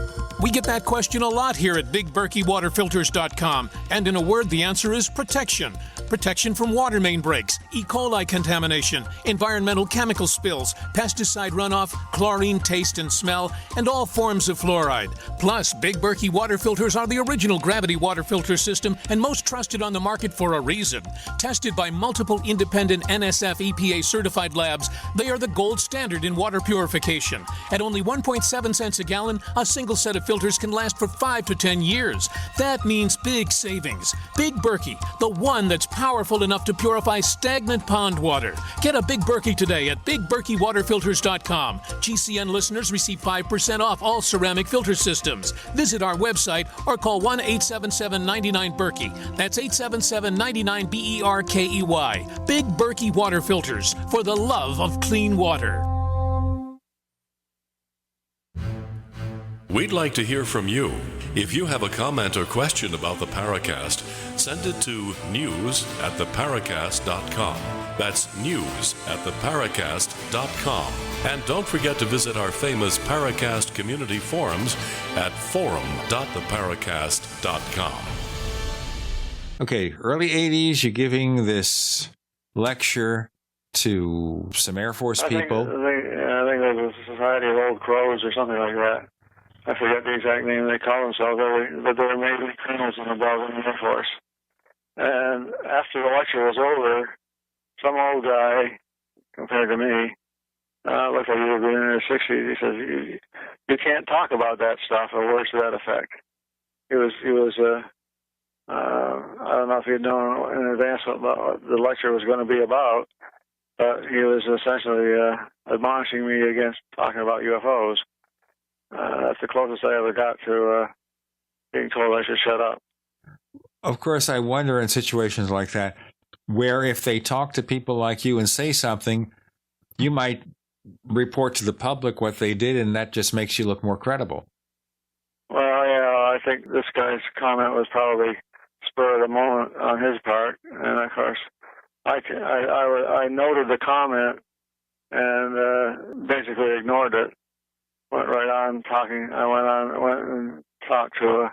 We get that question a lot here at BigBerkeyWaterFilters.com, and in a word, the answer is protection. Protection from water main breaks, E. coli contamination, environmental chemical spills, pesticide runoff, chlorine taste and smell, and all forms of fluoride. Plus, Big Berkey water filters are the original gravity water filter system and most trusted on the market for a reason. Tested by multiple independent NSF EPA certified labs, they are the gold standard in water purification. At only 1.7 cents a gallon, a single set of filters can last for 5 to 10 years. That means big savings. Big Berkey, the one that's powerful enough to purify stagnant pond water. Get a Big Berkey today at BigBerkeyWaterFilters.com. GCN listeners receive 5% off all ceramic filter systems. Visit our website or call 1-877-99-BERKEY. That's 877-99-BERKEY. Big Berkey Water Filters, for the love of clean water. We'd like to hear from you. If you have a comment or question about the Paracast, send it to news@theparacast.com. That's news@theparacast.com. And don't forget to visit our famous Paracast community forums at forum.theparacast.com. Okay, early 80s, you're giving this lecture to some Air Force people. I think it was a Society of Old Crows or something like that. I forget the exact name they call themselves, but they were mainly colonels and above in the Air Force. And after the lecture was over, some old guy, compared to me, looked like he would be in his 60s. He says, "You can't talk about that stuff," or words to that effect. He was. I don't know if he'd known in advance what the lecture was going to be about, but he was essentially admonishing me against talking about UFOs. That's the closest I ever got to being told I should shut up. Of course, I wonder in situations like that, where if they talk to people like you and say something, you might report to the public what they did, and that just makes you look more credible. Well, yeah, I think this guy's comment was probably spur of the moment on his part, and of course, I noted the comment and basically ignored it. Went right on talking. I went and talked to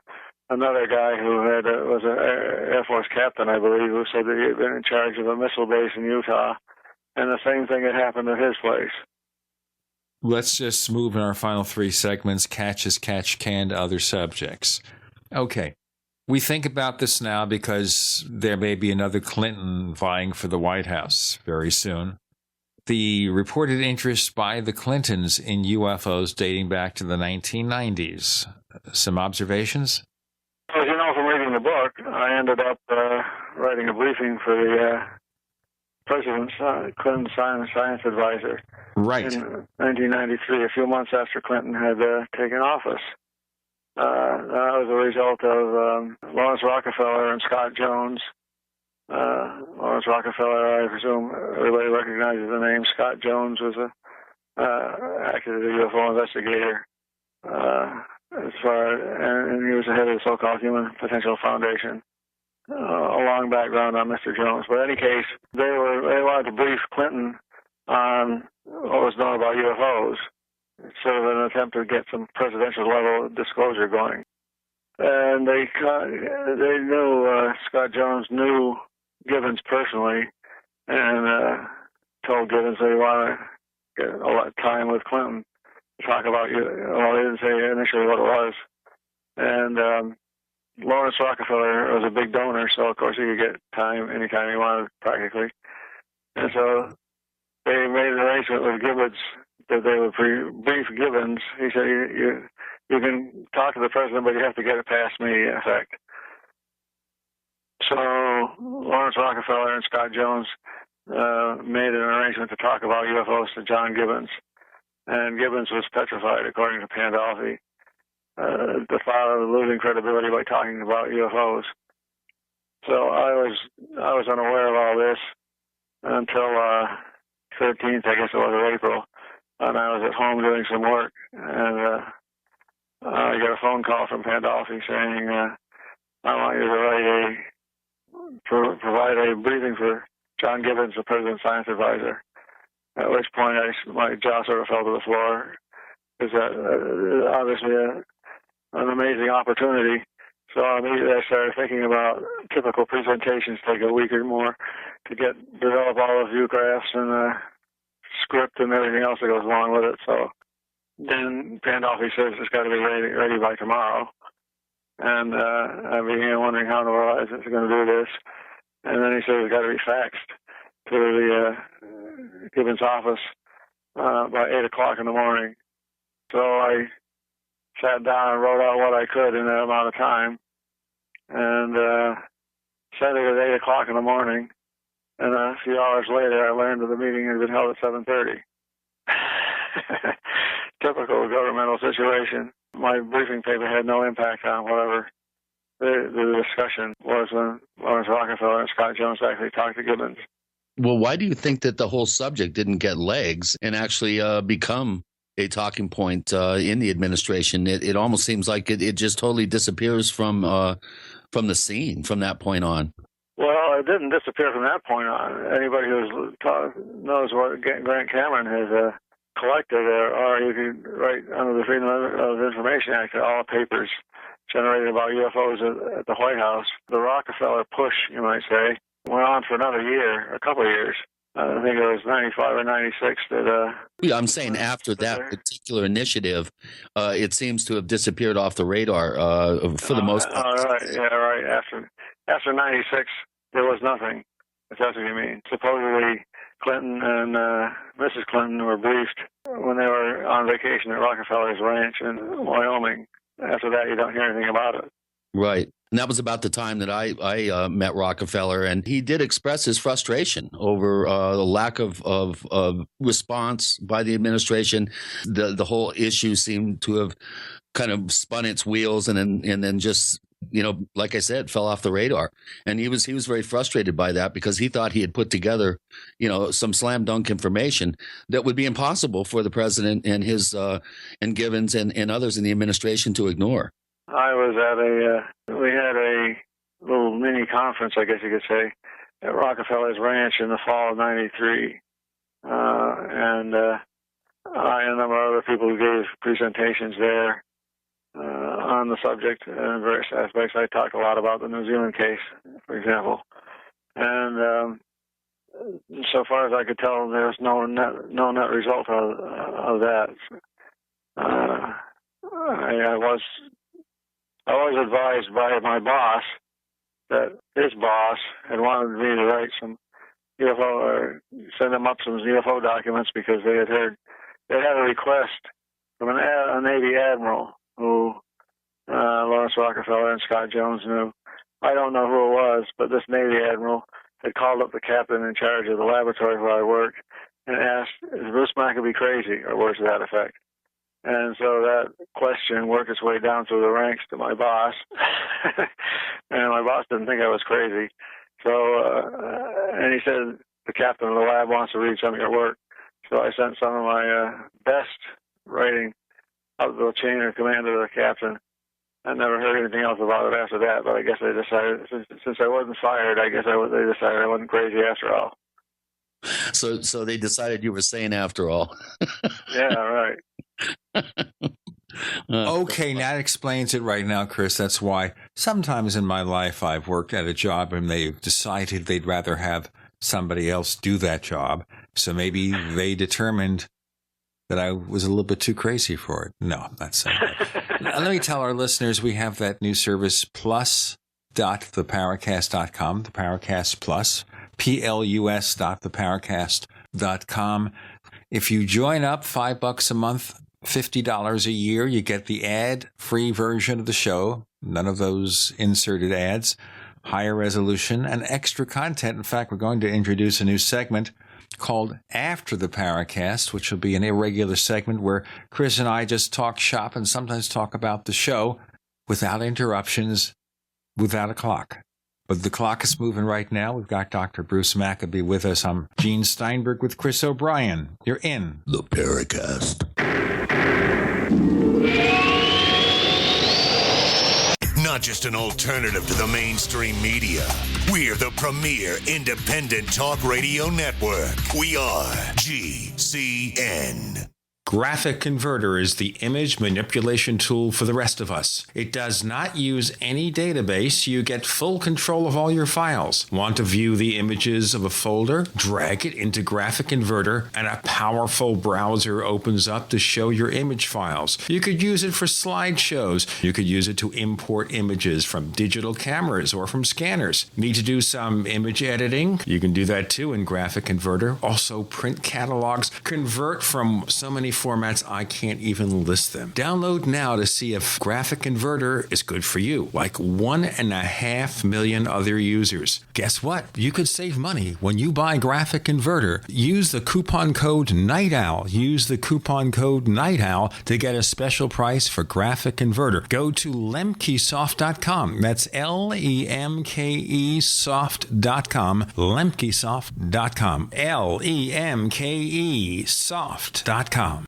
another guy who was an Air Force captain, I believe, who said that he had been in charge of a missile base in Utah, and the same thing had happened at his place. Let's just move in our final 3 segments, catch as catch can, to other subjects. Okay. We think about this now because there may be another Clinton vying for the White House very soon. the reported interest by the Clintons in UFOs dating back to the 1990s. Some observations? As you know from reading the book, I ended up writing a briefing for the President's Clinton science advisor. Right. In 1993, a few months after Clinton had taken office. That was a result of Lawrence Rockefeller and Scott Jones. Lawrence Rockefeller, I presume everybody recognizes the name. Scott Jones was acted as a UFO investigator. And he was the head of the so-called Human Potential Foundation. A long background on Mr. Jones. But in any case, they wanted to brief Clinton on what was known about UFOs, sort of an attempt to get some presidential level disclosure going. And they knew Scott Jones knew Gibbons personally, and told Gibbons they want to get a lot of time with Clinton to talk about well, they didn't say initially what it was. And Lawrence Rockefeller was a big donor, so of course he could get time anytime he wanted, practically. And so they made an arrangement with Gibbons that they would brief Gibbons. He said, you can talk to the president, but you have to get it past me, in effect. So Lawrence Rockefeller and Scott Jones made an arrangement to talk about UFOs to John Gibbons. And Gibbons was petrified, according to Pandolfi. The thought of losing credibility by talking about UFOs. So I was unaware of all this until 13th, I guess it was, of April, and I was at home doing some work, and I got a phone call from Pandolfi saying, I want you to provide a briefing for John Gibbons, the President's science advisor. At which point my jaw sort of fell to the floor. It's obviously an amazing opportunity. So immediately I started thinking about typical presentations take a week or more to develop all the view graphs and script and everything else that goes along with it. So then Pandolfi says it's got to be ready by tomorrow. And I began wondering how in the world I was going to do this. And then he said it's got to be faxed to the Gibbons office by 8 o'clock in the morning. So I sat down and wrote out what I could in that amount of time, and sent it at 8 o'clock in the morning. And a few hours later, I learned that the meeting had been held at 7:30. Typical governmental situation. My briefing paper had no impact on whatever the discussion was when Lawrence Rockefeller and Scott Jones actually talked to Gibbons. Well, why do you think that the whole subject didn't get legs and actually become a talking point in the administration? It almost seems like it just totally disappears from the scene from that point on. Well, it didn't disappear from that point on. Anybody who knows what Grant Cameron has collected, or you can write under the Freedom of Information Act, all papers generated about UFOs at the White House. The Rockefeller push, you might say, went on for another year, a couple of years. I think it was 95 or 96 that... Yeah, I'm saying after that particular initiative, it seems to have disappeared off the radar for the most part. Right, yeah, right. After 96, there was nothing, if that's what you mean. Supposedly, Clinton and Mrs. Clinton were briefed when they were on vacation at Rockefeller's ranch in Wyoming. After that, you don't hear anything about it. Right. And that was about the time that I met Rockefeller, and he did express his frustration over the lack of response by the administration. The whole issue seemed to have kind of spun its wheels and then just, like I said, fell off the radar. And he was very frustrated by that because he thought he had put together, some slam dunk information that would be impossible for the president and his and Gibbons and others in the administration to ignore. I was at we had a little mini conference, I guess you could say, at Rockefeller's ranch in the fall of '93. And I and a number of other people who gave presentations there on the subject and various aspects. I talked a lot about the New Zealand case, for example. And so far as I could tell, there was no net result of that. I was advised by my boss that his boss had wanted me to write some UFO, or send them up some UFO documents because they had a request from a Navy admiral who Lawrence Rockefeller and Scott Jones knew. I don't know who it was, but this Navy admiral had called up the captain in charge of the laboratory where I work and asked, "Is Bruce Maccabee crazy?" or words to that effect. And so that question worked its way down through the ranks to my boss. And my boss didn't think I was crazy. So, and he said, "The captain of the lab wants to read some of your work." So I sent some of my best writing up the chain of command to the captain. I never heard anything else about it after that, but I guess they decided, since I wasn't fired, I guess they decided I wasn't crazy after all. So they decided you were sane after all. Yeah, right. Okay, that explains it right now, Chris. That's why sometimes in my life I've worked at a job and they've decided they'd rather have somebody else do that job. So maybe they determined that I was a little bit too crazy for it. No, I'm not saying that. Let me tell our listeners we have that new service, plus.theparacast.com, the Paracast Plus, plus.theparacast.com. If you join up, $5 a month, $50 a year, you get the ad-free version of the show, none of those inserted ads, higher resolution, and extra content. In fact, we're going to introduce a new segment called After the Paracast, which will be an irregular segment where Chris and I just talk shop and sometimes talk about the show without interruptions, without a clock. But the clock is moving right now. We've got Dr. Bruce Maccabee with us. I'm Gene Steinberg with Chris O'Brien. You're in the Paracast. Not just an alternative to the mainstream media. We're the premier independent talk radio network. We are GCN. Graphic Converter is the image manipulation tool for the rest of us. It does not use any database. You get full control of all your files. Want to view the images of a folder? Drag it into Graphic Converter and a powerful browser opens up to show your image files. You could use it for slideshows. You could use it to import images from digital cameras or from scanners. Need to do some image editing? You can do that too in Graphic Converter. Also print catalogs. Convert from so many formats I can't even list them. Download now to see if Graphic Converter is good for you, like 1.5 million other users. Guess what? You could save money when you buy Graphic Converter. Use the coupon code Night Owl. Use the coupon code Night Owl to get a special price for Graphic Converter. Go to lemkesoft.com. That's LEMKEsoft.com. Lemkesoft.com. LEMKEsoft.com.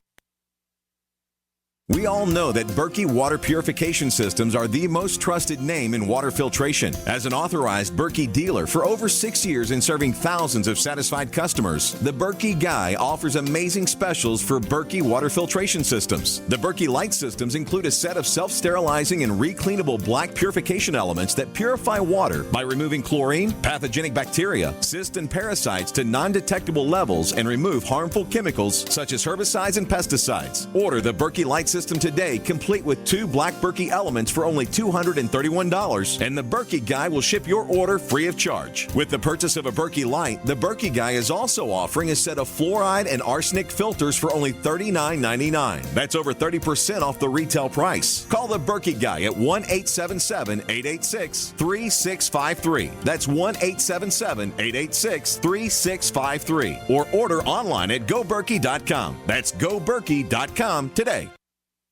We all know that Berkey Water Purification Systems are the most trusted name in water filtration. As an authorized Berkey dealer for over 6 years and serving thousands of satisfied customers, the Berkey Guy offers amazing specials for Berkey water filtration systems. The Berkey Light systems include a set of self-sterilizing and recleanable black purification elements that purify water by removing chlorine, pathogenic bacteria, cysts, and parasites to non-detectable levels and remove harmful chemicals such as herbicides and pesticides. Order the Berkey Light system today, complete with 2 black Berkey elements for only $231, and the Berkey Guy will ship your order free of charge. With the purchase of a Berkey Light, the Berkey Guy is also offering a set of fluoride and arsenic filters for only $39.99. That's over 30% off the retail price. Call the Berkey Guy at 1-877-886-3653. That's 1-877-886-3653. Or order online at goberkey.com. That's goberkey.com today.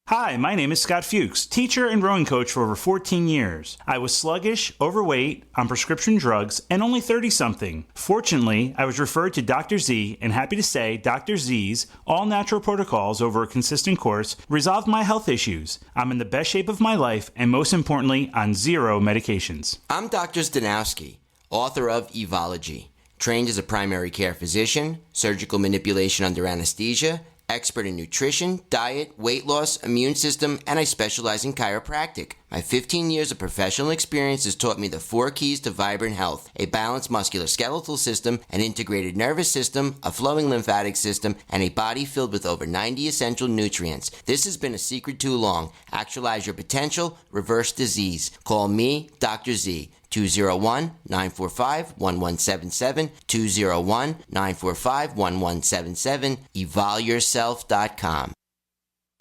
Hi, my name is Scott Fuchs, teacher and rowing coach for over 14 years. I was sluggish, overweight, on prescription drugs, and only 30-something. Fortunately, I was referred to Dr. Z, and happy to say Dr. Z's all-natural protocols over a consistent course resolved my health issues. I'm in the best shape of my life, and most importantly, on 0 medications. I'm Dr. Zdanowski, author of Evology, trained as a primary care physician, surgical manipulation under anesthesia, expert in nutrition, diet, weight loss, immune system, and I specialize in chiropractic. My 15 years of professional experience has taught me the 4 keys to vibrant health: a balanced musculoskeletal system, an integrated nervous system, a flowing lymphatic system, and a body filled with over 90 essential nutrients. This has been a secret too long. Actualize your potential, reverse disease. Call me, Dr. Z. 201-945-1177, 201-945-1177, evolyourself.com.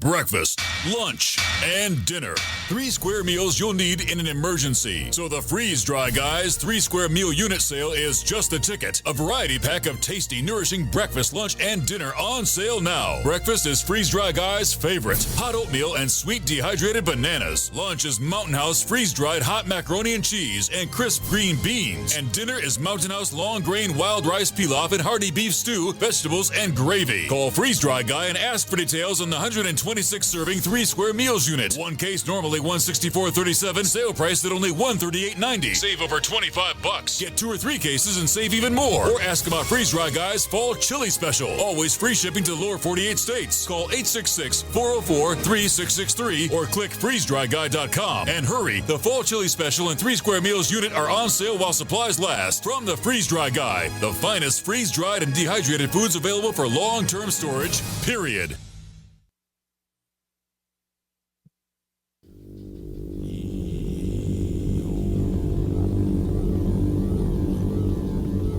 Breakfast, lunch, and dinner. 3 square meals you'll need in an emergency. So the Freeze Dry Guys 3 square meal unit sale is just the ticket. A variety pack of tasty, nourishing breakfast, lunch, and dinner on sale now. Breakfast is Freeze Dry Guys' favorite. Hot oatmeal and sweet dehydrated bananas. Lunch is Mountain House freeze-dried hot macaroni and cheese and crisp green beans. And dinner is Mountain House long grain wild rice pilaf and hearty beef stew, vegetables, and gravy. Call Freeze Dry Guy and ask for details on the 126 serving 3 square meals unit. One case normally $164.37. Sale price at only $138.90. Save over $25. Get 2 or 3 cases and save even more. Or ask about Freeze Dry Guys Fall Chili Special. Always free shipping to the lower 48 states. Call 866-404-3663 or click freezedryguy.com. And hurry, the Fall Chili Special and 3 square meals unit are on sale while supplies last. From the Freeze Dry Guy, the finest freeze-dried and dehydrated foods available for long-term storage, period.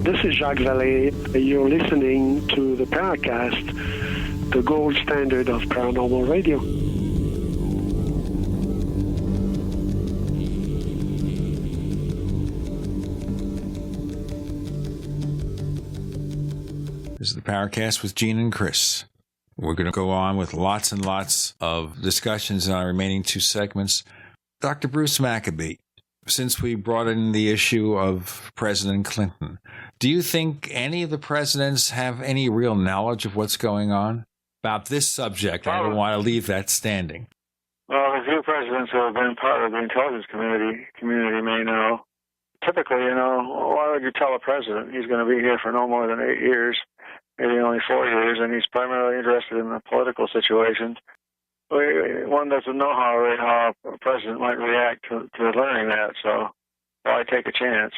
This is Jacques Vallée. You're listening to the Paracast, the gold standard of paranormal radio. This is the Paracast with Gene and Chris. We're going to go on with lots and lots of discussions in our remaining 2 segments. Dr. Bruce Maccabee, since we brought in the issue of President Clinton, do you think any of the presidents have any real knowledge of what's going on about this subject? I don't want to leave that standing. Well, a few presidents who have been part of the intelligence community may know. Typically, why would you tell a president he's going to be here for no more than 8 years, maybe only 4 years, and he's primarily interested in the political situation? One doesn't know how a president might react to learning that, so why take a chance?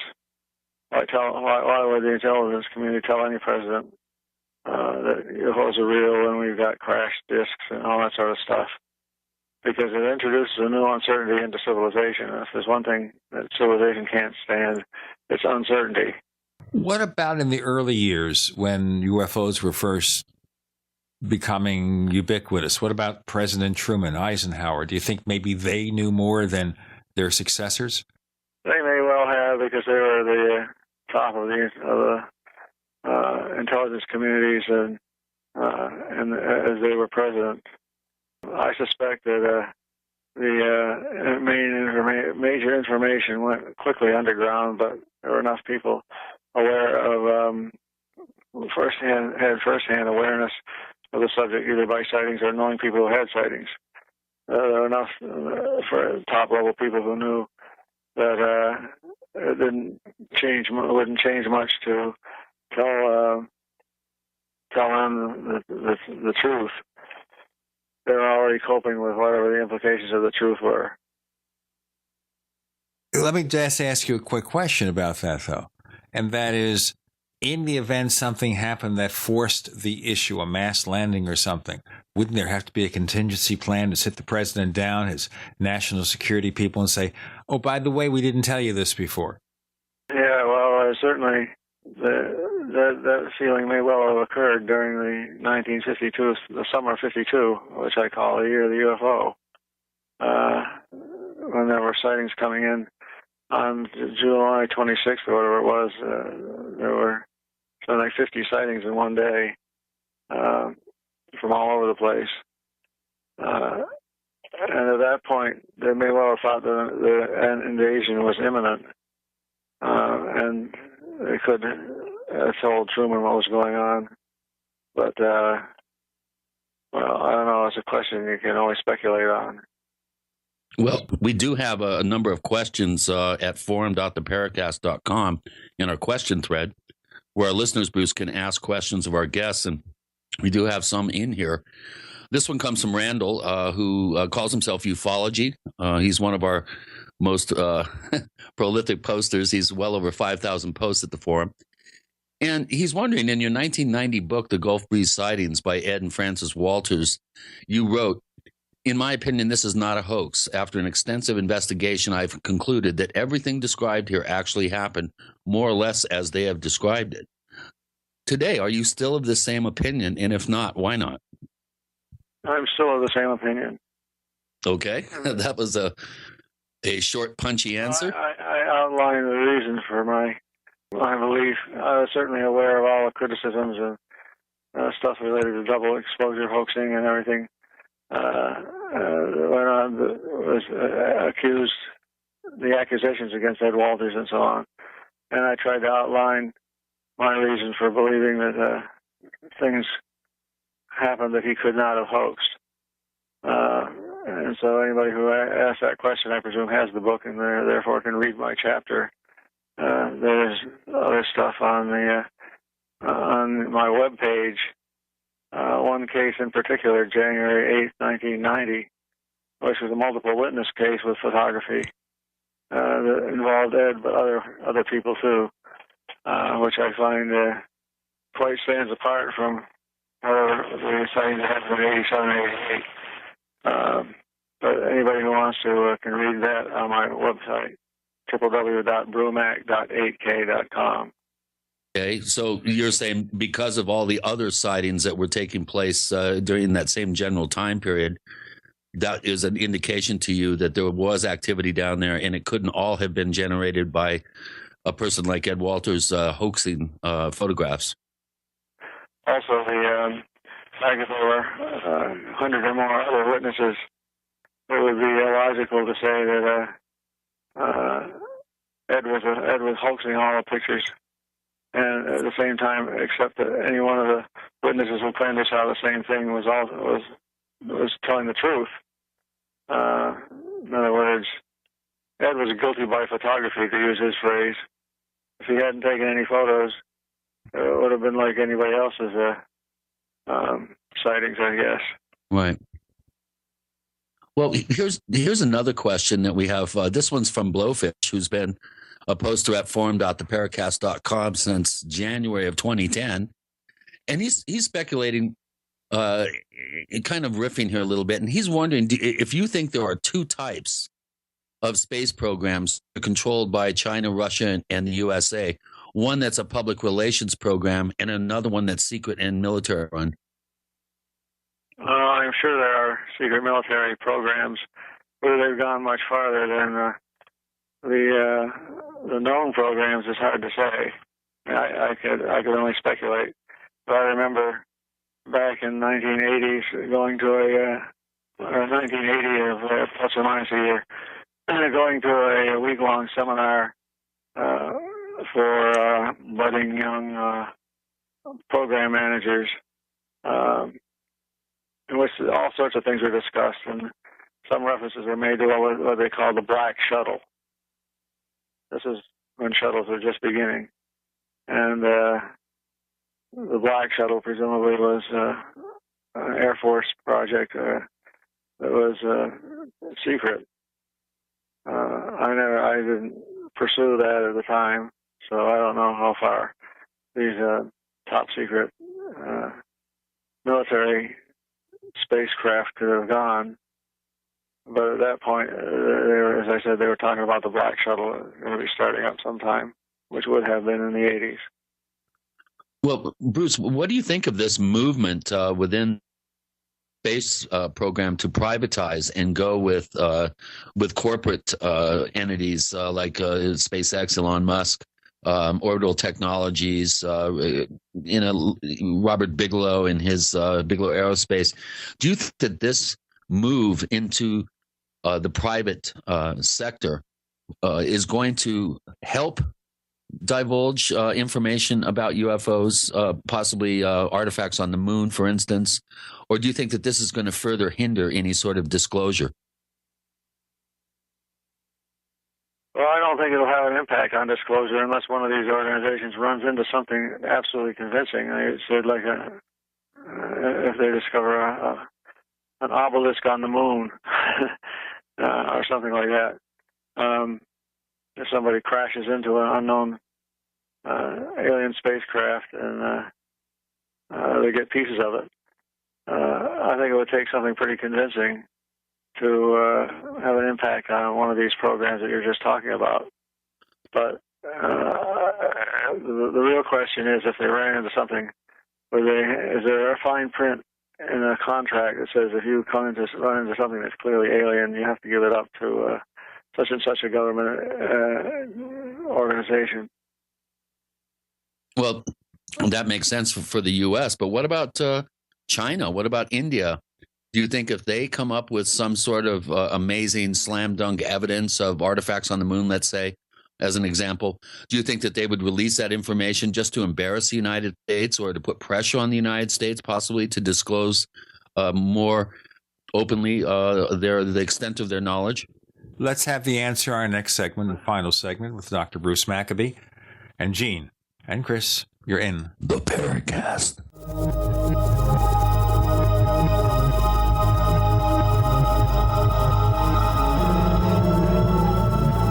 Why would the intelligence community tell any president that UFOs are real and we've got crash disks and all that sort of stuff? Because it introduces a new uncertainty into civilization. And if there's one thing that civilization can't stand, it's uncertainty. What about in the early years when UFOs were first becoming ubiquitous? What about President Truman, Eisenhower? Do you think maybe they knew more than their successors? They may well have, because they were the top of the intelligence communities, and as they were president. I suspect that the major information went quickly underground, but there were enough people aware of first-hand awareness of the subject, either by sightings or knowing people who had sightings. There were enough for top-level people who knew that it wouldn't change much to tell them the truth. They were already coping with whatever the implications of the truth were. Let me just ask you a quick question about that, though. And that is, in the event something happened that forced the issue, a mass landing or something, wouldn't there have to be a contingency plan to sit the president down, his national security people, and say, oh, by the way, we didn't tell you this before? Yeah, well, certainly that feeling may well have occurred during the 1952, the summer of 52, which I call the year of the UFO, when there were sightings coming in on July 26th or whatever it was. There were something like 50 sightings in one day from all over the place. And at that point, they may well have thought that an invasion was imminent. And they could have told Truman what was going on. But, well, I don't know. It's a question you can only speculate on. Well, we do have a number of questions at forum.theparacast.com in our question thread, where our listeners, Bruce, can ask questions of our guests, and we do have some in here. This one comes from Randall, who calls himself Ufology. He's one of our most prolific posters. He's well over 5,000 posts at the forum. And he's wondering, in your 1990 book, The Gulf Breeze Sightings by Ed and Francis Walters, you wrote, In my opinion, this is not a hoax. After an extensive investigation, I've concluded that everything described here actually happened more or less as they have described it. Today, are you still of the same opinion? And if not, why not? I'm still of the same opinion. Okay. That was a short, punchy answer. I outlined the reasons for my belief. I was certainly aware of all the criticisms and stuff related to double exposure hoaxing and everything. Went on, was accused, the accusations against Ed Walters and so on. And I tried to outline my reasons for believing that things happened that he could not have hoaxed. And so anybody who asked that question, I presume, has the book and therefore can read my chapter. There's other stuff on my webpage. One case in particular, January 8th, 1990, which was a multiple witness case with photography that involved Ed, but other people too, which I find quite stands apart from the sightings that happened in 87, 88. But anybody who wants to can read that on my website, www.brumac.8k.com. Okay, so you're saying because of all the other sightings that were taking place during that same general time period, that is an indication to you that there was activity down there, and it couldn't all have been generated by a person like Ed Walters hoaxing photographs. Also, the fact that there were 100 or more other witnesses, it would be illogical to say that Ed was hoaxing all the pictures. And at the same time, except that any one of the witnesses who claimed they saw the same thing was telling the truth. In other words, Ed was guilty by photography, to use his phrase. If he hadn't taken any photos, it would have been like anybody else's sightings, I guess. Right. Well, here's another question that we have. This one's from Blowfish, who's been a poster at forum.theparacast.com since January of 2010. And he's speculating, kind of riffing here a little bit, and he's wondering if you think there are two types of space programs controlled by China, Russia, and the USA. One that's a public relations program and another one that's secret and military run. I'm sure there are secret military programs, whether they've gone much farther than the known programs is hard to say. I could only speculate. But I remember back in 1980s going to a 1980 plus or minus a year, going to a week-long seminar for budding young program managers, in which all sorts of things were discussed, and some references were made to what they call the Black Shuttle. This is when shuttles were just beginning. And the Black Shuttle presumably was an Air Force project that was secret. I didn't pursue that at the time, so I don't know how far these top secret military spacecraft could have gone. But at that point, as I said, they were talking about the Black Shuttle going to be starting up sometime, which would have been in the 80s. Well, Bruce, what do you think of this movement within the space program to privatize and go with corporate entities like SpaceX, Elon Musk, Orbital Technologies, Robert Bigelow and his Bigelow Aerospace? Do you think that this move into the private sector is going to help divulge information about UFOs, possibly artifacts on the moon, for instance? Or do you think that this is going to further hinder any sort of disclosure? Well, I don't think it'll have an impact on disclosure unless one of these organizations runs into something absolutely convincing. I said, like, if they discover an obelisk on the moon or something like that. If somebody crashes into an unknown alien spacecraft and they get pieces of it, I think it would take something pretty convincing to have an impact on one of these programs that you're just talking about. But the real question is, if they ran into something, is there a fine print in a contract that says if you run into something that's clearly alien, you have to give it up to such and such a government organization? Well, that makes sense for the U.S., but what about China? What about India? Do you think if they come up with some sort of amazing slam dunk evidence of artifacts on the moon, let's say, as an example, do you think that they would release that information just to embarrass the United States or to put pressure on the United States, possibly to disclose more openly the extent of their knowledge? Let's have the answer in our next segment, the final segment, with Dr. Bruce Maccabee. And Gene and Chris, you're in the Paracast.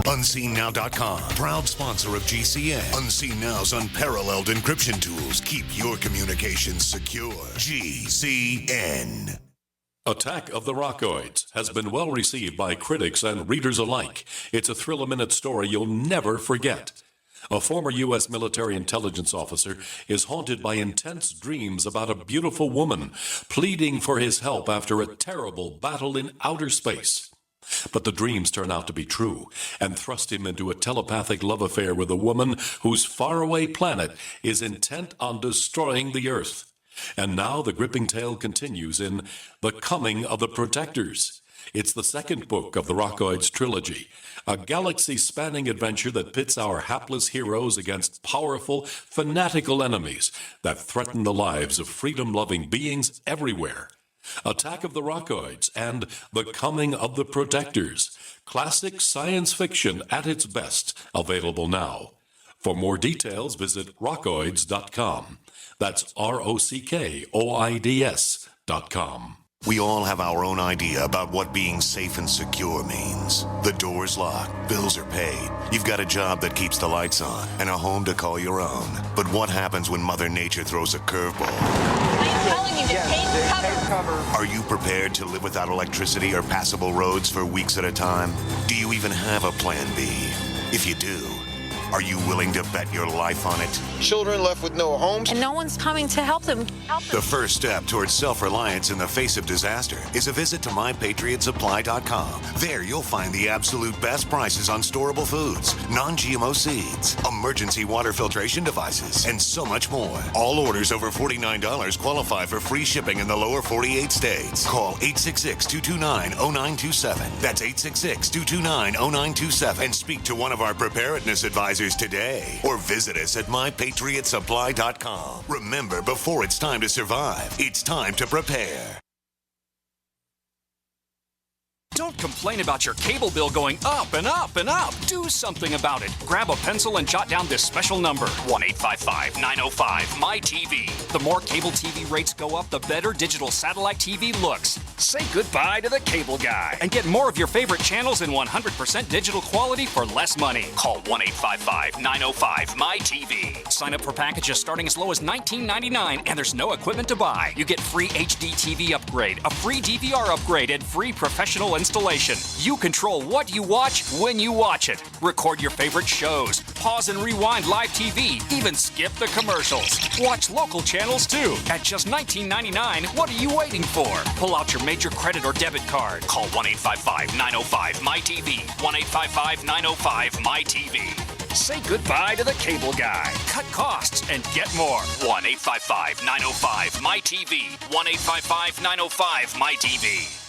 UnseenNow.com, proud sponsor of GCN. Unseen Now's unparalleled encryption tools keep your communications secure. GCN. Attack of the Rockoids has been well received by critics and readers alike. It's a thrill-a-minute story you'll never forget. A former U.S. military intelligence officer is haunted by intense dreams about a beautiful woman pleading for his help after a terrible battle in outer space. But the dreams turn out to be true and thrust him into a telepathic love affair with a woman whose faraway planet is intent on destroying the Earth. And now the gripping tale continues in The Coming of the Protectors. It's the second book of the Rockoids trilogy, a galaxy-spanning adventure that pits our hapless heroes against powerful, fanatical enemies that threaten the lives of freedom-loving beings everywhere. Attack of the Rockoids and The Coming of the Protectors. Classic science fiction at its best, available now. For more details, visit rockoids.com. That's ROCKOIDS.com. We all have our own idea about what being safe and secure means. The door's locked, bills are paid, you've got a job that keeps the lights on, and a home to call your own. But what happens when Mother Nature throws a curveball? I'm telling you to take cover. Are you prepared to live without electricity or passable roads for weeks at a time? Do you even have a plan B? If you do, are you willing to bet your life on it? Children left with no homes. And no one's coming to help them. The first step towards self-reliance in the face of disaster is a visit to mypatriotsupply.com. There you'll find the absolute best prices on storable foods, non-GMO seeds, emergency water filtration devices, and so much more. All orders over $49 qualify for free shipping in the lower 48 states. Call 866-229-0927. That's 866-229-0927 and speak to one of our preparedness advisors today, or visit us at mypatriotsupply.com. Remember, before it's time to survive, it's time to prepare. Don't complain about your cable bill going up and up and up. Do something about it. Grab a pencil and jot down this special number, 1-855-905-MY-TV. The more cable TV rates go up, the better digital satellite TV looks. Say goodbye to the cable guy and get more of your favorite channels in 100% digital quality for less money. Call 1-855-905-MY-TV. Sign up for packages starting as low as $19.99, and there's no equipment to buy. You get free HD TV upgrade, a free DVR upgrade, and free professional installation. You control what you watch when you watch it. Record your favorite shows, pause and rewind live TV, even skip the commercials. Watch local channels too. At just $19.99, what are you waiting for? Pull out your major credit or debit card. Call 1-855-905-MY-TV. 1-855-905-MY-TV. Say goodbye to the cable guy. Cut costs and get more. 1-855-905-MY-TV. 1-855-905-MY-TV.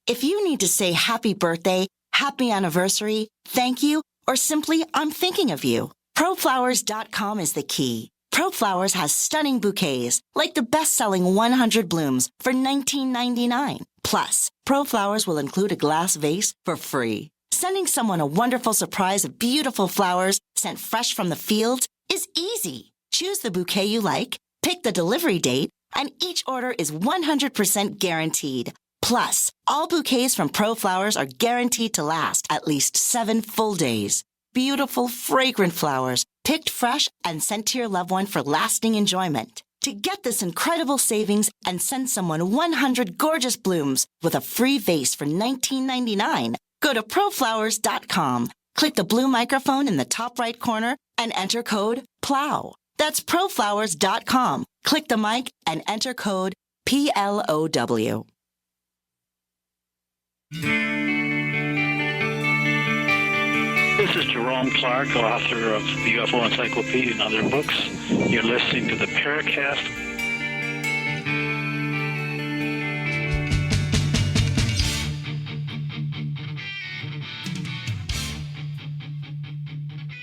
If you need to say happy birthday, happy anniversary, thank you, or simply I'm thinking of you, ProFlowers.com is the key. ProFlowers has stunning bouquets, like the best-selling 100 blooms for $19.99. Plus, ProFlowers will include a glass vase for free. Sending someone a wonderful surprise of beautiful flowers sent fresh from the fields is easy. Choose the bouquet you like, pick the delivery date, and each order is 100% guaranteed. Plus, all bouquets from ProFlowers are guaranteed to last at least 7 full days. Beautiful, fragrant flowers, picked fresh and sent to your loved one for lasting enjoyment. To get this incredible savings and send someone 100 gorgeous blooms with a free vase for $19.99, go to proflowers.com. Click the blue microphone in the top right corner and enter code PLOW. That's proflowers.com. Click the mic and enter code PLOW. This is Jerome Clark, author of the UFO Encyclopedia and other books. You're listening to the Paracast.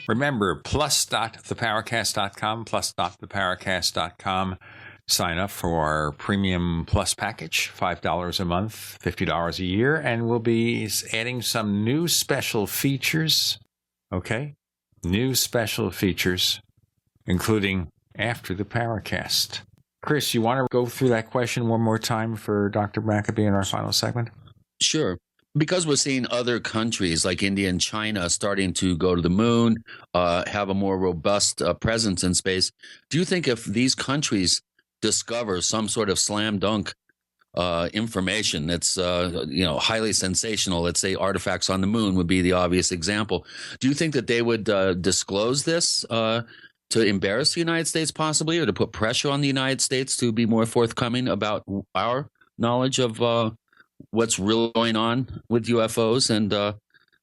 Remember, plus.theparacast.com, plus.theparacast.com. Sign up for our Premium Plus package, $5 a month, $50 a year, and we'll be adding some new special features, okay? New special features, including after the Paracast. Chris, you want to go through that question one more time for Dr. Maccabee in our final segment? Sure. Because we're seeing other countries like India and China starting to go to the moon, have a more robust presence in space, do you think if these countries discover some sort of slam dunk information that's highly sensational, let's say artifacts on the moon would be the obvious example, do you think that they would disclose this to embarrass the United States possibly, or to put pressure on the United States to be more forthcoming about our knowledge of what's really going on with UFOs and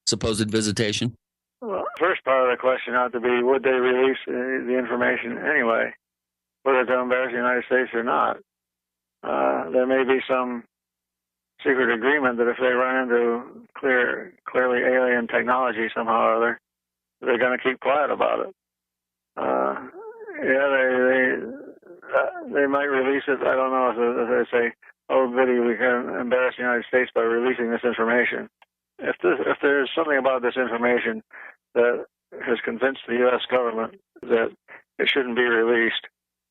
supposed visitation? Well, first part of the question ought to be, would they release the information anyway, whether to embarrass the United States or not? There may be some secret agreement that if they run into clearly alien technology somehow or other, they're going to keep quiet about it. They might release it. I don't know if they say, "Oh, goody, we can embarrass the United States by releasing this information." If there's something about this information that has convinced the U.S. government that it shouldn't be released,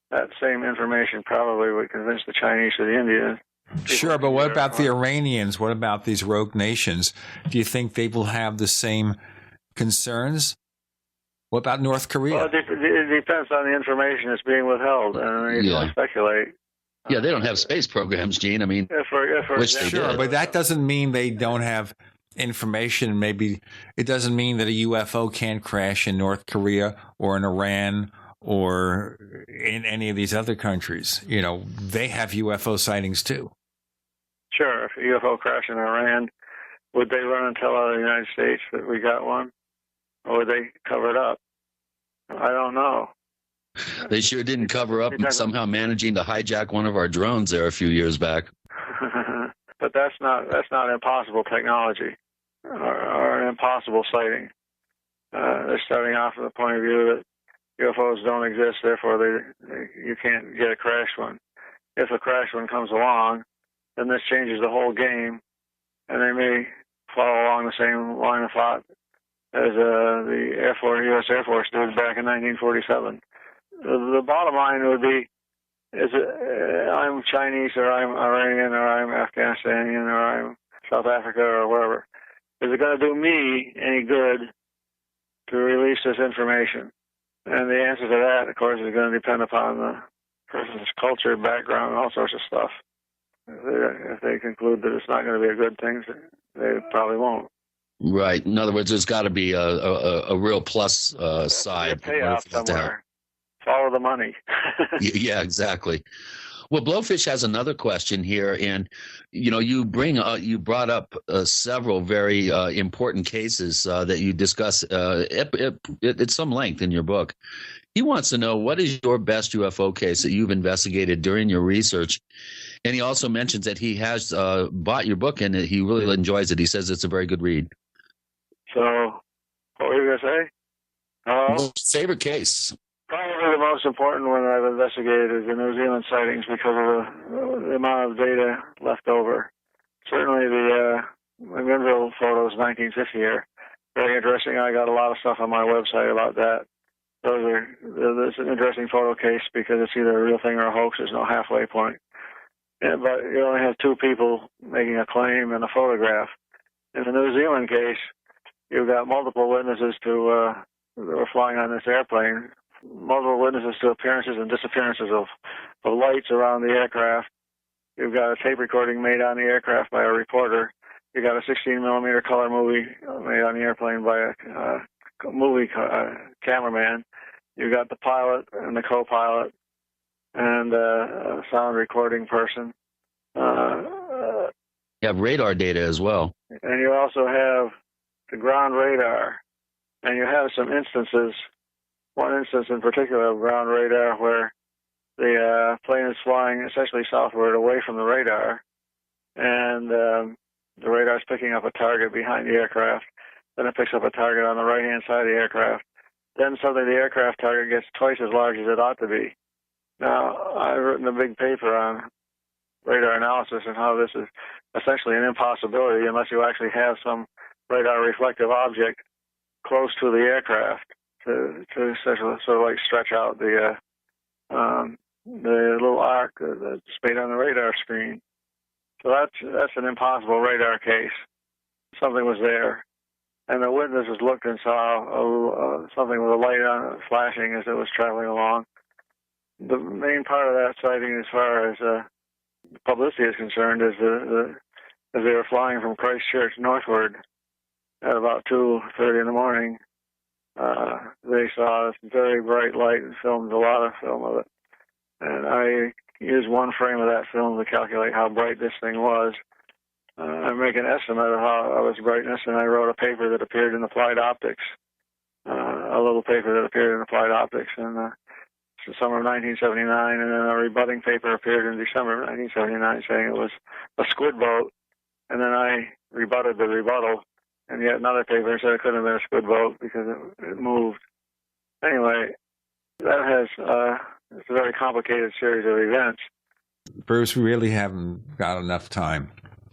that same information probably would convince the Chinese or the Indians. Sure, but what about the Iranians? What about these rogue nations? Do you think they will have the same concerns? What about North Korea? Well, it depends on the information that's being withheld, and you don't speculate. Yeah, they don't have space programs, Gene. I mean, Sure, but that doesn't mean they don't have information. Maybe it doesn't mean that a UFO can't crash in North Korea or in Iran or in any of these other countries. You know, they have UFO sightings too. Sure, if a UFO crashed in Iran, would they run and tell the United States that we got one? Or would they cover it up? I don't know. They sure didn't cover up somehow managing to hijack one of our drones there a few years back. But that's not impossible technology or an impossible sighting. They're starting off from the point of view that UFOs don't exist, therefore you can't get a crashed one. If a crashed one comes along, then this changes the whole game, and they may follow along the same line of thought as the U.S. Air Force did back in 1947. The bottom line would be, I'm Chinese or I'm Iranian or I'm Afghanistanian or I'm South Africa or wherever. Is it going to do me any good to release this information? And the answer to that, of course, is going to depend upon the person's culture, background, and all sorts of stuff. If they conclude that it's not going to be a good thing, they probably won't. Right. In other words, there's got to be a real plus side. Payoff somewhere. Follow the money. Yeah, exactly. Well, Blowfish has another question here, and you brought up several very important cases that you discuss at some length in your book. He wants to know, what is your best UFO case that you've investigated during your research? And he also mentions that he has bought your book and that he really enjoys it. He says it's a very good read. So, what were you going to say? Favorite case? Probably the most important one I've investigated is the New Zealand sightings because of the amount of data left over. Certainly the Grenville photos, 1950 are very interesting. I got a lot of stuff on my website about that. It's an interesting photo case because it's either a real thing or a hoax. There's no halfway point. Yeah, but you only have two people making a claim and a photograph. In the New Zealand case, you've got multiple witnesses that were flying on this airplane multiple witnesses to appearances and disappearances of lights around the aircraft. You've got a tape recording made on the aircraft by a reporter. You got a 16mm color movie made on the airplane by a movie cameraman. You got the pilot and the co-pilot and a sound recording person. You have radar data as well. And you also have the ground radar. And you have some instances, one instance in particular of ground radar where the plane is flying essentially southward away from the radar, and the radar is picking up a target behind the aircraft. Then it picks up a target on the right-hand side of the aircraft. Then suddenly the aircraft target gets twice as large as it ought to be. Now, I've written a big paper on radar analysis and how this is essentially an impossibility unless you actually have some radar reflective object close to the aircraft to sort of like stretch out the little arc that's made on the radar screen. So that's an impossible radar case. Something was there, and the witnesses looked and saw something with a light on it flashing as it was traveling along. The main part of that sighting, as far as publicity is concerned, is as they were flying from Christchurch northward at about 2:30 in the morning. They saw this very bright light and filmed a lot of film of it. And I used one frame of that film to calculate how bright this thing was. I make an estimate of its brightness, and I wrote a paper that appeared in Applied Optics, a little paper that appeared in Applied Optics in the summer of 1979, and then a rebutting paper appeared in December of 1979 saying it was a squid boat, and then I rebutted the rebuttal, and yet another paper said it couldn't have been a squid boat because it moved. Anyway, that has it's a very complicated series of events. Bruce, we really haven't got enough time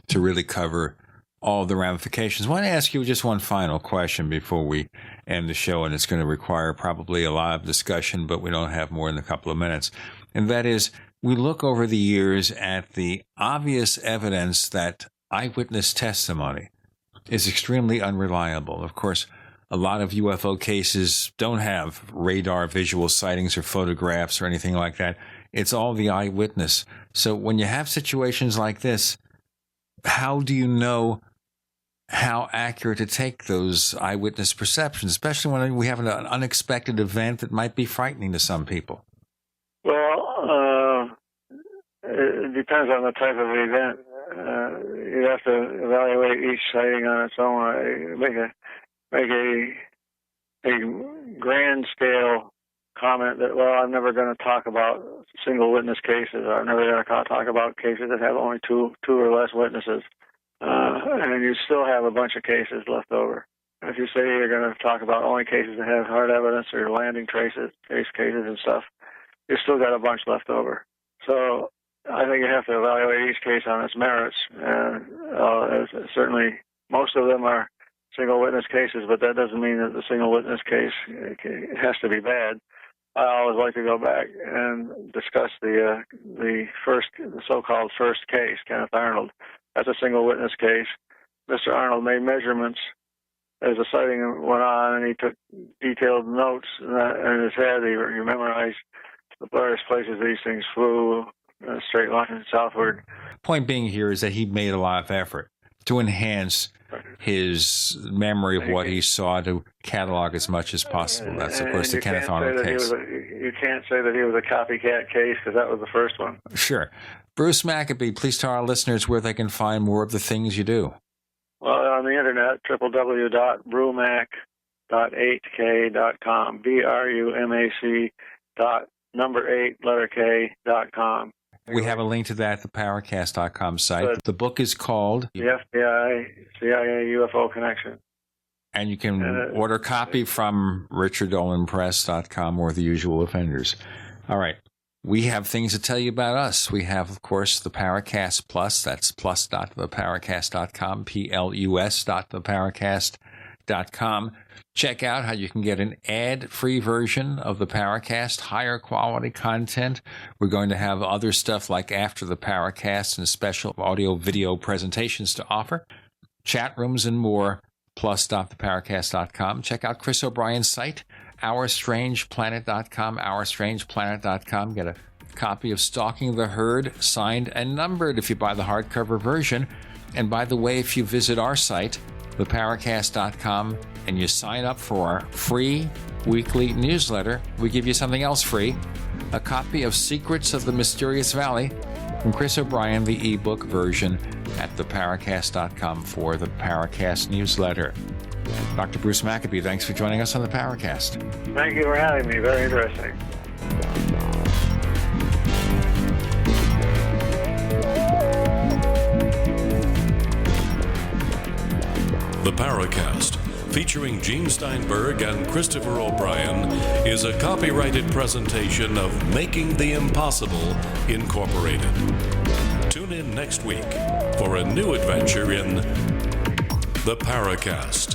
to really cover all the ramifications. I want to ask you just one final question before we end the show, and it's going to require probably a lot of discussion, but we don't have more than a couple of minutes. And that is, we look over the years at the obvious evidence that eyewitness testimony is extremely unreliable. Of course, a lot of UFO cases don't have radar visual sightings or photographs or anything like that. It's all the eyewitness. So when you have situations like this, how do you know how accurate to take those eyewitness perceptions, especially when we have an unexpected event that might be frightening to some people? Well, it depends on the type of event. You have to evaluate each sighting on its own. Make a grand scale comment that, well, I'm never going to talk about single witness cases. I'm never going to talk about cases that have only two or less witnesses. And you still have a bunch of cases left over. If you say you're going to talk about only cases that have hard evidence or landing cases and stuff, you've still got a bunch left over. So I think you have to evaluate each case on its merits. And certainly most of them are single witness cases, but that doesn't mean that the single witness case has to be bad. I always like to go back and discuss the so-called first case, Kenneth Arnold. That's a single witness case. Mr. Arnold made measurements as the sighting went on, and he took detailed notes in his head. He memorized the various places these things flew, straight line southward. Point being here is that he made a lot of effort to enhance his memory of what he saw, to catalog as much as possible. That's, of course, the Kenneth Arnold case. You can't say that he was a copycat case, because that was the first one. Sure. Bruce Maccabee, please tell our listeners where they can find more of the things you do. Well, on the internet, www.brumac.8k.com, BRUMAC.8k.com. We have a link to that at the Paracast.com site. The book is called The FBI-CIA-UFO Connection. And you can order a copy from richarddolanpress.com or the usual offenders. All right. We have things to tell you about us. We have, of course, the Paracast Plus. That's plus.theparacast.com, plus.theparacast.com. Check out how you can get an ad-free version of the Paracast, higher quality content. We're going to have other stuff like After the Paracast and special audio-video presentations to offer, chat rooms and more, plus.theparacast.com. Check out Chris O'Brien's site, OurStrangePlanet.com, OurStrangePlanet.com. Get a copy of Stalking the Herd, signed and numbered if you buy the hardcover version. And by the way, if you visit our site, theparacast.com, and you sign up for our free weekly newsletter, we give you something else free, a copy of Secrets of the Mysterious Valley from Chris O'Brien, the ebook version, at theparacast.com for the Paracast newsletter. Dr. Bruce Maccabee, thanks for joining us on the Paracast. Thank you for having me. Very interesting. The Paracast, featuring Gene Steinberg and Christopher O'Brien, is a copyrighted presentation of Making the Impossible, Incorporated. Tune in next week for a new adventure in The Paracast.